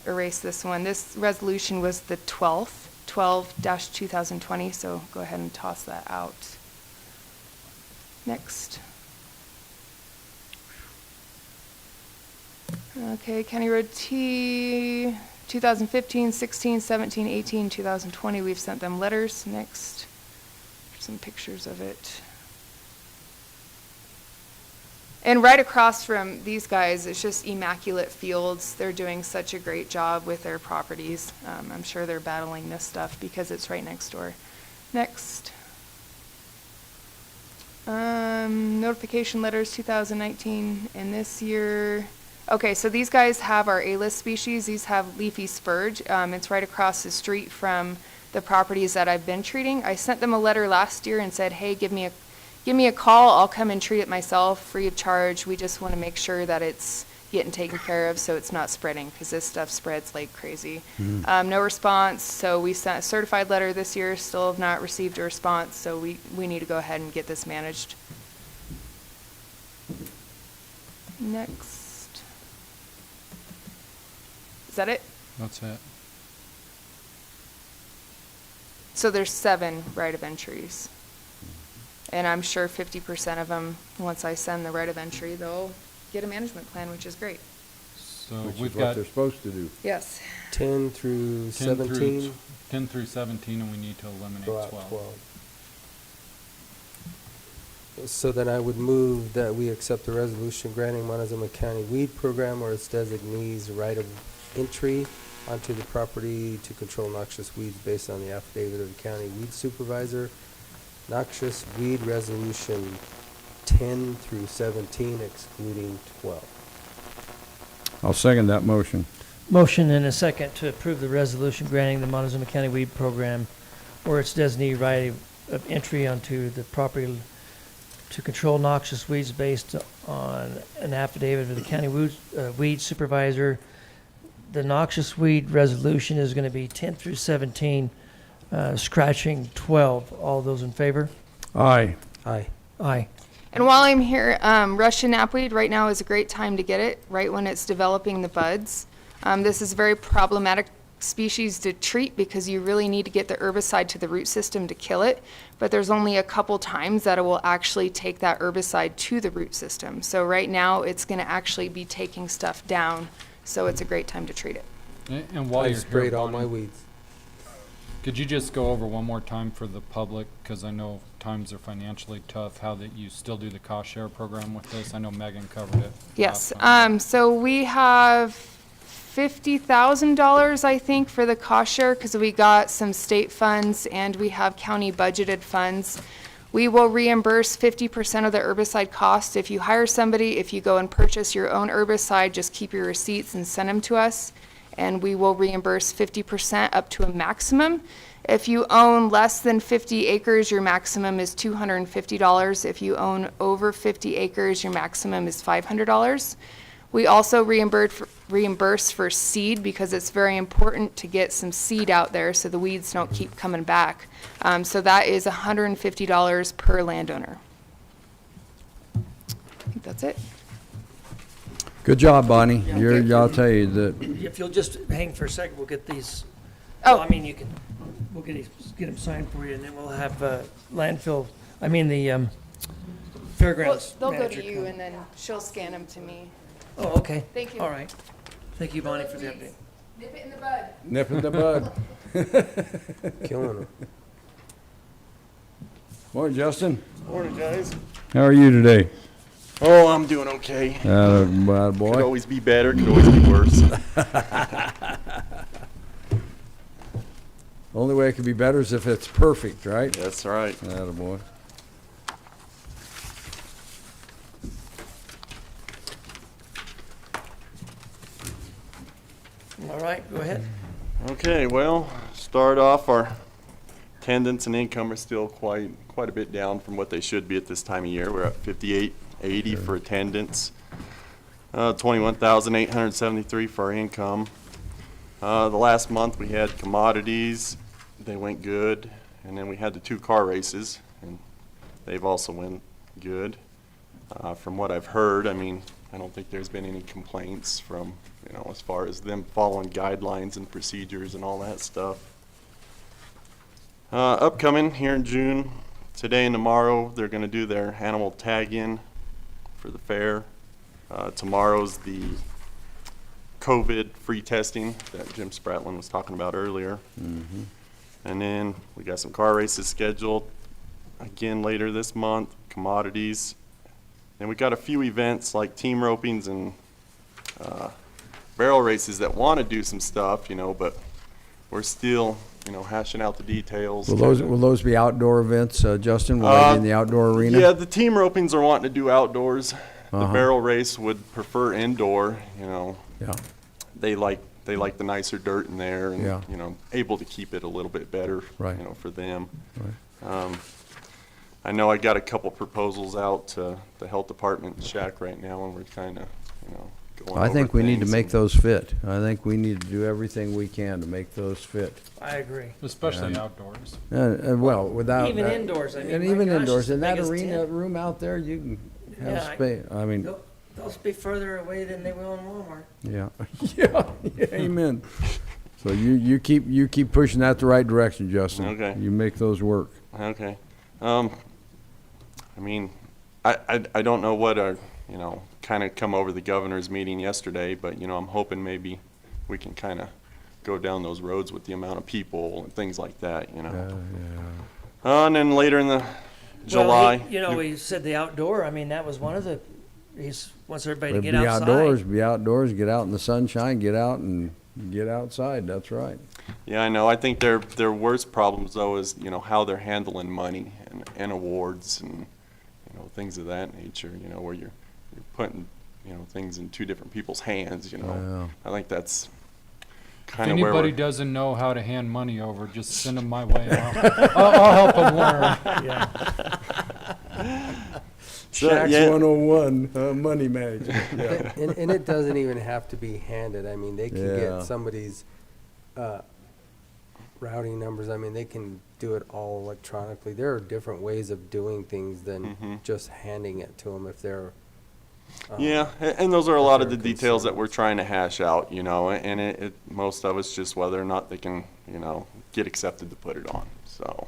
erase this one. This resolution was the 12th, 12-2020, so go ahead and toss that out. Next. Okay, County Road T, 2015, 16, 17, 18, 2020, we've sent them letters. Next. Some pictures of it. And right across from these guys, it's just immaculate fields. They're doing such a great job with their properties. I'm sure they're battling this stuff because it's right next door. Next. Notification letters 2019 and this year. Okay, so these guys have our A-list species. These have leafy spurge. It's right across the street from the properties that I've been treating. I sent them a letter last year and said, hey, give me a call. I'll come and treat it myself free of charge. We just want to make sure that it's getting taken care of so it's not spreading, because this stuff spreads like crazy. No response, so we sent a certified letter this year, still have not received a response, so we need to go ahead and get this managed. Next. Is that it? That's it. So there's 7 right of entries. And I'm sure 50% of them, once I send the right of entry, they'll get a management plan, which is great. So Which we've is what got they're supposed to do. Yes. 10 through 17. 10 through 17, and we need to eliminate Go out 12. So then I would move that we accept the resolution granting Montezuma County Weed Program or its designees right of entry onto the property to control noxious weeds based on the affidavit of the county weed supervisor. Noxious weed resolution 10 through 17, excluding 12. I'll second that motion. Motion and a second to approve the resolution granting the Montezuma County Weed Program or its designee right of entry onto the property to control noxious weeds based on an affidavit of the county weed supervisor. The noxious weed resolution is going to be 10 through 17, scratching 12. All those in favor? Aye. Aye. Aye. And while I'm here, Russian knapweed right now is a great time to get it, right when it's developing the buds. This is a very problematic species to treat because you really need to get the herbicide to the root system to kill it, but there's only a couple times that it will actually take that herbicide to the root system. So right now it's going to actually be taking stuff down, so it's a great time to treat it. And while I've you're sprayed here, all Bonnie, my weeds. could you just go over one more time for the public, because I know times are financially tough, how that you still do the cost share program with this? I know Megan covered it. Yes, last time. so we have $50,000, I think, for the cost share because we got some state funds and we have county budgeted funds. We will reimburse 50% of the herbicide cost. If you hire somebody, if you go and purchase your own herbicide, just keep your receipts and send them to us, and we will reimburse 50% up to a maximum. If you own less than 50 acres, your maximum is $250. If you own over 50 acres, your maximum is $500. We also reimburse for seed because it's very important to get some seed out there so the weeds don't keep coming back. So that is $150 per landowner. I think that's it. Good job, Bonnie. I'll tell you that. If you'll just hang for a second, we'll get these. Oh. Well, I mean, we'll get them signed for you, and then we'll have the fairgrounds They'll go manager to you come. and then she'll scan them to me. Oh, okay. Thank you. All right. Thank you, Bonnie, for the update. Nip it in the bud. Nip in the bud. Killing them. Morning, Justin. Morning, guys. How are you today? Oh, I'm doing okay. Bad Could boy. always be better, could always be worse. Only way it could be better is if it's perfect, right? That's right. Attaboy. All right, go ahead. Okay, well, start off, our attendance and income are still quite a bit down from what they should be at this time of year. We're at 5880 for attendance, 21,873 for our income. The last month we had commodities, they went good, and then we had the 2 car races, and they've also went good. From what I've heard, I mean, I don't think there's been any complaints from, you know, as far as them following guidelines and procedures and all that stuff. Upcoming here in June, today and tomorrow, they're going to do their animal tag-in for the fair. Tomorrow's the COVID-free testing that Jim Spratlin was talking about earlier. Mm-hmm. And then we got some car races scheduled again later this month, commodities. And we got a few events like team ropings and barrel races that want to do some stuff, you know, but we're still, you know, hashing out the details. Will those be outdoor events, Justin? Will they be in the outdoor arena? Yeah, the team ropings are wanting to do outdoors. The Uh-huh. barrel race would prefer indoor, you know. Yeah. They like the nicer dirt in there and, Yeah. you know, able to keep it a little bit better, Right. you know, for them. Right. I know I got a couple proposals out to the health department and Shack right now, and we're kind of, you know, going I think over we need to things make and- those fit. I think we need to do everything we can to make those fit. I agree. Especially And- outdoors. Well, without. Even indoors, I mean, And my even gosh, indoors, it's the in that biggest arena tent. room out there, you can have Yeah, space. I mean, They'll be further away than they will in Walmart. yeah, yeah, amen. So you keep pushing that the right direction, Justin. Okay. You make those work. Okay. I mean, I don't know what you know, kind of come over the governor's meeting yesterday, but, you know, I'm hoping maybe we can kind of go down those roads with the amount of people and things like that, you know. Yeah. And then later in the July. Well, you know, he said the outdoor, I mean, that was one of the, he wants everybody to But get be outside. be outdoors, get out in the sunshine, get out and get outside. That's right. Yeah, I know. I think their worst problems, though, is, you know, how they're handling money and awards and, you know, things of that nature, you know, where you're putting, you know, things in 2 different people's hands, you know. I think that's If kind of where anybody we're... doesn't know how to hand money over, just send them my way. I'll help them learn. Shack's yeah. 101, money management. Yeah. And it doesn't even have to be handed. I mean, they can Yeah. get somebody's routing numbers. I mean, they can do it all electronically. There are different ways of doing things than Mhm. just handing it to them if they're. Yeah, and those are a lot of the they're details that concerned. we're trying to hash out, you know, and it most of it's just whether or not they can, you know, get accepted to put it on. So,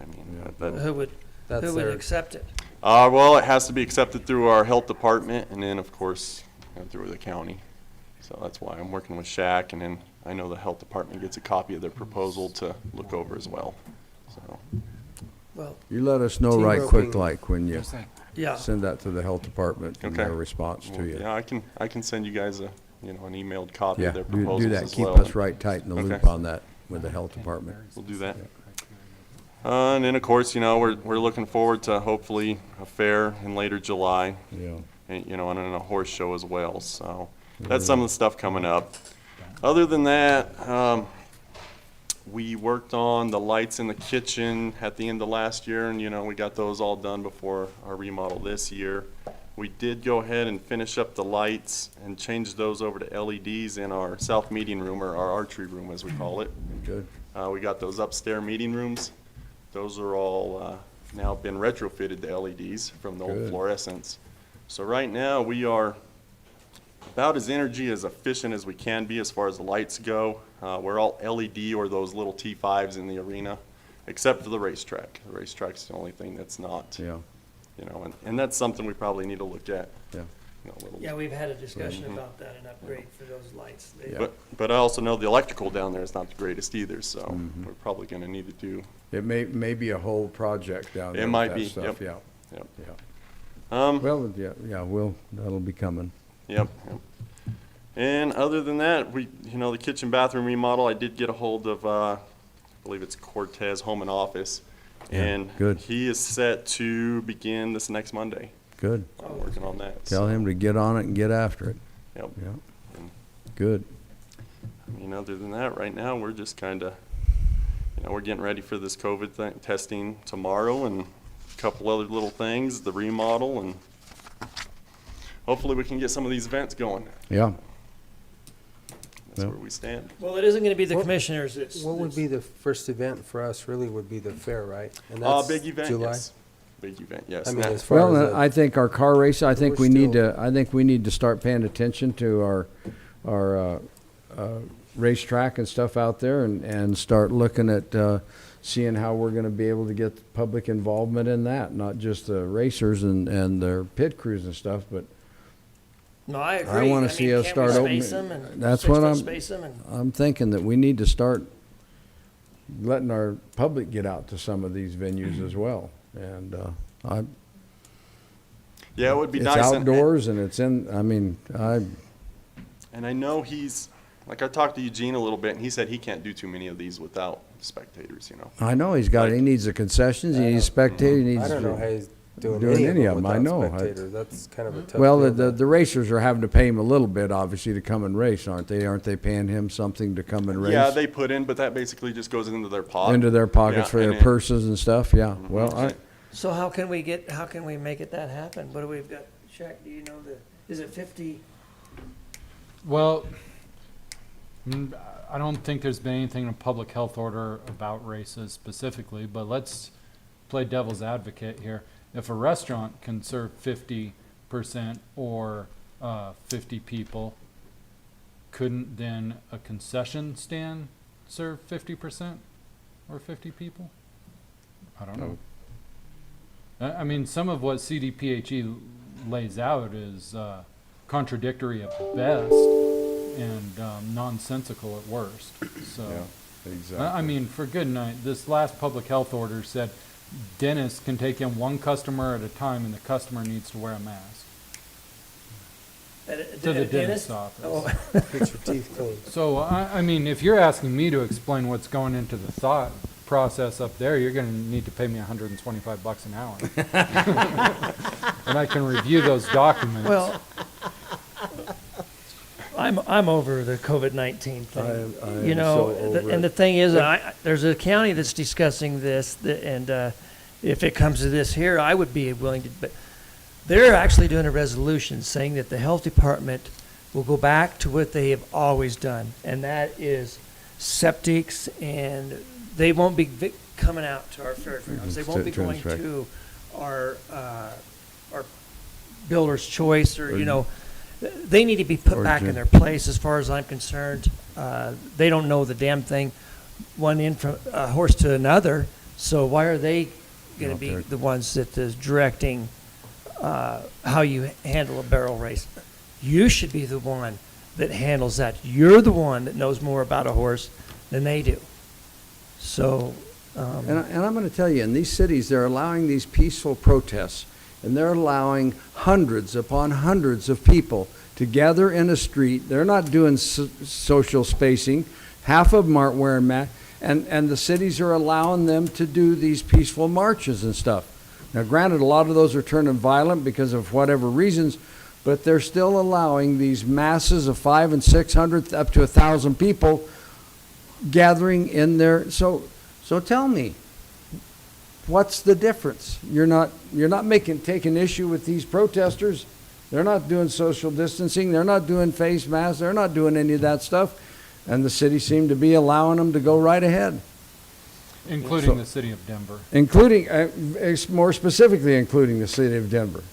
I mean, Who would That's their- accept it? well, it has to be accepted through our health department and then, of course, you know, through the county. So that's why I'm working with Shack, and then I know the health department gets a copy of their proposal to look over as well. So, Well, You let us know Team right quick, roping. like when you Yes, sir. yeah. send that to the health department and Okay. their response to well, you. yeah, I can send you guys a, you know, an emailed copy Yeah, of their do proposals that. as Keep well. us right tight in the loop Okay. on that with the health department. We'll do that. And then, of course, you know, we're looking forward to hopefully a fair in later July, Yeah. and, you know, and then a horse show as well. So that's some of the stuff coming up. Other than that, we worked on the lights in the kitchen at the end of last year, and, you know, we got those all done before our remodel this year. We did go ahead and finish up the lights and change those over to LEDs in our south meeting room, or our archery room, as we call it. Good. We got those upstairs meeting rooms. Those are all now been retrofitted to LEDs from the old Good. fluorescents. So right now, we are about as energy as efficient as we can be as far as the lights go. We're all LED or those little T5s in the arena, except for the racetrack. The racetrack's the only thing that's not, Yeah. you know, and that's something we probably need to look at. Yeah. a little. Yeah, we've had a discussion about that, an upgrade for those lights. But I also know the electrical down there is not the greatest either, so we're probably gonna need to do. It may be a whole project down there. It with might that be, stuff, yep. Yeah, Yep. yeah. Well, yeah, that'll be coming. Yep. And other than that, the kitchen bathroom remodel, I did get a hold of, I believe it's Cortez Home and Office. Yeah, And good. he is set to begin this next Monday. Good. I'm working on that. Tell him to get on it and get after it. Yep. Yeah. And, Good. other than that, right now, we're just kind of, we're getting ready for this COVID testing tomorrow and a couple other little things, the remodel, and hopefully we can get some of these events going. Yeah. That's where we stand. Well, it isn't going to be the commissioners. What would be the first event for us really would be the fair, right? And Big event, July? yes. Big event, yes. I mean, That- as far as Well, I think our car race, I think we're we need still- to start paying attention to our racetrack and stuff out there and start looking at seeing how we're going to be able to get public involvement in that, not just the racers and their pit crews and stuff, but No, I agree. I want to see us start opening. That's what I'm thinking, that we need to start letting our public get out to some of these venues as well. And Yeah, it would be it's nice. outdoors and it's in, And I know I talked to Eugene a little bit, and he said he can't do too many of these without spectators, I know he needs the concessions, he needs spectators, he needs. I don't know how he's doing any of them, I without know. spectators. That's kind of a tough Well, deal. the racers are having to pay him a little bit, obviously, to come and race, aren't they? Aren't they paying him something to come and race? Yeah, they put in, but that basically just goes into their pot. Into their pockets Yeah, for their and purses and stuff, yeah. Well, So how can we make it that happen? What do we've got? Shaq, do you know is it 50? Well, I don't think there's been anything in a public health order about races specifically, but let's play devil's advocate here. If a restaurant can serve 50% or 50 people, couldn't then a concession stand serve 50% or 50 people? I don't know. I mean, some of what CDPHE lays out is contradictory at best and nonsensical at worst. So, yeah, exactly. I mean, for good night, this last public health order said dentists can take in one customer at a time, and the customer needs to wear a mask. To the dentist's office. Oh. Get your teeth cleaned. So, I mean, if you're asking me to explain what's going into the thought process up there, you're going to need to pay me $125 an hour. And I can review those documents. Well, I'm over the COVID-19 thing. I am so over and the it. thing is, there's a county that's discussing this, and if it comes to this here, I would be willing to. But they're actually doing a resolution saying that the health department will go back to what they have always done, and that is septics, and they won't be coming out to our fairgrounds. They won't be going to our builder's choice, or they need to be put back in their place. As far as I'm concerned, they don't know the damn thing, one in from a horse to another. So why are they going to be the ones that is directing how you handle a barrel race? You should be the one that handles that. You're the one that knows more about a horse than they do. So, and I'm going to tell you, in these cities, they're allowing these peaceful protests, and they're allowing hundreds upon hundreds of people to gather in a street. They're not doing social spacing. Half of them aren't wearing masks, and the cities are allowing them to do these peaceful marches and stuff. Now, granted, a lot of those are turning violent because of whatever reasons, but they're still allowing these masses of 500 and 600 up to 1,000 people gathering in there. So tell me, what's the difference? You're not taking issue with these protesters. They're not doing social distancing. They're not doing face masks. They're not doing any of that stuff. And the city seemed to be allowing them to go right ahead. Including the city of Denver. Including, more specifically, including the city of Denver.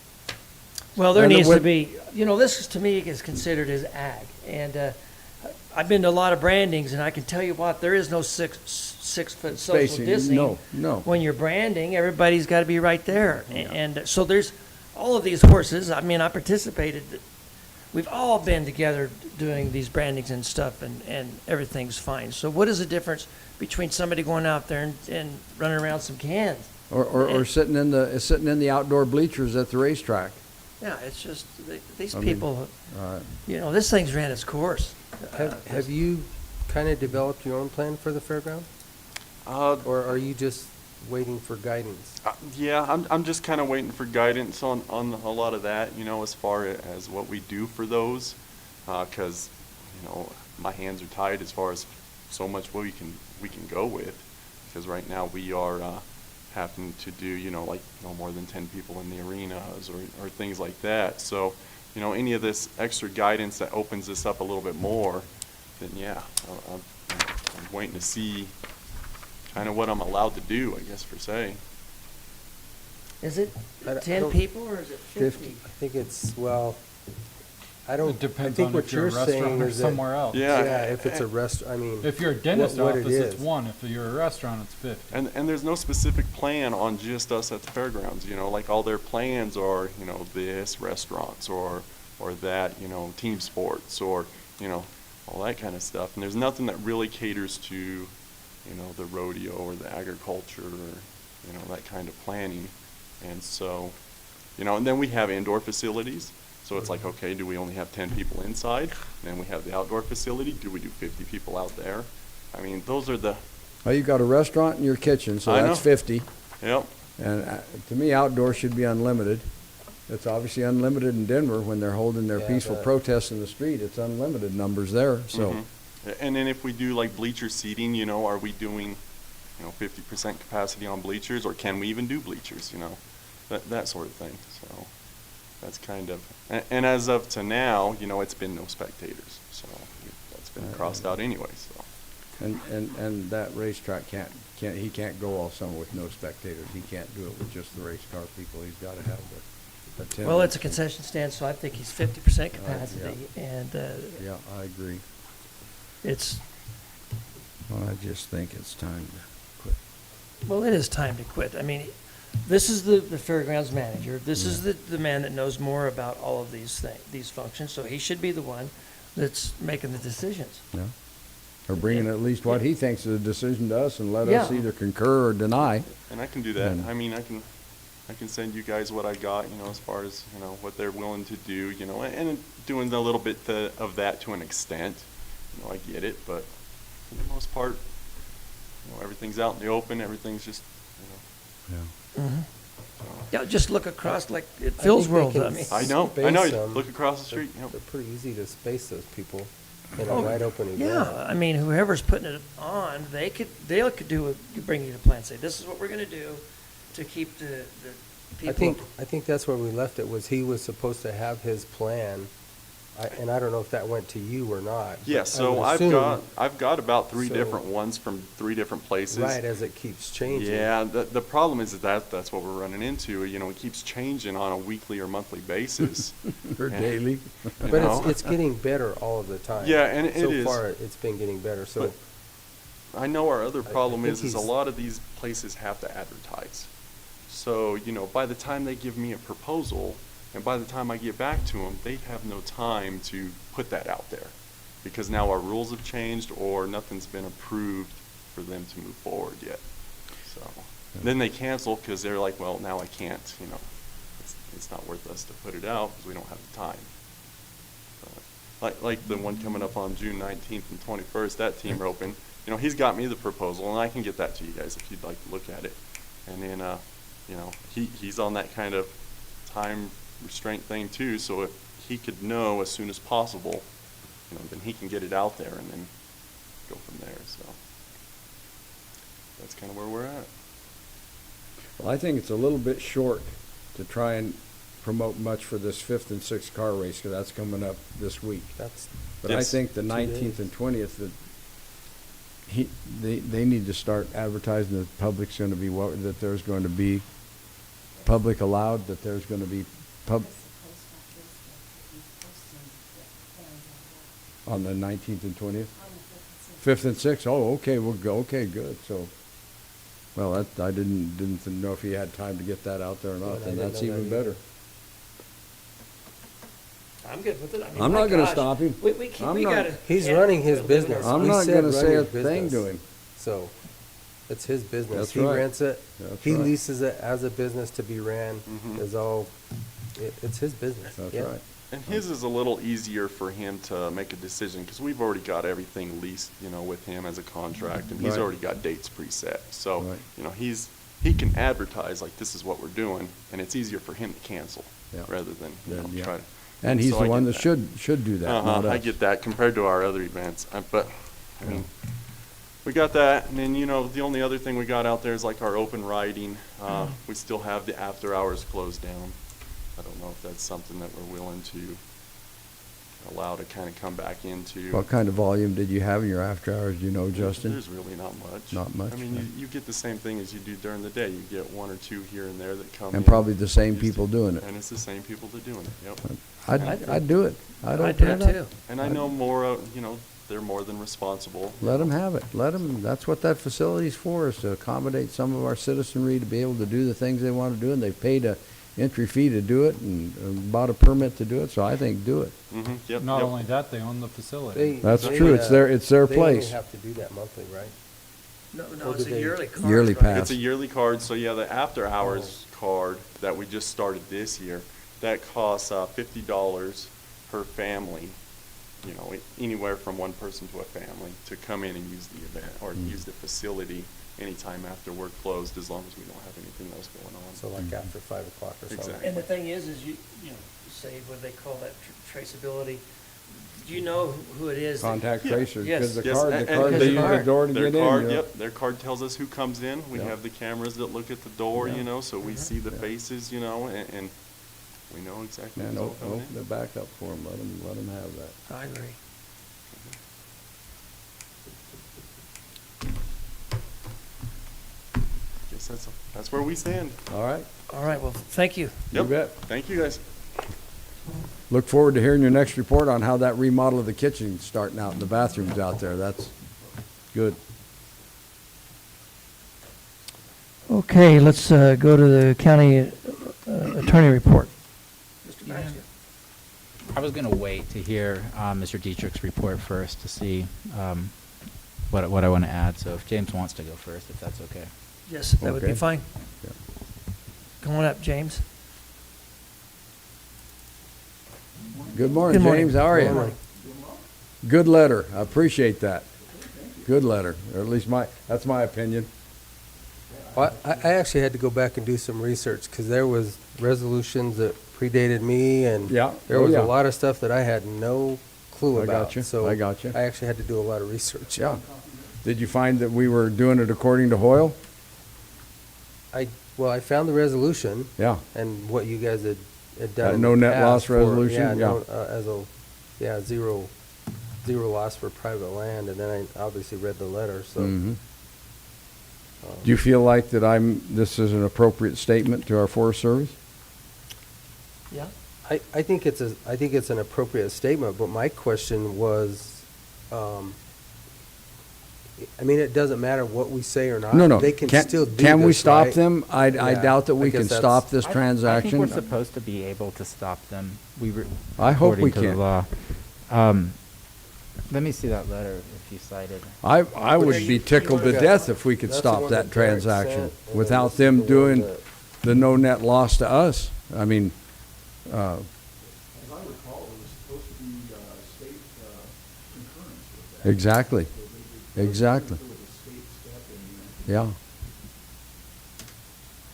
Well, there needs to be, this is, to me is considered as ag. And I've been to a lot of brandings, and I can tell you what, there is no six foot social distancing. No. When you're branding, everybody's got to be right there. And so there's all of these horses, I mean, I participated, we've all been together doing these brandings and stuff, and everything's fine. So what is the difference between somebody going out there and running around some cans? Or sitting in the outdoor bleachers at the racetrack. Yeah, it's just, these I mean, people, you know, this thing's ran its course. Have you kind of developed your own plan for the fairground? Or are you just waiting for guidance? Yeah, I'm just kind of waiting for guidance on a lot of that, you know, as far as what we do for those, because, you know, my hands are tied as far as so much what we can go with, because right now we are having to do, you know, like no more than 10 people in the arenas or things like that. So, you know, any of this extra guidance that opens this up a little bit more, then yeah, I'm waiting to see kind of what I'm allowed to do, I guess, per se. Is it 10 people or is it 50? I think it's, well, I don't, It depends I think on what if you're a you're saying restaurant or is that. somewhere else. Yeah. If it's a I mean. If you're a dentist what it office, it's is. 1. If you're a restaurant, it's 50. And there's no specific plan on just us at the fairgrounds, you know, like all their plans are, you know, this restaurants or that, you know, team sports or, you know, all that kind of stuff. And there's nothing that really caters to, you know, the rodeo or the agriculture or, you know, that kind of planning. And so, you know, and then we have indoor facilities. So it's like, okay, do we only have 10 people inside? And then we have the outdoor facility. Do we do 50 people out there? I mean, those are the... Well, you've got a restaurant in your kitchen, so I that's know. 50. Yep. And to me, outdoor should be unlimited. It's obviously unlimited in Denver when they're holding their peaceful protests in the street. It's unlimited numbers there, so. Mm-hmm. And then if we do like bleacher seating, you know, are we doing, you know, 50% capacity on bleachers, or can we even do bleachers, you know, that sort of thing. So that's kind of, and as of to now, you know, it's been no spectators, so that's been crossed out anyway, so. And that racetrack he can't go all summer with no spectators. He can't do it with just the race car people. He's got to have the attendance. Well, it's a concession stand, so I think he's 50% capacity, and yeah, I agree. it's, Well, I just think it's time to quit. well, it is time to quit. I mean, this is the fairgrounds manager. This is the man that knows more about all of these these functions, so he should be the one that's making the decisions. Yeah. Or bringing at least what he thinks is a decision to us and let us Yeah. either concur or deny. And I can do that. And- I mean, I can send you guys what I got, you know, as far as, you know, what they're willing to do, you know, and doing a little bit of that to an extent. You know, I get it, but for the most part, you know, everything's out in the open, everything's just, you know. Yeah. Yeah, just look across like it Phil's world. I mean, I know. Them. Look across the street. Yep. They're pretty easy to space those people in a Oh, wide open event. yeah, I mean, whoever's putting it on, they could bring you the plan, say, this is what we're gonna do to keep the people. I think that's where we left it, was he was supposed to have his plan, and I don't know if that went to you or not. Yeah, but I so would I've assume- got about three So- different ones from 3 different places. Right, as it keeps changing. Yeah, the problem is that's what we're running into. You know, it keeps changing on a weekly or monthly basis. Or And, daily. you But know. it's getting better all of the time. Yeah, and it So is. far, it's been getting better, so. But I know our other problem think is he's- a lot of these places have to advertise. So, you know, by the time they give me a proposal, and by the time I get back to them, they have no time to put that out there. Because now our rules have changed, or nothing's been approved for them to move forward yet. So, then they cancel because they're like, well, now I can't, you know, it's not worth us to put it out because we don't have the time. Like the one coming up on June 19th and 21st, that team roping, you know, he's got me the proposal, and I can get that to you guys if you'd like to look at it. And then, you know, he's on that kind of time restraint thing too, so if he could know as soon as possible, you know, then he can get it out there and then go from there, so. That's kind of where we're at. Well, I think it's a little bit short to try and promote much for this 5th and 6th car race, because that's coming up this week. But I Yes. think the 2 19th days. and 20th, they need to start advertising that the public's going to be, that there's going to be public allowed, that there's going to be on the 19th and 20th? 5th and 6th? Oh, okay, we'll go, okay, good, so, well, I didn't know if you had time to get that out there or not, Yeah, I then didn't that's know that even either. better. I'm good with it. I mean, I'm my not gonna gosh, stop him. We I'm not- gotta. He's can't running his live in our- business. I'm We not said gonna run say your a thing business. to him. So, it's his business. That's He right. rents it. That's He right. leases it as a business to be ran, is all, it's his business. That's Yeah. right. And his is a little easier for him to make a decision, because we've already got everything leased, with him as a contract, and he's Right. already got dates preset. So, Right. he can advertise like, this is what we're doing, and it's easier for him to cancel, Yeah. rather than, Then, yeah. try to. And he's so the I one get that should do that, not I us. get that compared to our other events, but, we got that, and then, the only other thing we got out there is like our open riding. We still have the after hours closed down. I don't know if that's something that we're willing to allow to kind of come back into. What kind of volume did you have in your after hours, do you know, Justin? There's really not much. Not much, I mean, no. you get the same thing as you do during the day. You get one or two here and there that come in. And probably the same people doing it. And it's the same people that are doing it, yep. I'd do it. I don't I'd do care it about- too. And I know more, they're more than responsible. Let them have it. Let them, that's what that facility's for, is to accommodate some of our citizenry to be able to do the things they want to do, and they've paid a entry fee to do it and bought a permit to do it, so I think do it. Mm-hmm, yep. Not yep. only that, they own the facility. They- That's they, true. It's their They place. only have to do that monthly, right? No, Or it's do a they- yearly card. Yearly right? pass. It's a yearly card, so yeah, the after hours card that we just started this year, that costs $50 per family, anywhere from one person to a family to come in and use the event or use the facility anytime after we're closed, as long as we don't have anything else going on. So like after 5 o'clock or something. Exactly. And the thing is you say, what do they call that, traceability? Do you know who it is? that- Contact Yeah. tracers, Yes. because the Yes, card, and- the card, and they the use the card. door to Their get card, in. yep, their card tells us who comes in. We Yeah. have the cameras that look at the door, Yeah. so we see the faces, and we know exactly And who's all coming open in. it back up for them. Let them have that. I agree. Guess that's where we stand. All right. All right, well, thank you. You Yep. bet. Thank you, guys. Look forward to hearing your next report on how that remodel of the kitchen's starting out and the bathrooms out there. That's good. Okay, let's go to the county attorney report. Mr. Baxter. I was going to wait to hear Mr. Dietrich's report first to see what I want to add. So if James wants to go first, if that's okay. Yes, that would be Okay. fine. Yeah. Come on up, James. Good morning, Good morning. James. How are Good you? morning. Good letter. I appreciate that. Good letter, or at least that's my opinion. Well, I actually had to go back and do some research, because there was resolutions that predated me, and Yeah. there Oh, was yeah. a lot of stuff that I had no clue I about. gotcha. So I gotcha. I actually had to do a lot of research. Yeah. Did you find that we were doing it according to Hoyle? Well, I found the resolution Yeah. and what you guys had done. That in no the net past loss for- resolution? no, zero loss for private land, and then I obviously read the letter, so. Mhm. Do you feel like that this is an appropriate statement to our Forest Service? Yeah. I think it's an appropriate statement, but my question was, I mean, it doesn't matter what we say or not. No. They can still do Can we this, stop right? them? I Yeah, doubt that we I guess can that's- stop this I think transaction. we're supposed to be able to stop them. I hope according we to the can. law. Let me see that letter if you cited. I would be tickled to Yeah. death if we could That's the stop one that that Derek transaction sent, and then without this is them the one doing that- the no net loss to us. I mean, As I recall, it was supposed to be state concurrence with that. exactly, So exactly. there was a state step in the Yeah.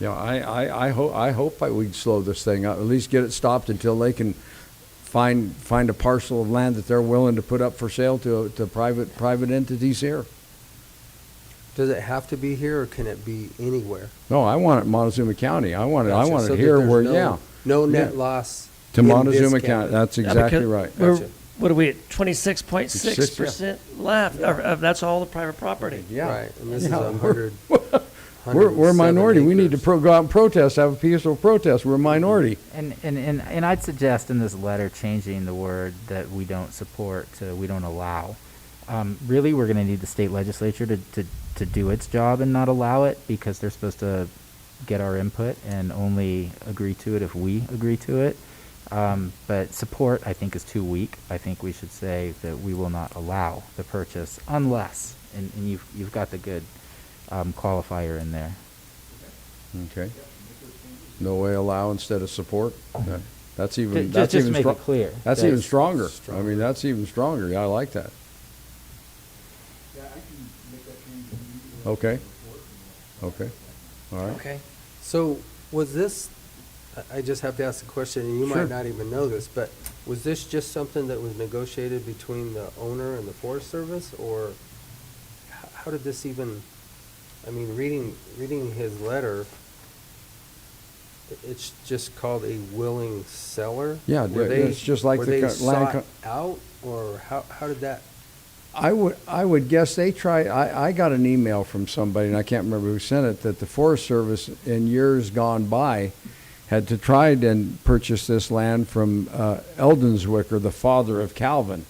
Yeah, I hope that we can slow this thing up, at least get it stopped until they can find a parcel of land that they're willing to put up for sale to private entities here. Does it have to be here, or can it be anywhere? No, I want it in Montezuma County. I want Gotcha. it So that here there's where, no- yeah. No net Yeah. loss To in this Montezuma county. County, that's Yeah, exactly because right. we're- Gotcha. What are we at, 26.6% left? That's all the private property. Yeah. Right, and this is Yeah. 100. We're a minority. We need to acres. go out and protest, have a peaceful protest. We're a minority. And I'd suggest in this letter changing the word that we don't support to we don't allow. Really, we're going to need the state legislature to do its job and not allow it, because they're supposed to get our input and only agree to it if we agree to it. But support, I think, is too weak. I think we should say that we will not allow the purchase unless, and you've got the good qualifier in there. Okay. No way allow instead of support? Okay. That's even, Just that's even make it clear. That's even stronger. I mean, that's even stronger. Yeah, I like that. Yeah, I can make that change. Okay. Okay. All right. Okay. So was this, I just have to ask a question, and you Sure. might not even know this, but was this just something that was negotiated between the owner and the Forest Service, or how did this even, I mean, reading his letter, it's just called a willing seller? Yeah, Were it's just like were the they land sought out, or how did that? I would guess they tried. I got an email from somebody, and I can't remember who sent it, that the Forest Service in years gone by had to try and purchase this land from Eldenswicker, the father of Calvin.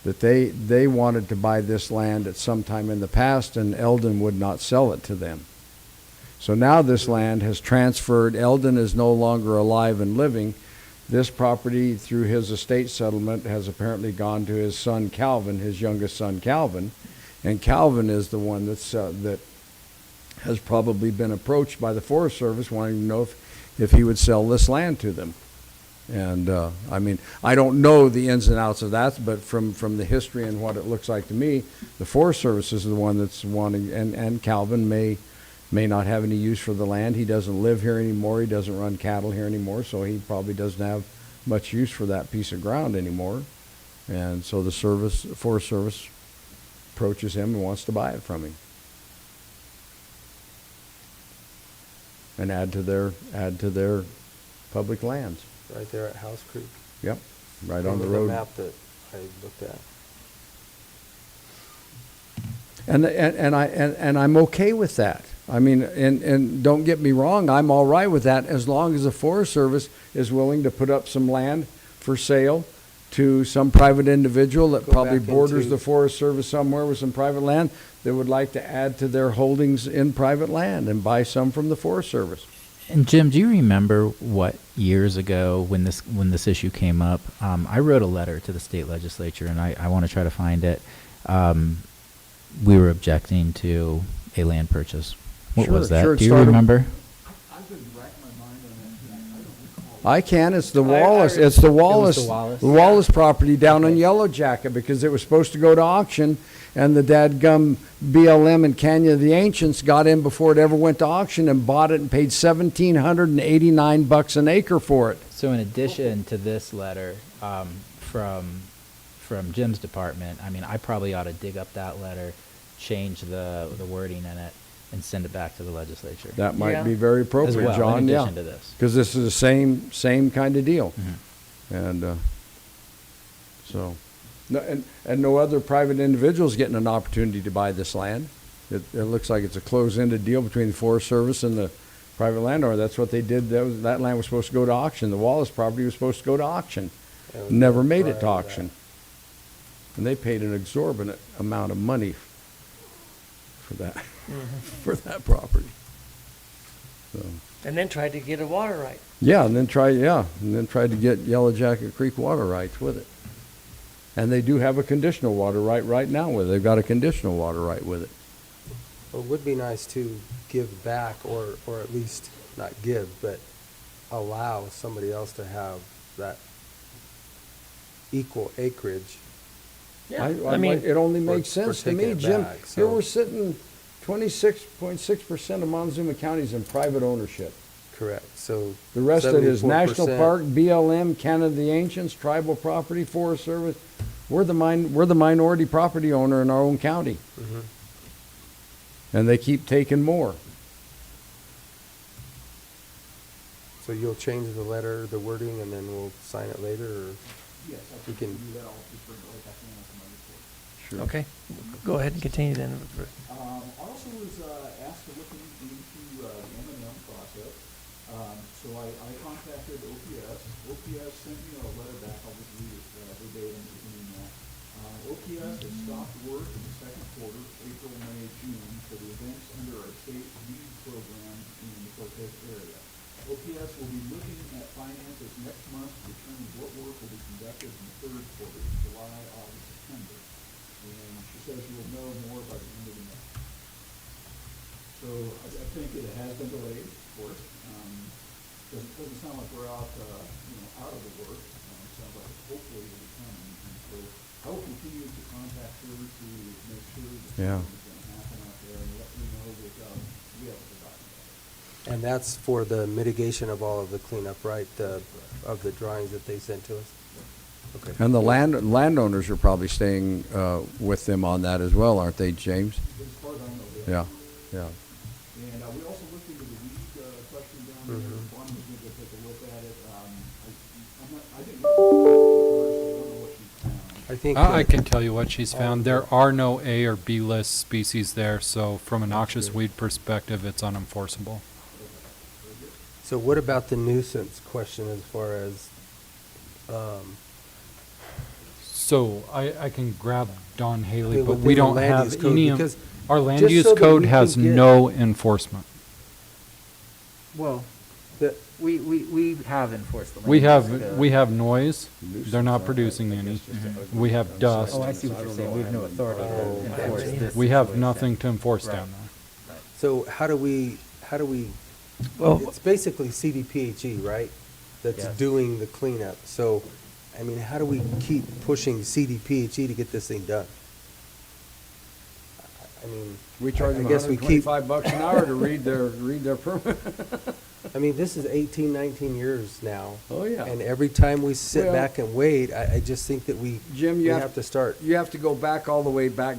That they wanted to buy this land at some time in the past, and Eldon would not sell it to them. So now this land has transferred. Eldon is no longer alive and living. This property, through his estate settlement, has apparently gone to his son Calvin, his youngest son Calvin, and Calvin is the one that has probably been approached by the Forest Service wanting to know if he would sell this land to them. And I mean, I don't know the ins and outs of that, but from the history and what it looks like to me, the Forest Service is the one that's wanting, and Calvin may not have any use for the land. He doesn't live here anymore. He doesn't run cattle here anymore, so he probably doesn't have much use for that piece of ground anymore. And so the Forest Service approaches him and wants to buy it from him and add to their public lands. Right there at House Creek? Yep, right on the Remember road. map that I looked at. And I'm okay with that. I mean, and don't get me wrong, I'm all right with that as long as the Forest Service is willing to put up some land for sale to some private individual that Go probably back borders into- the Forest Service somewhere with some private land that would like to add to their holdings in private land and buy some from the Forest Service. And Jim, do you remember what years ago when this issue came up? I wrote a letter to the state legislature, and I want to try to find it. We were objecting to a land purchase. What was that? Sure, Do you remember? I've been racking my mind on that, and I don't recall. I can. It's the Wallace. It's the Wallace. The Wallace property down on Yellow Jacket, because it was supposed to go to auction, and the dadgum BLM and Canyon of the Ancients got in before it ever went to auction and bought it and paid $1,789 an acre for it. So in addition to this letter from Jim's department, I mean, I probably ought to dig up that letter, change the wording in it, and send it back to the legislature. That might be very appropriate, As well, John. in Yeah, addition to this. because this is the same kind of deal, Mm-hmm. and so. No, and no other private individuals getting an opportunity to buy this land. It looks like it's a closed-ended deal between the Forest Service and the private landowner. That's what they did. That land was supposed to go to auction. The Wallace property was supposed to go to auction. Never made it to auction. And they paid an exorbitant amount of money for that, for that property. So. And then tried to get a water right. Yeah, and then tried to get Yellow Jacket Creek water rights with it. And they do have a conditional water right now with it. They've got a conditional water right with it. Well, it would be nice to give back, or at least not give, but allow somebody else to have that equal acreage. I mean, it only makes sense to me, Jim. Here we're sitting 26.6% of Montezuma County is in private ownership. Correct. So The rest of it is 74%. National Park, BLM, Canada of the Ancients, tribal property, Forest Service. We're the minority property owner in our own county. Mhm. And they keep taking more. So you'll change the letter, the wording, and then we'll sign it later, or Yes, I we can can. do that. I'll just bring it right back in with my report. Sure. Okay, go ahead and continue then. I also was asked to look into the M&M process. So I contacted OPS. OPS sent me a letter back. I'll just read it verbatim in the email. OPS has stopped work in the second quarter, April, May, June, for the events under our state lead program in the Cortez area. OPS will be looking at finances next month to determine what work will be conducted in the third quarter, July, August, September. And she says she will know more by the end of the month. So I think it has been delayed, of course. Doesn't sound like we're out, out of the work. It sounds like hopefully it will be coming. And so I will continue to contact her to make sure that Yeah. something's going to happen out there and let me know that we haven't forgotten about it. And that's for the mitigation of all of the cleanup, right? Of the drawings that they sent to us? Okay. And the landowners are probably staying with them on that as well, aren't they, James? As far as I know, they are. Yeah. And we also looked into the weed question down there. One was going to take a look at it. I didn't look at it, so I don't know what she found. I think. I can tell you what she's found. There are no A or B list species there, so from a noxious weed perspective, it's unenforceable. So what about the nuisance question as far as, So I can grab Don Haley, but within we the don't land have use code? any of, Because our land just use so that code we has can get- no enforcement. Well, the, we have enforced the land. We use have, code. we have noise, they're not producing any. We have dust. Oh, I see what you're saying. We have no authority to enforce this. We have situation. nothing to enforce Right. down there. so how do we, Well- it's basically CDPHE, right? That's Yes. doing the cleanup. So, I mean, how do we keep pushing CDPHE to get this thing done? I mean, We charge I them guess we keep- $125 an hour to read their permit. I mean, this is 18, 19 years now. Oh, yeah. And every time we sit Well- back and wait, I just think that Jim, we you have to start. You have to go back all the way back,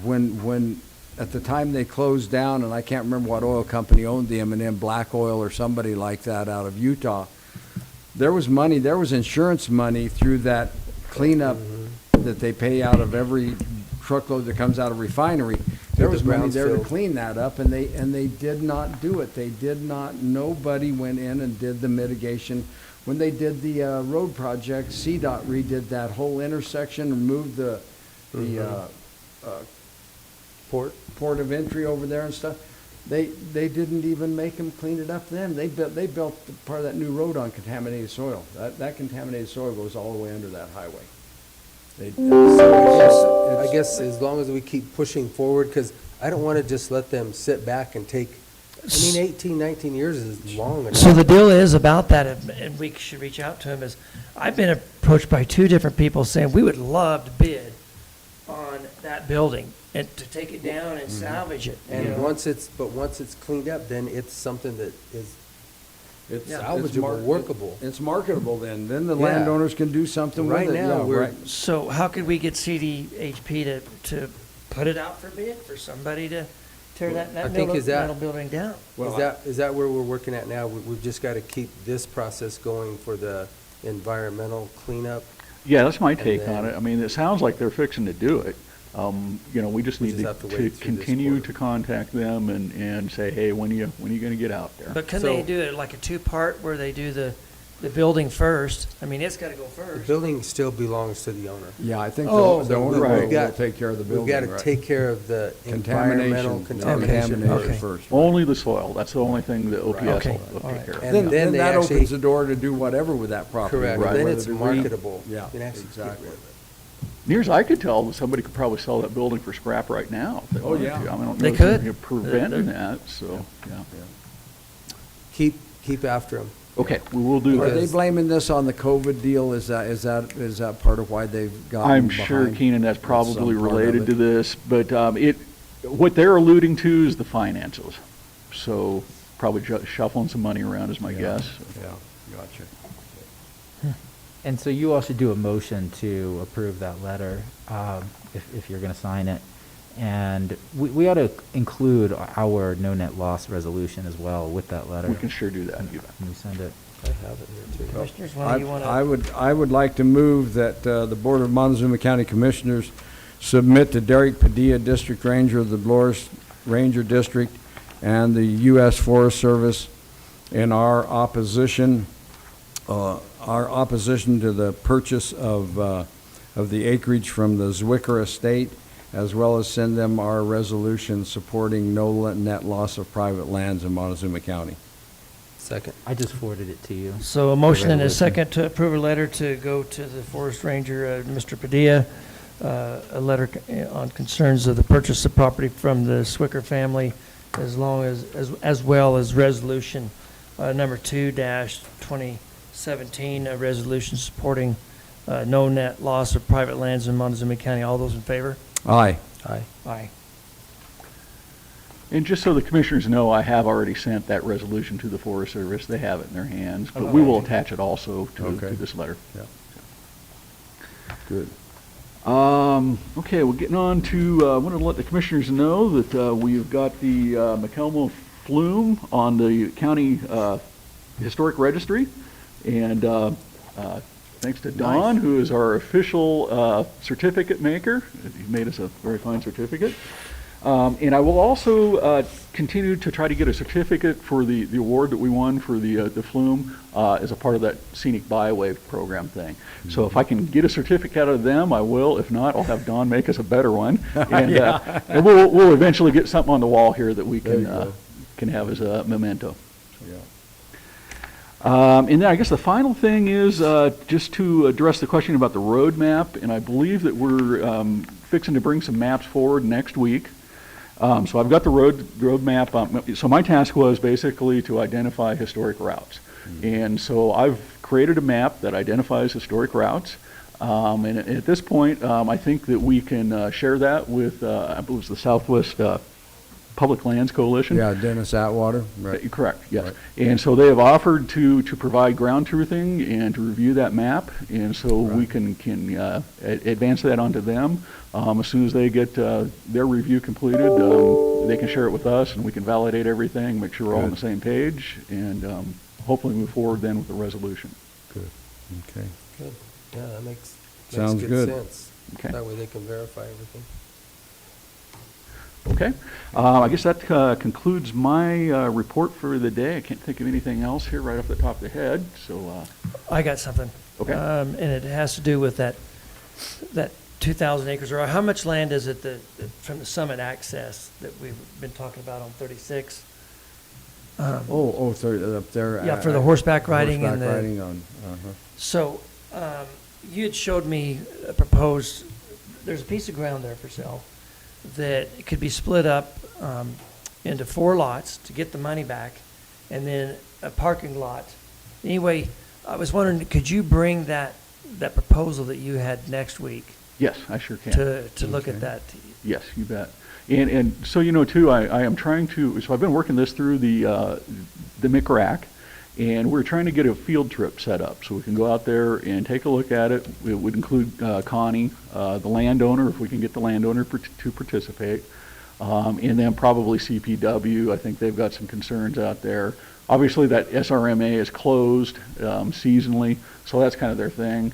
when, at the time they closed down, and I can't remember what oil company owned them, and then Black Oil or somebody like that out of Utah. There was money, there was insurance money through that cleanup that they pay out of every truckload that comes out of refinery. There the was money there to brownfield. clean that up, and they did not do it. They did not, nobody went in and did the mitigation. When they did the road project, CDOT redid that whole intersection, removed the port of entry over there and stuff. They didn't even make them clean it up then. They built part of that new road on contaminated soil. That contaminated soil goes all the way under that highway. I guess as long as we keep pushing forward, because I don't want to just let them sit back and take, I mean, 18, 19 years is long enough. So the deal is about that, and we should reach out to him, is I've been approached by 2 different people saying, we would love to bid on that building and to take it down and salvage it. you know? And once it's cleaned up, then it's something that is It's salvageable, workable. It's marketable then. Then the Yeah. landowners can do something with it. Right now, Yeah, we're- right. So how could we get CDHP to put it out for bid, for somebody to tear that I think metal building down? Is that where we're working at now? We've just got to keep this process going for the environmental cleanup. Yeah, that's my And take on then- it. I mean, it sounds like they're fixing to do it. We just We need just to have to wait to through this continue quarter. to contact them and say, hey, when are you gonna get out there? But can So- they do it like a 2-part where they do the building first? I mean, it's gotta go The first. building still belongs to the owner. Yeah, I think Oh, the owner right. will take care of the building. We've got to right. take care of the environmental Contamination contamination. Okay. first. Only the soil. That's the only thing that OPS Okay. will All take right. care of. And Then then they that actually, opens the door to do whatever with that property. correct, whether then to it's re- marketable. Yeah, You can actually get exactly. rid of it. Near as I could tell, somebody could probably sell that building for scrap right now if they Oh, wanted yeah. to. I mean, I don't know They if there's could. anything preventing that, so, yeah. Keep after them. Okay, we will do Are they Because- blaming this on the COVID deal? Is that part of why they've gotten I'm behind? sure, Keenan, that's probably some part of related it. to this, but what they're alluding to is the finances. So probably shuffling some money around is my guess. Yeah, gotcha. And so you all should do a motion to approve that letter, if you're gonna sign it. And we ought to include our no net loss resolution as well with that letter. We can sure do that. Can we send it? I have it here too. Commissioners, why do you want to? I would like to move that the Board of Montezuma County Commissioners submit to Derek Padilla, District Ranger of the Dolores Ranger District, and the U.S. Forest Service in our opposition to the purchase of the acreage from the Zwicker Estate, as well as send them our resolution supporting no net loss of private lands in Montezuma County. Second. I just forwarded it to you. So a motion and a resolution. second to approve a letter to go to the forest ranger, Mr. Padilla, a letter on concerns of the purchase of property from the Swicker family, as well as resolution number 2-2017, a resolution supporting no net loss of private lands in Montezuma County. All those in favor? Aye. Aye. Aye. And just so the commissioners know, I have already sent that resolution to the Forest Service. They have it in their hands, but we will attach it also to this letter. Yeah. Good. Okay, we're getting on to, I want to let the commissioners know that we've got the McElmo Flume on the county historic registry. And thanks to Don, who is our official certificate maker. He made us a very fine certificate. And I will also continue to try to get a certificate for the award that we won for the flume as a part of that scenic byway program thing. So if I can get a certificate out of them, I will. If not, I'll have Don make us a better one. And, and we'll eventually get something on the wall here that we can have as a memento. And then I guess the final thing is just to address the question about the road map, and I believe that we're fixing to bring some maps forward next week. So I've got the road map. So my task was basically to identify historic routes. And so I've created a map that identifies historic routes. And at this point, I think that we can share that with, I believe it's the Southwest Public Lands Coalition. Yeah, Dennis Atwater. Right. Correct, yes. Right. And so they have offered to provide ground truthing and to review that map. And so we can advance that onto them. As soon as they get their review completed, they can share it with us and we can validate everything, make sure we're all on the same page, and hopefully move forward then with the resolution. Good. Okay. Good. Yeah, that makes Sounds good good. sense. Okay. That way they can verify everything. Okay. I guess that concludes my report for the day. I can't think of anything else here right off the top of the head. So I got something. Okay. And it has to do with that 2,000 acres, or how much land is it from the summit access that we've been talking about on 36? Sorry, up there. Yeah, for the horseback riding and the. Horseback riding on. So, you had showed me a proposed, there's a piece of ground there for sale that could be split up into 4 lots to get the money back, and then a parking lot. Anyway, I was wondering, could you bring that proposal that you had next week? yes, I sure can. To look at that. Yes, you bet. And so, you know, too, I am trying to, so I've been working this through the MCRAC, and we're trying to get a field trip set up so we can go out there and take a look at it. It would include Connie, the landowner, if we can get the landowner to participate, and then probably CPW. I think they've got some concerns out there. Obviously, that SRMA is closed seasonally, so that's kind of their thing.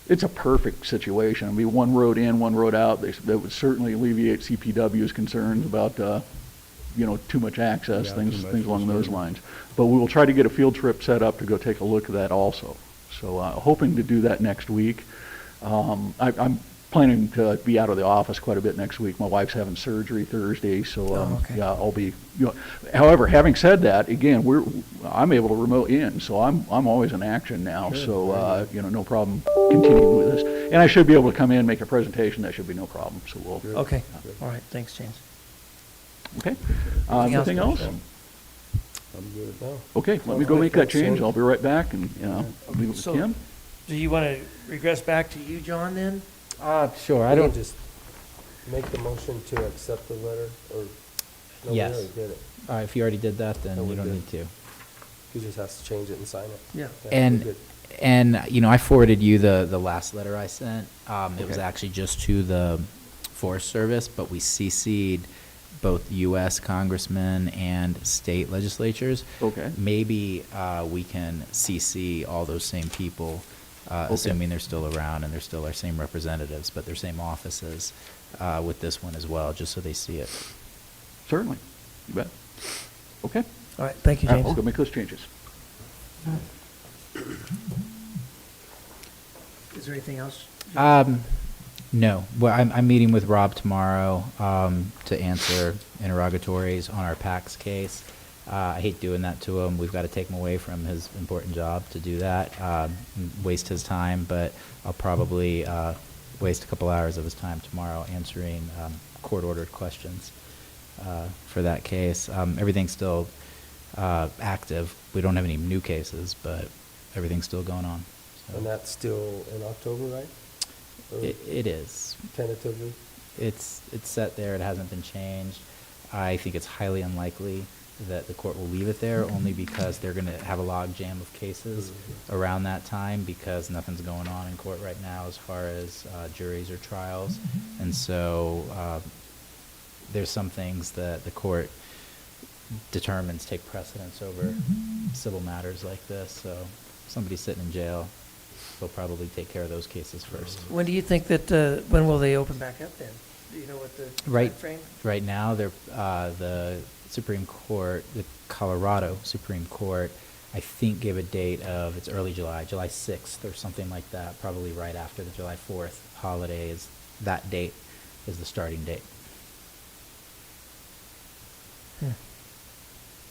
It's a perfect situation. I mean, one road in, one road out. That would certainly alleviate CPW's concerns about, too much access, things along those lines. But we will try to get a field trip set up to go take a look at that also. So hoping to do that next week. I'm planning to be out of the office quite a bit next week. My wife's having surgery Thursday, so yeah, I'll be. However, having said that, again, I'm able to remote in, so I'm always in action now. Good, so no problem continuing with this, and I should be able to come in and make a presentation. That should be no problem. So we'll. Good. Okay. All right. Thanks, James. Okay. Anything else? I'm good. No. Okay. Let me go make that change. I'll be right back, and I'll leave it with Kim. Do you want to regress back to you, John? Then. Sure. I don't just make the motion to accept the letter, or no, Yes. we already did it. If you already did that, then No, we you don't did. need to. He just has to change it and sign it. Yeah. And we're good. I forwarded you the last letter I sent. It was Okay. actually just to the Forest Service, but we CC'd both U.S. congressmen and state legislatures. Okay. Maybe we can CC all those same people, assuming they're still around and they're still our same representatives, but their same offices with this one as well, just so they see it. Certainly. You bet. Okay. All right. Thank you, James. I'll go make those changes. Is there anything else? No. Well, I'm meeting with Rob tomorrow to answer interrogatories on our PAX case. I hate doing that to him. We've got to take him away from his important job to do that, waste his time, but I'll probably waste a couple hours of his time tomorrow answering court-ordered questions for that case. Everything's still active. We don't have any new cases, but everything's still going on. So. And that's still in October, right? It is. Tentatively? It's set there. It hasn't been changed. I think it's highly unlikely that the court will leave it there, only because they're going to have a log jam of cases around that time, because nothing's going on in court right now as far as juries or trials. And so there's some things that the court determines take precedence over civil matters like this. So if somebody's sitting in jail, they'll probably take care of those cases first. When do you think that, when will they open back up then? Do you know what the timeframe? Right now, they're, the Supreme Court, the Colorado Supreme Court, I think gave a date of, it's early July, July 6th or something like that, probably right after the July 4th holiday. Is that date is the starting date.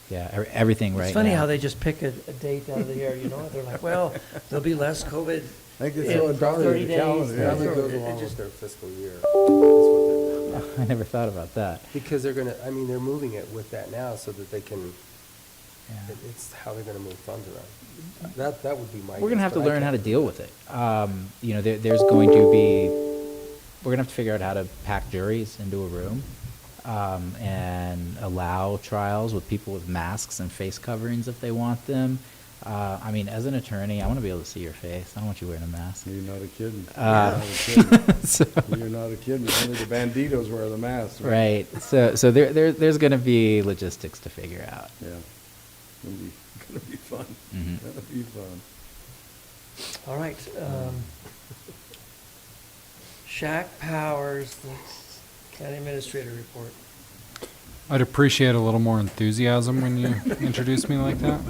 Yeah, everything right now. It's funny how they just pick a date out of the air, you know? They're like, well, there'll be less COVID I think in 30 days. Probably goes along with their fiscal year. I never thought about that. Because they're gonna, I mean, they're moving it with that now so that they can, it's how they're gonna move funds around. That would be my guess. We're going to have to but I learn how to can't- deal with it. You know, there's going to be, we're going to have to figure out how to pack juries into a room and allow trials with people with masks and face coverings if they want them. I mean, as an attorney, I want to be able to see your face. I don't want you wearing a mask. You're not a kid. You're not a kid. So- You're not a kid. Only the banditos wear the masks. Right. So there's going to be logistics to figure out. Yeah. It's gonna be fun. Mhm. Gonna be fun. All right. Shaq Powers, the county administrator report. I'd appreciate a little more enthusiasm when you introduce me like that.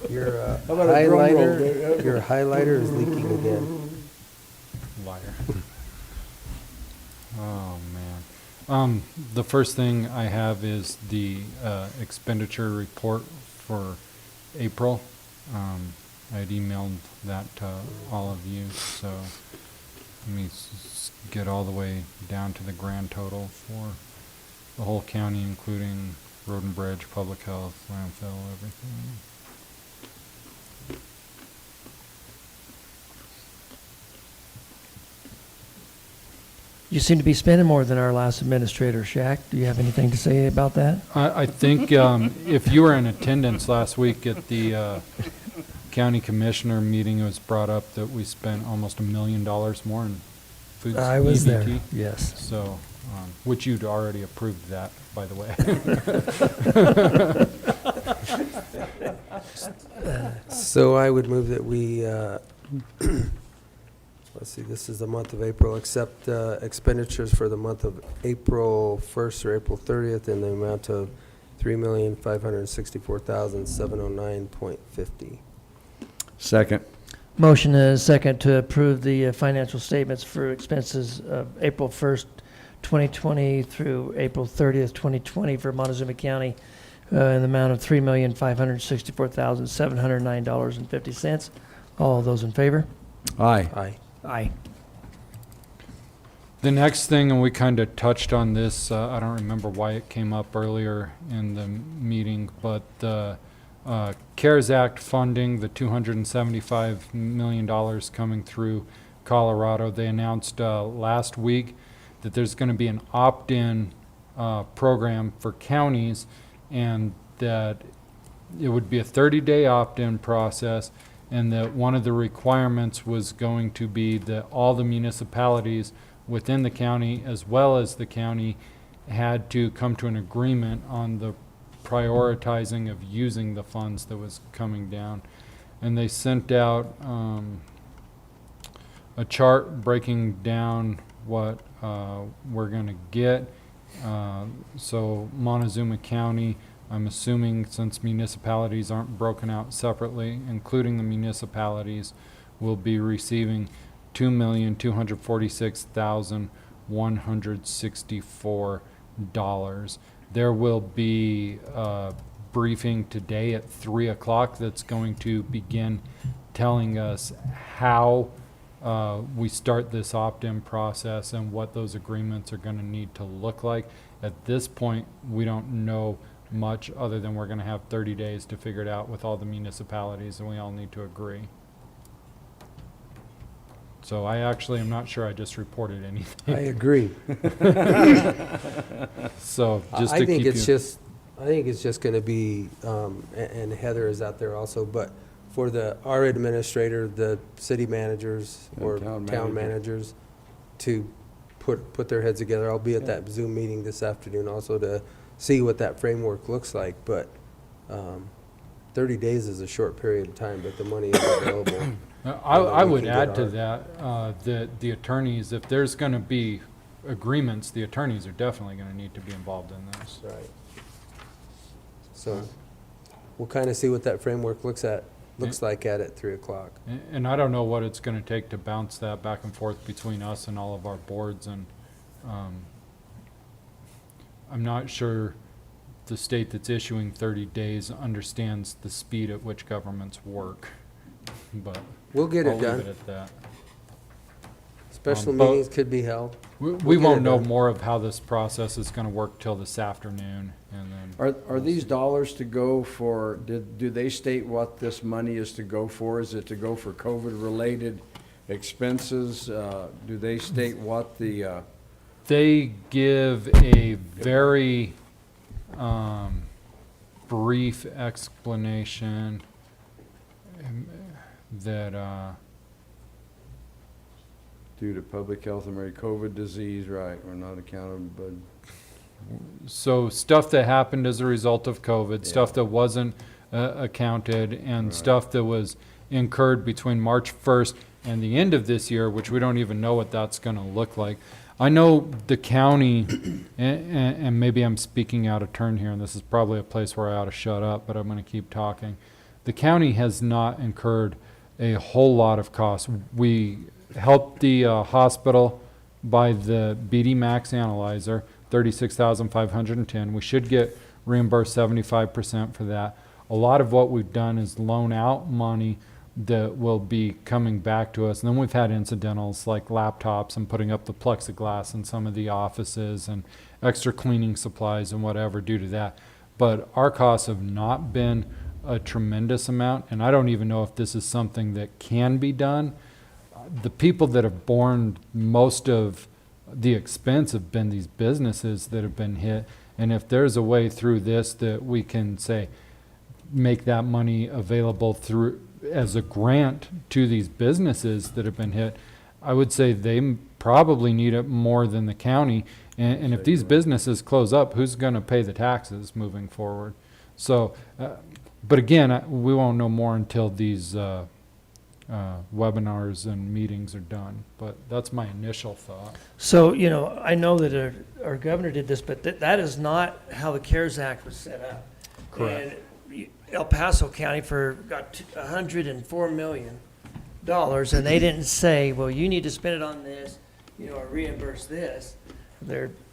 Your How about a drum roll, highlighter, baby? your highlighter is leaking again. Liar. Oh, man. The first thing I have is the expenditure report for April. I had emailed that to all of you, so let me get all the way down to the grand total for the whole county, including road and bridge, public health, landfill, everything. You seem to be spending more than our last administrator, Shaq. Do you have anything to say about that? I think if you were in attendance last week at the county commissioner meeting, it was brought up that we spent almost $1 million more in food. I was there, EBT. yes. So, which you'd already approved that, by the way. So I would move that we, let's see, this is the month of April, accept expenditures for the month of April 1st or April 30th in the amount of $3,564,709.50. Second. Motion and a second to approve the financial statements for expenses of April 1st, 2020 through April 30th, 2020 for Montezuma County in the amount of $3,564,709.50. All those in favor? Aye. Aye. Aye. The next thing, and we kind of touched on this, I don't remember why it came up earlier in the meeting, but the CARES Act funding, the $275 million coming through Colorado. They announced last week that there's going to be an opt-in program for counties, and that it would be a 30-day opt-in process, and that one of the requirements was going to be that all the municipalities within the county, as well as the county, had to come to an agreement on the prioritizing of using the funds that was coming down. And they sent out a chart breaking down what we're going to get. So Montezuma County, I'm assuming since municipalities aren't broken out separately, including the municipalities, will be receiving $2,246,164. There will be briefing today at 3 o'clock that's going to begin telling us how we start this opt-in process and what those agreements are going to need to look like. At this point, we don't know much other than we're going to have 30 days to figure it out with all the municipalities, and we all need to agree. So I actually am not sure I just reported anything. I agree. So just to I think keep it's you. just, I think it's just gonna be, and Heather is out there also, but for our administrator, the city managers And or town town manager. managers to put their heads together. I'll be at that Zoom meeting this afternoon also to see what that framework looks like, but 30 days is a short period of time, but the money is available. I we would can add get to our- that, the attorneys, if there's going to be agreements, the attorneys are definitely going to need to be involved in this. Right. So we'll kind of see what that framework looks like at 3 o'clock. And I don't know what it's going to take to bounce that back and forth between us and all of our boards, and I'm not sure the state that's issuing 30 days understands the speed at which governments work, but We'll get I'll it leave done. it at that. Special But meetings could be held. We We'll get won't it know done. more of how this process is going to work till this afternoon, and then. Are these dollars to go for, do they state what this money is to go for? Is it to go for COVID-related expenses? Do they state what the, They give a very brief explanation that due to public health and COVID disease, right, we're not accounting, but so stuff that happened as a result of COVID, stuff that wasn't accounted, and stuff that was incurred between March 1st and the end of this year, which we don't even know what that's going to look like. I know the county, and maybe I'm speaking out of turn here, and this is probably a place where I ought to shut up, but I'm going to keep talking. The county has not incurred a whole lot of costs. We helped the hospital buy the BD Max analyzer, $36,510. We should get reimbursed 75% for that. A lot of what we've done is loan out money that will be coming back to us. And then we've had incidentals like laptops and putting up the plexiglass in some of the offices and extra cleaning supplies and whatever due to that. But our costs have not been a tremendous amount, and I don't even know if this is something that can be done. The people that have borne most of the expense have been these businesses that have been hit. And if there's a way through this that we can say, make that money available through as a grant to these businesses that have been hit, I would say they probably need it more than the county. And if these businesses close up, who's going to pay the taxes moving forward? So, but again, we won't know more until these webinars and meetings are done. But that's my initial thought. So, you know, I know that our governor did this, but that is not how the CARES Act was set up. Correct. And El Paso County got $104 million, and they didn't say, well, you need to spend it on this, you know, or reimburse this.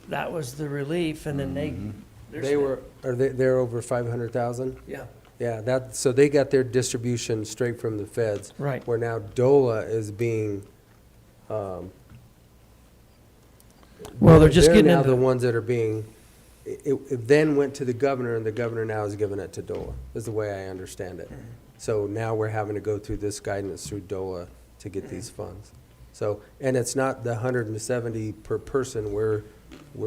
That was the relief, and then they're over 500,000? Yeah. Yeah, so they got their distribution straight from the feds. Right. Where now DOLA is being, Well, they're just getting now into the ones that are being, it then went to the governor, and the governor now is giving it to DOLA, is the way I understand it. So now we're having to go through this guidance through DOLA to get these funds. So, and it's not the 170 per person, we're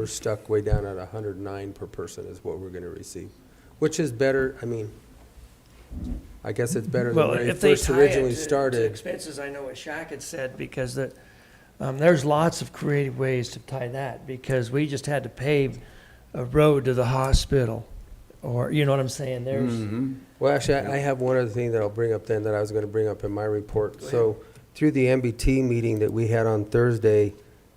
stuck way down at 109 per person is what we're gonna receive, which is better. I mean, I guess it's better than Well, when it if they first tie originally it to started. expenses, I know what Shaq had said, because there's lots of creative ways to tie that, because we just had to pave a road to the hospital, or, you know what I'm saying? There's, Well, actually, I have one other thing that I'll bring up then that I was gonna bring up in my report. So, through the MBT meeting that we had on Thursday,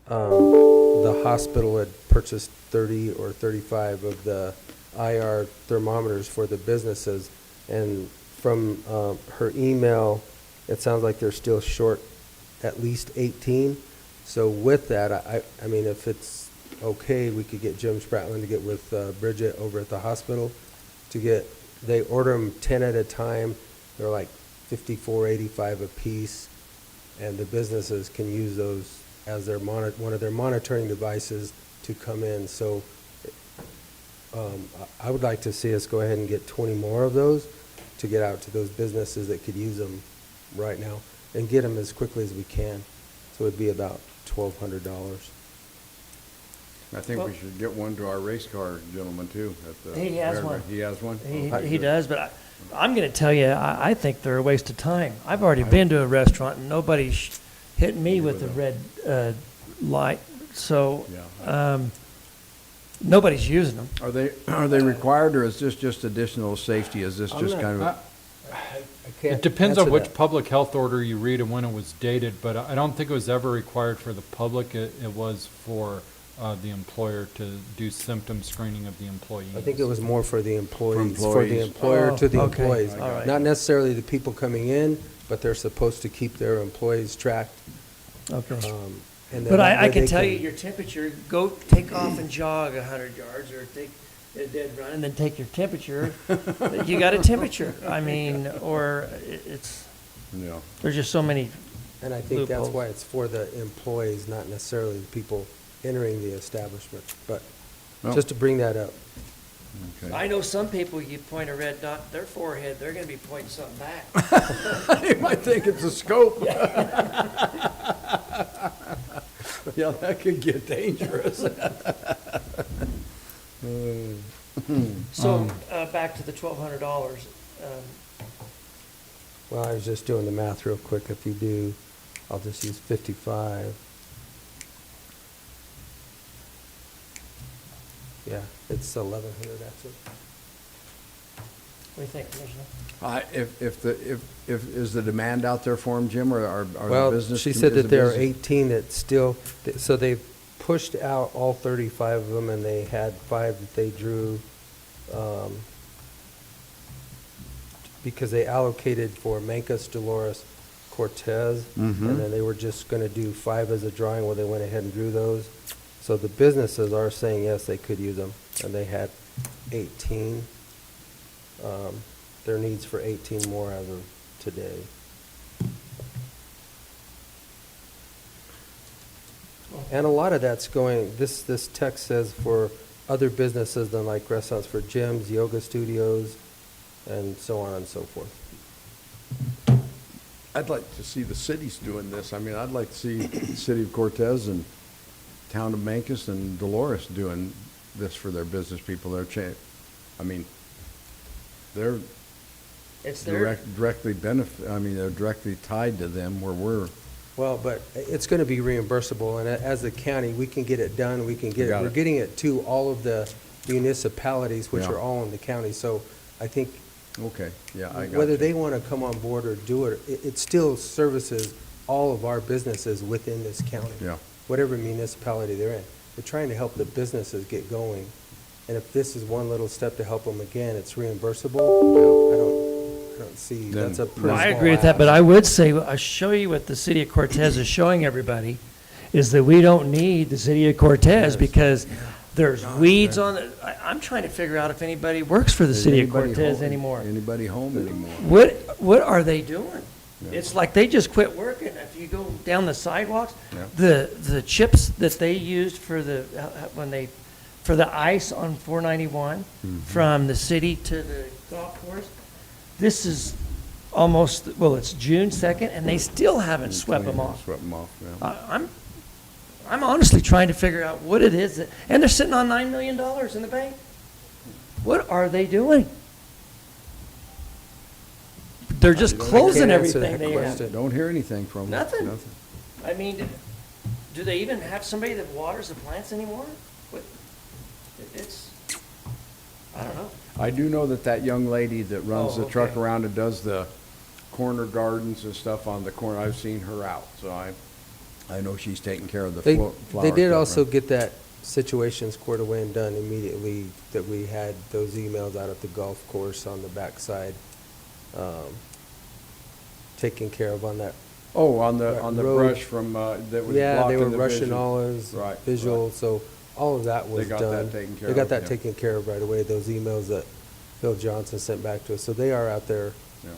the hospital had purchased 30 or 35 of the IR thermometers for the businesses. And from her email, it sounds like they're still short at least 18. So with that, I mean, if it's okay, we could get Jim Spratland to get with Bridget over at the hospital to get they order them 10 at a time. They're like $54.85 a piece, and the businesses can use those as their one of their monitoring devices to come in. So I would like to see us go ahead and get 20 more of those to get out to those businesses that could use them right now, and get them as quickly as we can. So it'd be about $1,200. I think we should get one to our race car gentleman too. At the He has railroad. one. He has one? He does, but I'm going to tell you, I think they're a waste of time. I've already been to a restaurant and nobody's hit me with the red light, so nobody's using them. Are they required, or is this just additional safety? Is this just kind of? It depends on which public health order you read and when it was dated, but I don't think it was ever required for the public. It was for the employer to do symptom screening of the employees. I think it was more for the employees, for the employees. employer to the okay. employees. All right. Not necessarily the people coming in, but they're supposed to keep their employees tracked. Okay. And then But that I way can they tell you your temperature, go take off and jog 100 yards or take a dead run and then take your temperature. You got a temperature. I mean, or it's, Yeah. there's just so many And I think that's loopholes. why it's for the employees, not necessarily the people entering the establishment. But Well- just to bring that up. Okay. I know some people, you point a red dot at their forehead, they're going to be pointing something back. You might think it's a scope. Yeah, that could get dangerous. So, back to the $1,200. Well, I was just doing the math real quick. If you do, I'll just use 55. Yeah, it's 1,100 actually. What do you think, Commissioner? If is the demand out there for them, Jim, or are the Well, business? she said is the that there are business- 18 that still, so they've pushed out all 35 of them, and they had 5 that they drew, because they allocated for Mancos, Dolores, Cortez, Mhm. and then they were just going to do 5 as a drawing, well, they went ahead and drew those. So the businesses are saying, yes, they could use them, and they had 18. Their needs for 18 more as of today. And a lot of that's going, this text says for other businesses than like restaurants, for gyms, yoga studios, and so on and so forth. I'd like to see the cities doing this. I mean, I'd like to see the city of Cortez and town of Mancos and Dolores doing this for their business people. I mean, they're It's their, directly they're directly tied to them where we're. Well, but it's going to be reimbursable, and as a county, we can get it done, we can get it, we're getting it to all of the municipalities, which Yeah. are all in the county, so I think Okay, yeah, I got whether you. they want to come on board or do it, it still services all of our businesses within this county. Yeah. Whatever municipality they're in. We're trying to help the businesses get going, and if this is one little step to help them again, it's reimbursable, I don't see, Then- that's a pretty well, I small agree with that, but ask. I would say, I show you what the city of Cortez is showing everybody, is that we don't need the city of Cortez because there's weeds on it. I'm trying to figure out if anybody works for the Is city of anybody Cortez home- anymore. Anybody home anymore? What are they doing? Yeah. It's like they just quit working. If you go down the sidewalks, Yeah. the chips that they used for for the ice on 491 Mm-hmm. from the city to the golf course, this is almost, well, it's June 2nd, and they still haven't swept them off. Swept them off, yeah. I'm honestly trying to figure out what it is, and they're sitting on $9 million in the bank. What are they doing? They're just closing can't answer everything that they have. question. Don't hear anything from them. Nothing. I mean, do they even have somebody that waters the plants anymore? It's, I don't know. I do know that young lady that runs Oh, the truck okay. around and does the corner gardens and stuff on the corner, I've seen her out, so I know she's taking care of the They flower. did stuff, also right? get that situation squared away and done immediately, that we had those emails out at the golf course on the backside, taken care of on that. Oh, on that the road. brush from, that was Yeah, they blocking were the Russian vision. olives, Right, visual, right. so all of that was got done. that taken care They got of, that yeah. taken care of right away, those emails that Phil Johnson sent back to us. So they are out there, Yeah.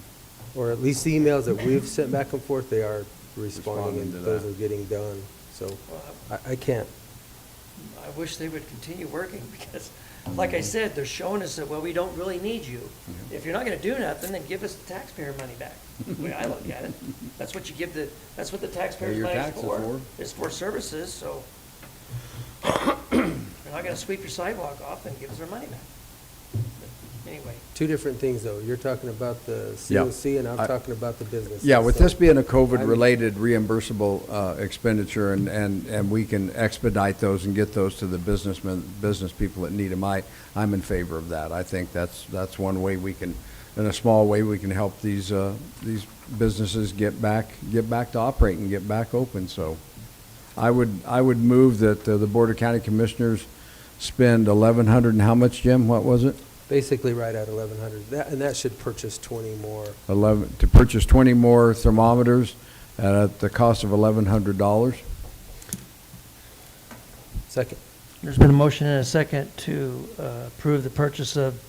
or at least the emails that we've sent back and forth, they are responding, Responding to and those that. are getting done. So I can't. I wish they would continue working because, like I said, they're showing us that, well, we don't really need you. If you're not gonna do nothing, then give us the taxpayer money back. The way I look at it. That's what you give that's what the taxpayers' your money is taxes for. for. It's for services, so. You're not gonna sweep your sidewalk off, then give us our money back. But anyway. Two different things, though. You're talking about the Yeah. COC, and I'm talking about the business. Yeah, with So this being a COVID-related reimbursable expenditure, and we can expedite those and get those to the business people that need them, I'm in favor of that. I think that's one way we can, in a small way, we can help these businesses get back to operating, get back open. So I would move that the Board of County Commissioners spend $1,100, and how much, Jim? What was it? basically right at 1,100. And that should purchase 20 more. To purchase 20 more thermometers at the cost of $1,100. Second. There's been a motion and a second to approve the purchase of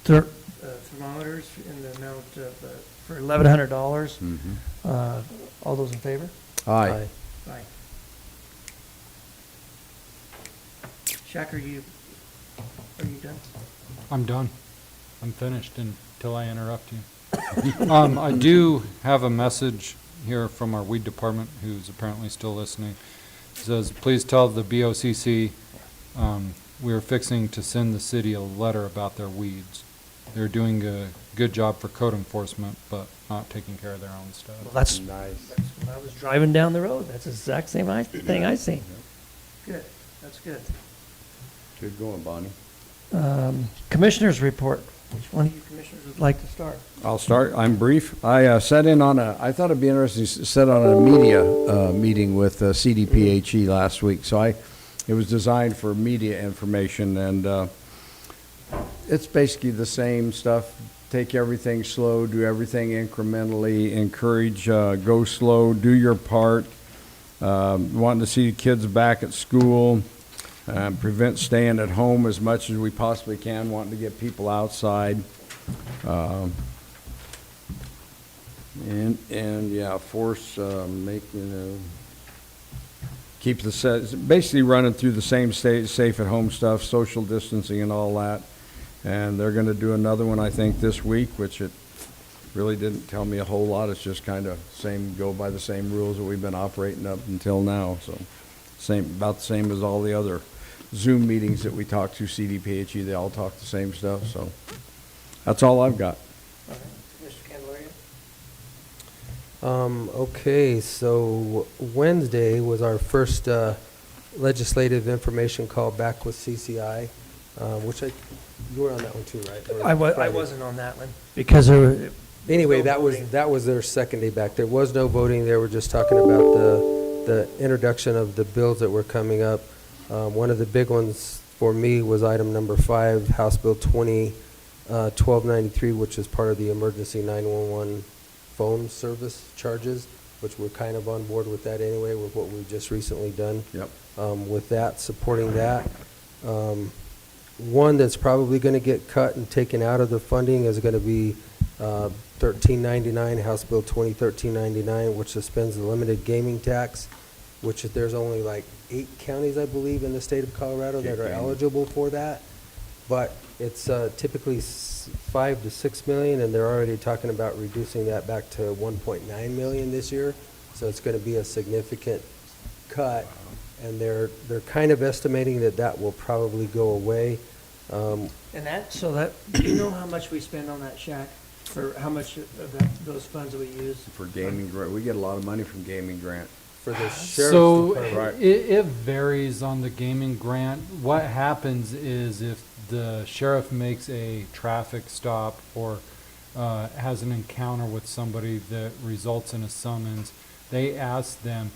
thermometers in the amount of, for $1,100. All those in favor? Aye. Aye. Shaq, are you done? I'm done. I'm finished until I interrupt you. I do have a message here from our weed department, who's apparently still listening. It says, please tell the BOCC we are fixing to send the city a letter about their weeds. They're doing a good job for code enforcement, but not taking care of their own stuff. Well, that's nice. That's when I was driving down the road. That's the exact same thing I seen. Good. That's good. Good going, Bonnie. Commissioners report. Which one of you commissioners would like to start? I'll start. I'm brief. I sat in on I thought it'd be interesting to sit on a media meeting with CDPHE last week. So it was designed for media information, and it's basically the same stuff. Take everything slow, do everything incrementally, encourage, go slow, do your part. Wanting to see kids back at school. Prevent staying at home as much as we possibly can, wanting to get people outside. And yeah, force, keep basically running through the same safe at home stuff, social distancing and all that. And they're going to do another one, I think, this week, which it really didn't tell me a whole lot. It's just kind of go by the same rules that we've been operating up until now. So about the same as all the other Zoom meetings that we talk to, CDPHE, they all talk the same stuff, so that's all I've got. All right. Mr. Candelaria? Okay, so Wednesday was our first legislative information call back with CCI, which you were on that one too, right? Or I Friday? wasn't on that one because Anyway, no that was their second day back. There was no voting. They were just talking about the introduction of the bills that were coming up. One of the big ones for me was item number 5, House Bill 1293, which is part of the emergency 911 phone service charges, which we're kind of on board with that anyway, with what we've just recently done. Yep. With that, supporting that. One that's probably going to get cut and taken out of the funding is going to be 1399, House Bill 1399, which suspends the limited gaming tax, which there's only like 8 counties, I believe, in the state of Colorado that are eligible for that. But it's typically 5 to 6 million, and they're already talking about reducing that back to 1.9 million this year. So it's going to be a significant cut, and they're kind of estimating that will probably go away. do you know how much we spend on that, Shaq? For how much of those funds that we use? For gaming grant, we get a lot of money from gaming grant. For the sheriff's So department. it varies on the gaming grant. What happens is if the sheriff makes a traffic stop or has an encounter with somebody that results in a summons, they ask them,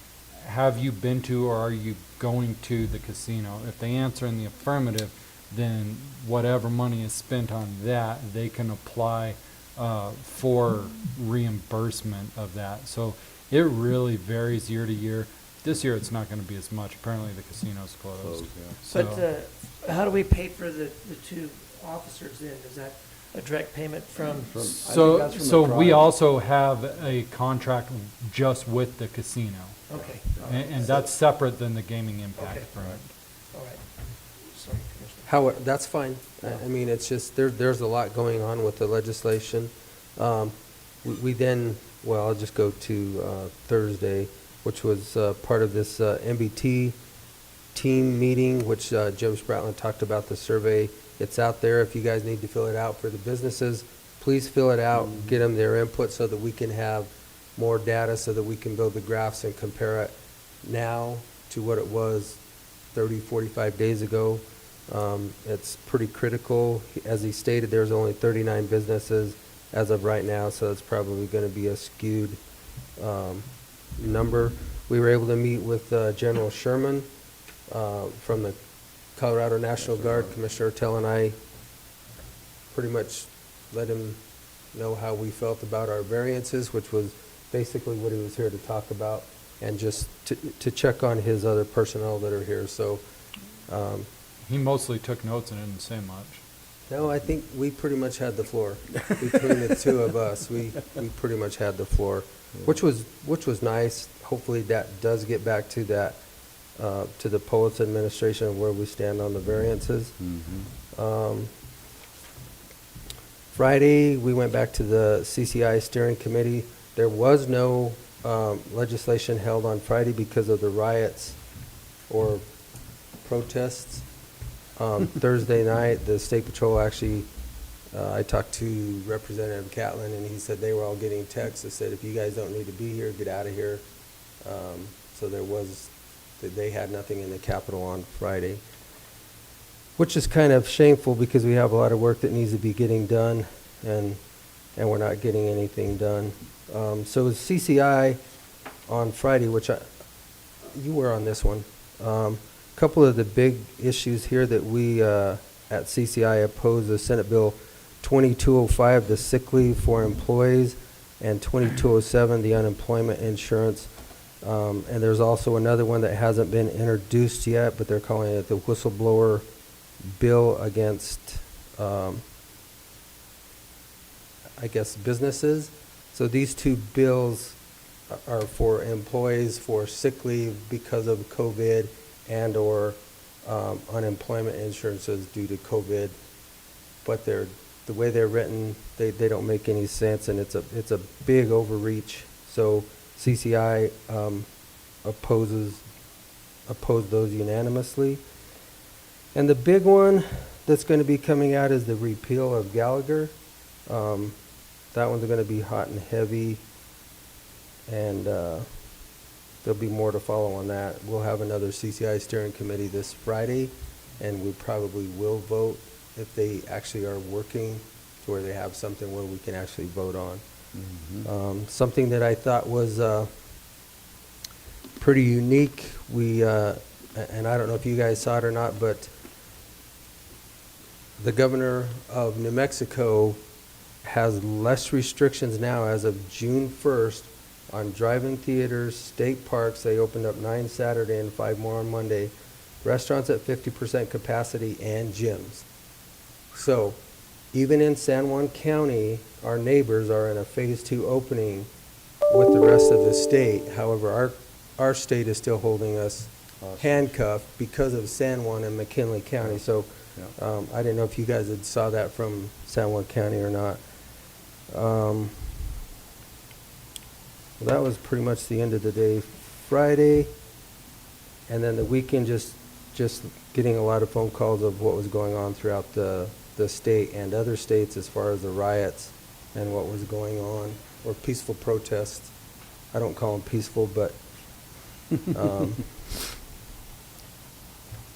have you been to or are you going to the casino? If they answer in the affirmative, then whatever money is spent on that, they can apply for reimbursement of that. So it really varies year to year. This year, it's not going to be as much. Apparently, the casino's closed. But So, how do we pay for the two officers then? Is that a direct payment from? so we also have a contract just with the casino. Okay. And that's separate than the gaming impact Okay. permit. All right. Sorry, Commissioner. That's fine. I mean, it's just, there's a lot going on with the legislation. We then, well, I'll just go to Thursday, which was part of this MBT team meeting, which Jim Spratland talked about the survey. It's out there. If you guys need to fill it out for the businesses, please fill it out, get them their input so that we can have more data, so that we can build the graphs and compare it now to what it was 30, 45 days ago. It's pretty critical. As he stated, there's only 39 businesses as of right now, so it's probably going to be a skewed number. We were able to meet with General Sherman from the Colorado National Guard. Commissioner Tell and I pretty much let him know how we felt about our variances, which was basically what he was here to talk about, and just to check on his other personnel that are here. So He mostly took notes and didn't say much. no, I think we pretty much had the floor. Between the two of us, we pretty much had the floor, which was nice. Hopefully that does get back to that, to the Polis administration of where we stand on the variances. Friday, we went back to the CCI steering committee. There was no legislation held on Friday because of the riots or protests. Thursday night, the State Patrol actually, I talked to Representative Catlin, and he said they were all getting texts that said, if you guys don't need to be here, get out of here. So they had nothing in the Capitol on Friday, which is kind of shameful because we have a lot of work that needs to be getting done, and we're not getting anything done. So it was CCI on Friday, which you were on this one. Couple of the big issues here that we at CCI oppose: the Senate Bill 2205, the sick leave for employees, and 2207, the unemployment insurance. And there's also another one that hasn't been introduced yet, but they're calling it the whistleblower bill against, I guess, businesses. So these two bills are for employees for sick leave because of COVID and or unemployment insurances due to COVID, but the way they're written, they don't make any sense, and it's a big overreach. So CCI opposed those unanimously. And the big one that's going to be coming out is the repeal of Gallagher. That one's going to be hot and heavy, and there'll be more to follow on that. We'll have another CCI steering committee this Friday, and we probably will vote if they actually are working to where they have something where we can actually vote on. Something that I thought was pretty unique, and I don't know if you guys saw it or not, but the governor of New Mexico has less restrictions now as of June 1st on drive-in theaters, state parks. They opened up 9 Saturday and 5 more on Monday. Restaurants at 50% capacity, and gyms. So even in San Juan County, our neighbors are in a phase 2 opening with the rest of the state. However, our state is still holding us handcuffed because of San Juan and McKinley County. So I didn't know if you guys had saw that from San Juan County or not. That was pretty much the end of the day Friday, and then the weekend just getting a lot of phone calls of what was going on throughout the state and other states as far as the riots and what was going on, or peaceful protests. I don't call them peaceful, but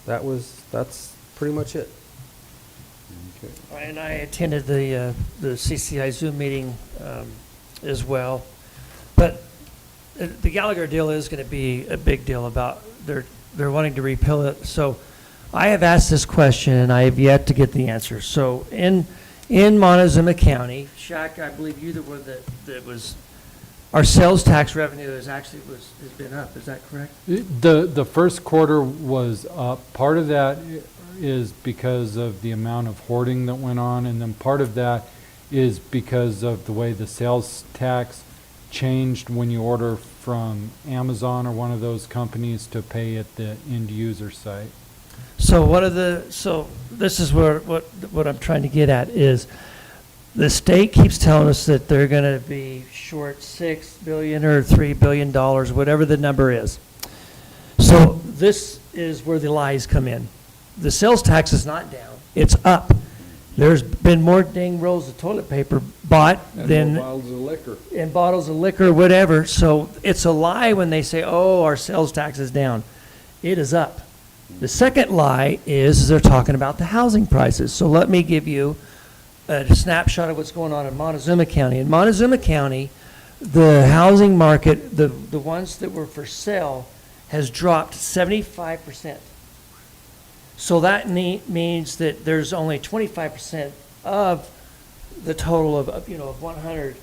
that's pretty much it. And I attended the CCI Zoom meeting as well. But the Gallagher deal is going to be a big deal about they're wanting to repeal it. So I have asked this question and I have yet to get the answer. So in Montezuma County, Shaq, I believe you the one that was our sales tax revenue has been up, is that correct? The first quarter was up. Part of that is because of the amount of hoarding that went on, and then part of that is because of the way the sales tax changed when you order from Amazon or one of those companies to pay at the end user site. So this is what I'm trying to get at is the state keeps telling us that they're going to be short $6 billion or $3 billion, whatever the number is. So this is where the lies come in. The sales tax is not down, it's up. There's been more dang rolls of toilet paper bought than bottles of liquor. And bottles of liquor, whatever. So it's a lie when they say, oh, our sales tax is down. It is up. The second lie is they're talking about the housing prices. So let me give you a snapshot of what's going on in Montezuma County. In Montezuma County, the housing market, the ones that were for sale, has dropped 75%. So that means that there's only 25% of the total of 100.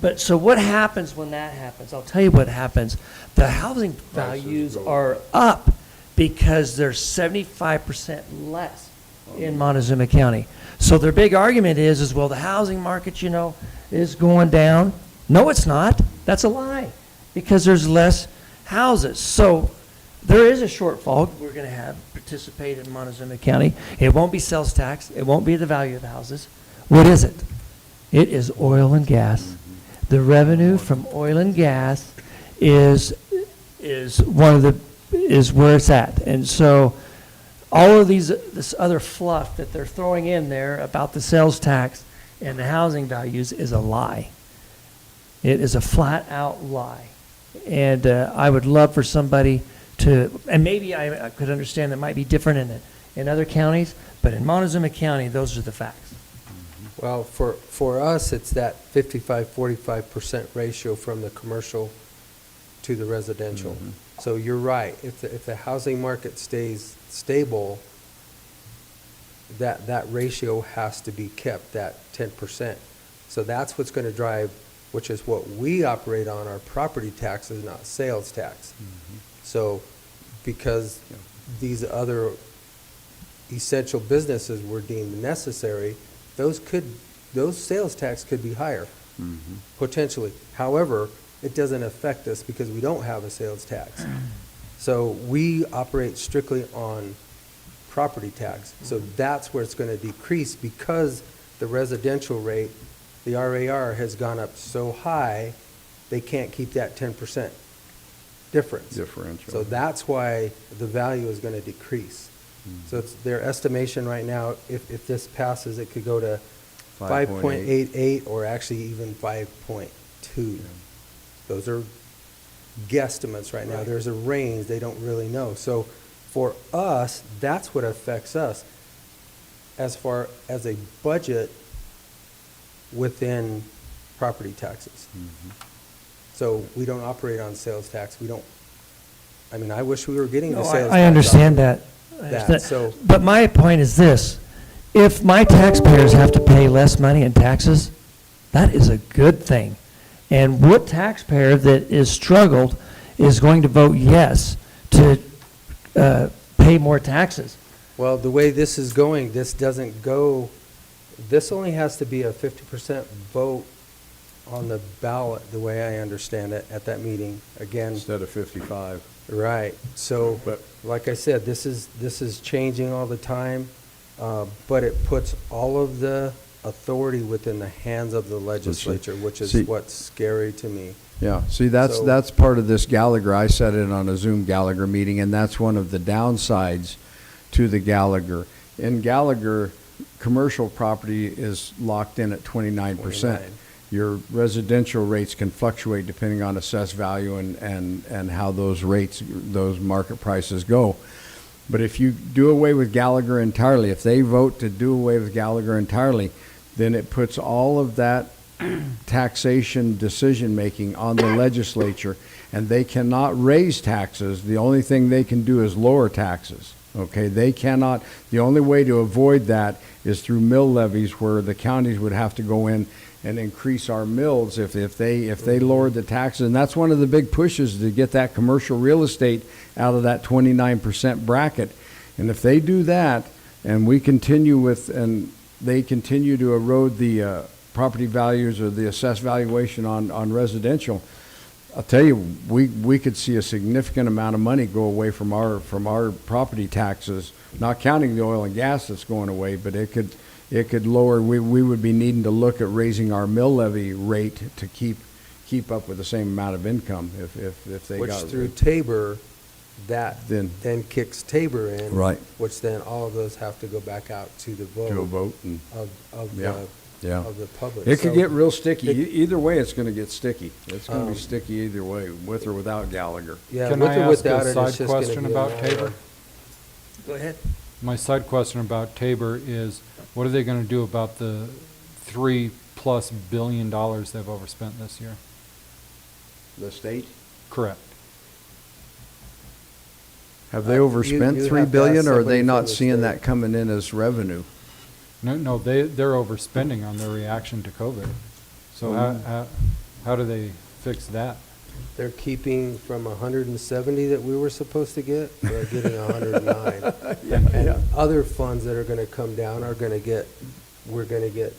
But so what happens when that happens? I'll tell you what happens. The housing values are up because there's 75% less in Montezuma County. So their big argument is well, the housing market, is going down. No, it's not. That's a lie because there's less houses. So there is a shortfall we're going to participate in Montezuma County. It won't be sales tax. It won't be the value of the houses. What is it? It is oil and gas. The revenue from oil and gas is where it's at. And so all of this other fluff that they're throwing in there about the sales tax and the housing values is a lie. It is a flat out lie. And I would love for somebody and maybe I could understand that might be different in other counties, but in Montezuma County, those are the facts. Well, for us, it's that 55-45% ratio from the commercial to the residential. Mm-hmm. So you're right. If the housing market stays stable, that ratio has to be kept, that 10%. So that's what's going to drive, which is what we operate on, our property taxes, not sales tax. Mm-hmm. So because these other essential businesses were deemed necessary, those sales tax could be higher, potentially. However, it doesn't affect us because we don't have a sales tax. So we operate strictly on property tax. So that's where it's going to decrease because the residential rate, the RAR, has gone up so high, they can't keep that 10% differential. So that's why the value is going to decrease. So it's their estimation right now, if this passes, it could go to 5.88 or actually even 5.2. Those are guesstimates right now. There's a range. They don't really know. So for us, that's what affects us as far as a budget within property taxes. So we don't operate on sales tax. I wish we were getting the sales tax. I understand that. But my point is this. If my taxpayers have to pay less money in taxes, that is a good thing. And what taxpayer that is struggled is going to vote yes to pay more taxes? Well, the way this is going, this doesn't go, this only has to be a 50% vote on the ballot, the way I understand it, at that meeting, again. Instead of 55. Right. So, like I said, this is changing all the time, but it puts all of the authority within the hands of the legislature, which is what's scary to me. Yeah, see, that's part of this Gallagher. I said it on a Zoom Gallagher meeting, and that's one of the downsides to the Gallagher. In Gallagher, commercial property is locked in at 29%. Your residential rates can fluctuate depending on assessed value and how those rates, those market prices go. But if you do away with Gallagher entirely, if they vote to do away with Gallagher entirely, then it puts all of that taxation decision-making on the legislature, and they cannot raise taxes. The only thing they can do is lower taxes. Okay, they cannot, the only way to avoid that is through mill levies, where the counties would have to go in and increase our mills if they lowered the taxes. And that's one of the big pushes to get that commercial real estate out of that 29% bracket. And if they do that, and they continue to erode the property values or the assessed valuation on residential, I'll tell you, we could see a significant amount of money go away from our property taxes, not counting the oil and gas that's going away, but it could lower. We would be needing to look at raising our mill levy rate to keep up with the same amount of income if they Which got through Tabor, that then kicks Tabor in. Right. Which then all of those have to go back out to the vote. to a vote. And Of the public. It could So get real sticky. it- Either way, it's going to get sticky. It's going to be sticky either way, with or without Gallagher. Yeah, Can with I or ask without a it, side it's just gonna question be a about matter Tabor? of- Go ahead. My side question about Tabor is, what are they going to do about the $3+ billion they've overspent this year? The state? Correct. Have they overspent you $3 have to billion, ask or are somebody they from not the seeing state. that coming in as revenue? No, they're overspending on their reaction to COVID. So how do they fix that? They're keeping from 170 that we were supposed to get, they're getting 109. And other funds that are gonna come down we're gonna get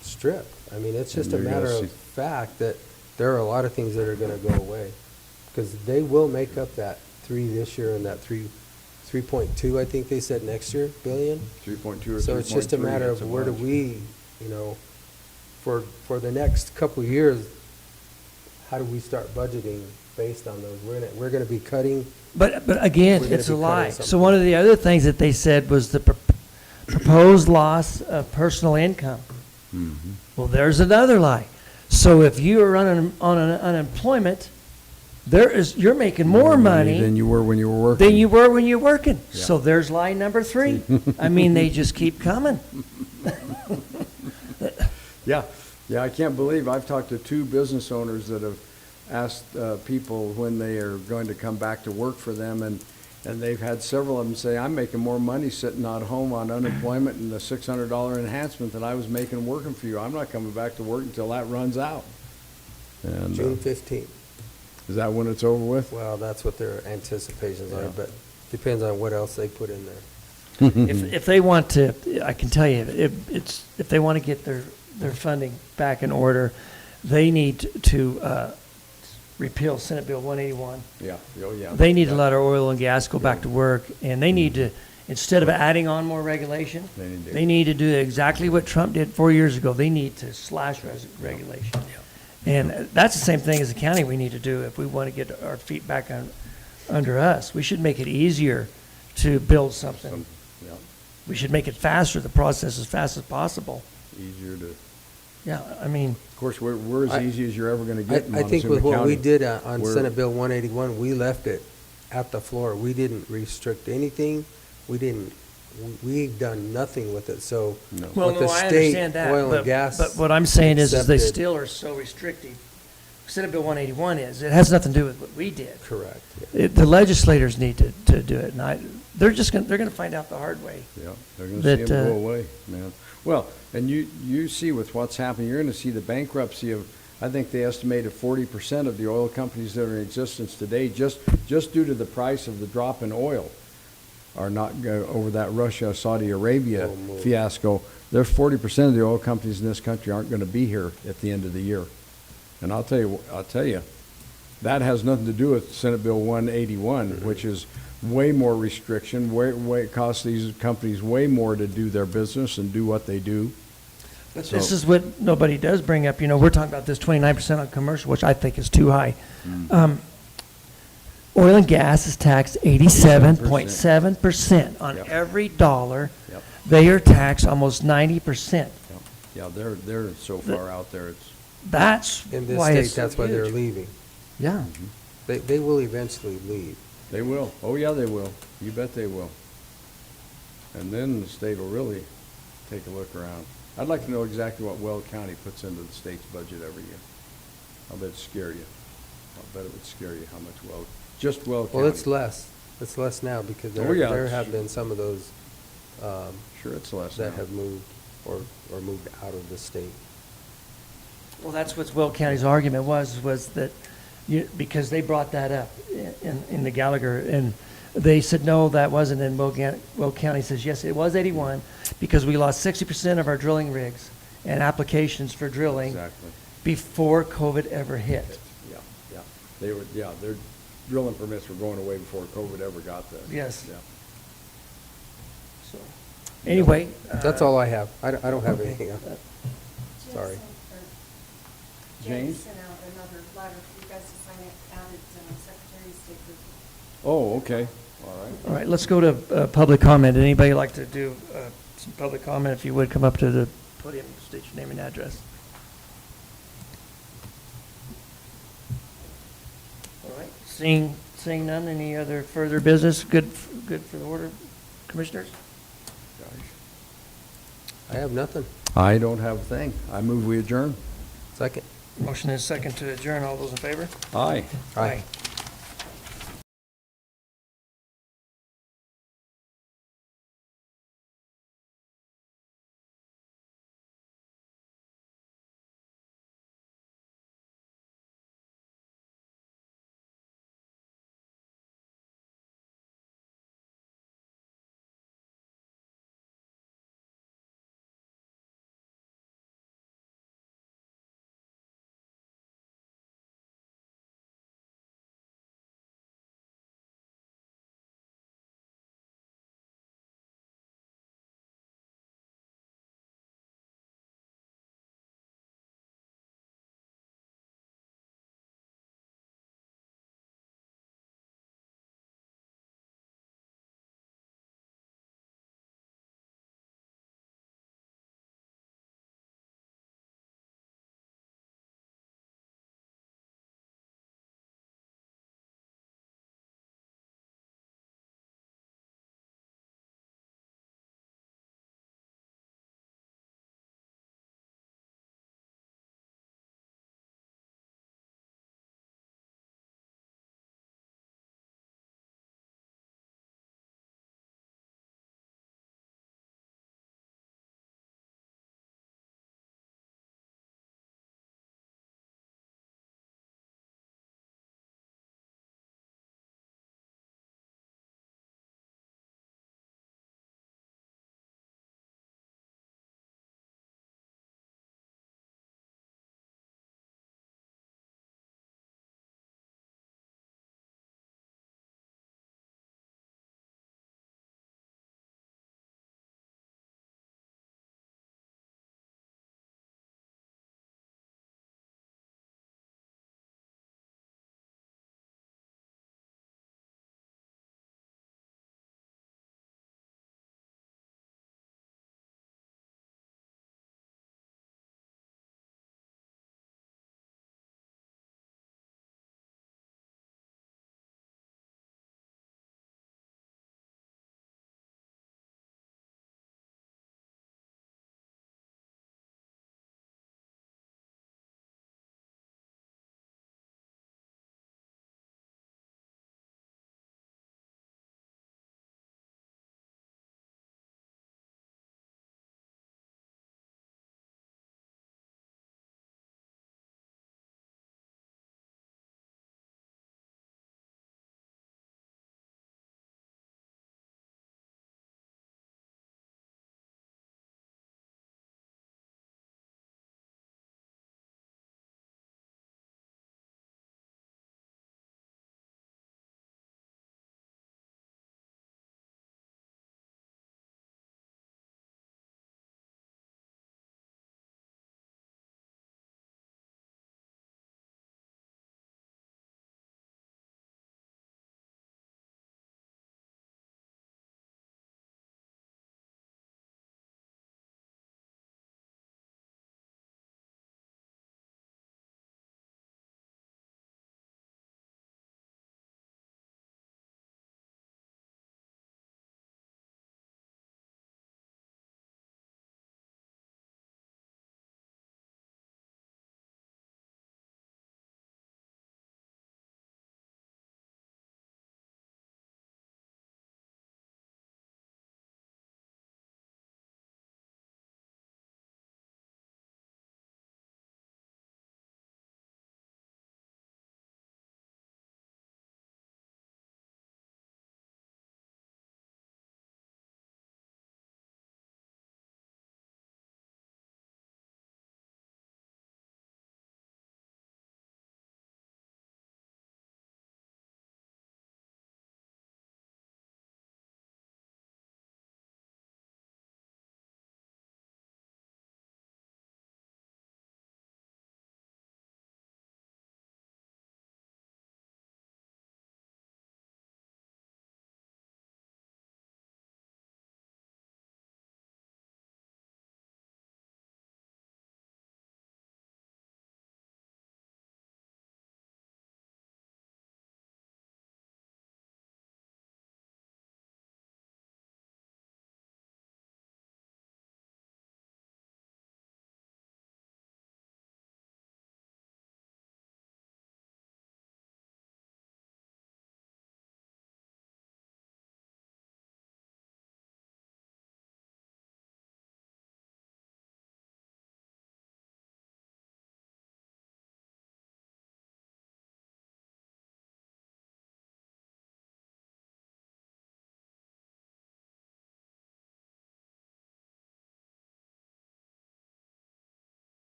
stripped. I mean, it's just a And you're gonna matter see- of fact that there are a lot of things that are gonna go away. Because they will make up that 3 this year and that 3.2, I think they said next year, billion. 3.2 or 3.3. So it's just a matter it's of where do bunch. we, for the next couple of years, how do we start budgeting based on those? We're gonna be cutting. But again, We're gonna it's a be cutting lie. So something. one of the other things that they said was the proposed loss of personal income. Mm-hmm. Well, there's another lie. So if you are on unemployment, you're making more money than you were when you were working. than you were when you're working. Yeah. So there's lie number 3. I mean, they just keep coming. Yeah, I can't believe, I've talked to 2 business owners that have asked people when they are going to come back to work for them, and they've had several of them say, I'm making more money sitting at home on unemployment and the $600 enhancement than I was making working for you. I'm not coming back to work until that runs out. And June 15th. is that when it's over with? Well, that's what their anticipations Yeah. are, but depends on what else they put in there. If they want to, I can tell you, if they want to get their funding back in order, they need to repeal Senate Bill 181. Yeah, oh, yeah. They need to let our oil and gas go back to work, and they need to, instead of adding on more regulation, they need to do exactly what Trump did 4 years ago. They need to slash regulation. And that's the same thing as the county we need to do if we want to get our feet back under us. We should make it easier to build something. Yeah, We should make it faster, the process as fast as possible. easier to, Yeah, I mean, of course, we're as easy as you're ever going to get in I think Montezuma with what we County. did on We're- Senate Bill 181, we left it at the floor. We didn't restrict anything. We've done nothing with it, so. No. well, what the no, I state understand that, oil and but gas what I'm saying is they accepted- still are so restrictive. Senate Bill 181 is, it has nothing to do with what we did. Correct. The legislators need to do it, and they're gonna find out the hard way. Yeah, they're going to see that, them go away, man. Well, and you see with what's happening, you're going to see the bankruptcy of, I think they estimated 40% of the oil companies that are in existence today, just due to the price of the drop in oil, are not over that Russia-Saudi Arabia fiasco. There's 40% of the oil companies in this country aren't going to be here at the end of the year. And I'll tell you, that has nothing to do with Senate Bill 181, which is way more restriction, it costs these companies way more to do their business and do what they do. But this is what nobody does bring up. We're talking about this 29% on commercial, which I think is too high. Oil and gas is taxed 87.7% on every dollar. Yep. They are taxed almost 90%. Yeah, they're so far out there, it's. That's In this why state, it's so that's why they're huge. leaving. Yeah. They will eventually leave. They will. Oh, yeah, they will. You bet they will. And then the state will really take a look around. I'd like to know exactly what Weld County puts into the state's budget every year. I'll bet it'd scare you. I'll bet it would scare you how much just Weld County. Well, it's less. It's less now because Oh, yeah, there it's- have been some of those Sure, it's less that now. have moved or moved out of the state. Well, that's what Will County's argument was that because they brought that up in the Gallagher, and they said, no, that wasn't, and Will County says, yes, it was 81, because we lost 60% of our drilling rigs and applications for drilling Exactly. before COVID ever hit. Yeah. Their drilling permits were going away before COVID ever got there. Yes. Yeah. So, anyway. That's all I have. I don't have Okay. anything else. Sorry. James? sent out another letter for you guys to sign it, added Secretary of State review. Oh, okay, all right. All right, let's go to public comment. Anybody like to do some public comment? If you would, come up to the podium, state your name and address. All right, seeing none, any other further business? Good for the order, commissioners? I have nothing. I don't have a thing. I move we adjourn. Second. Motion is second to adjourn. All those in favor? Aye. Aye.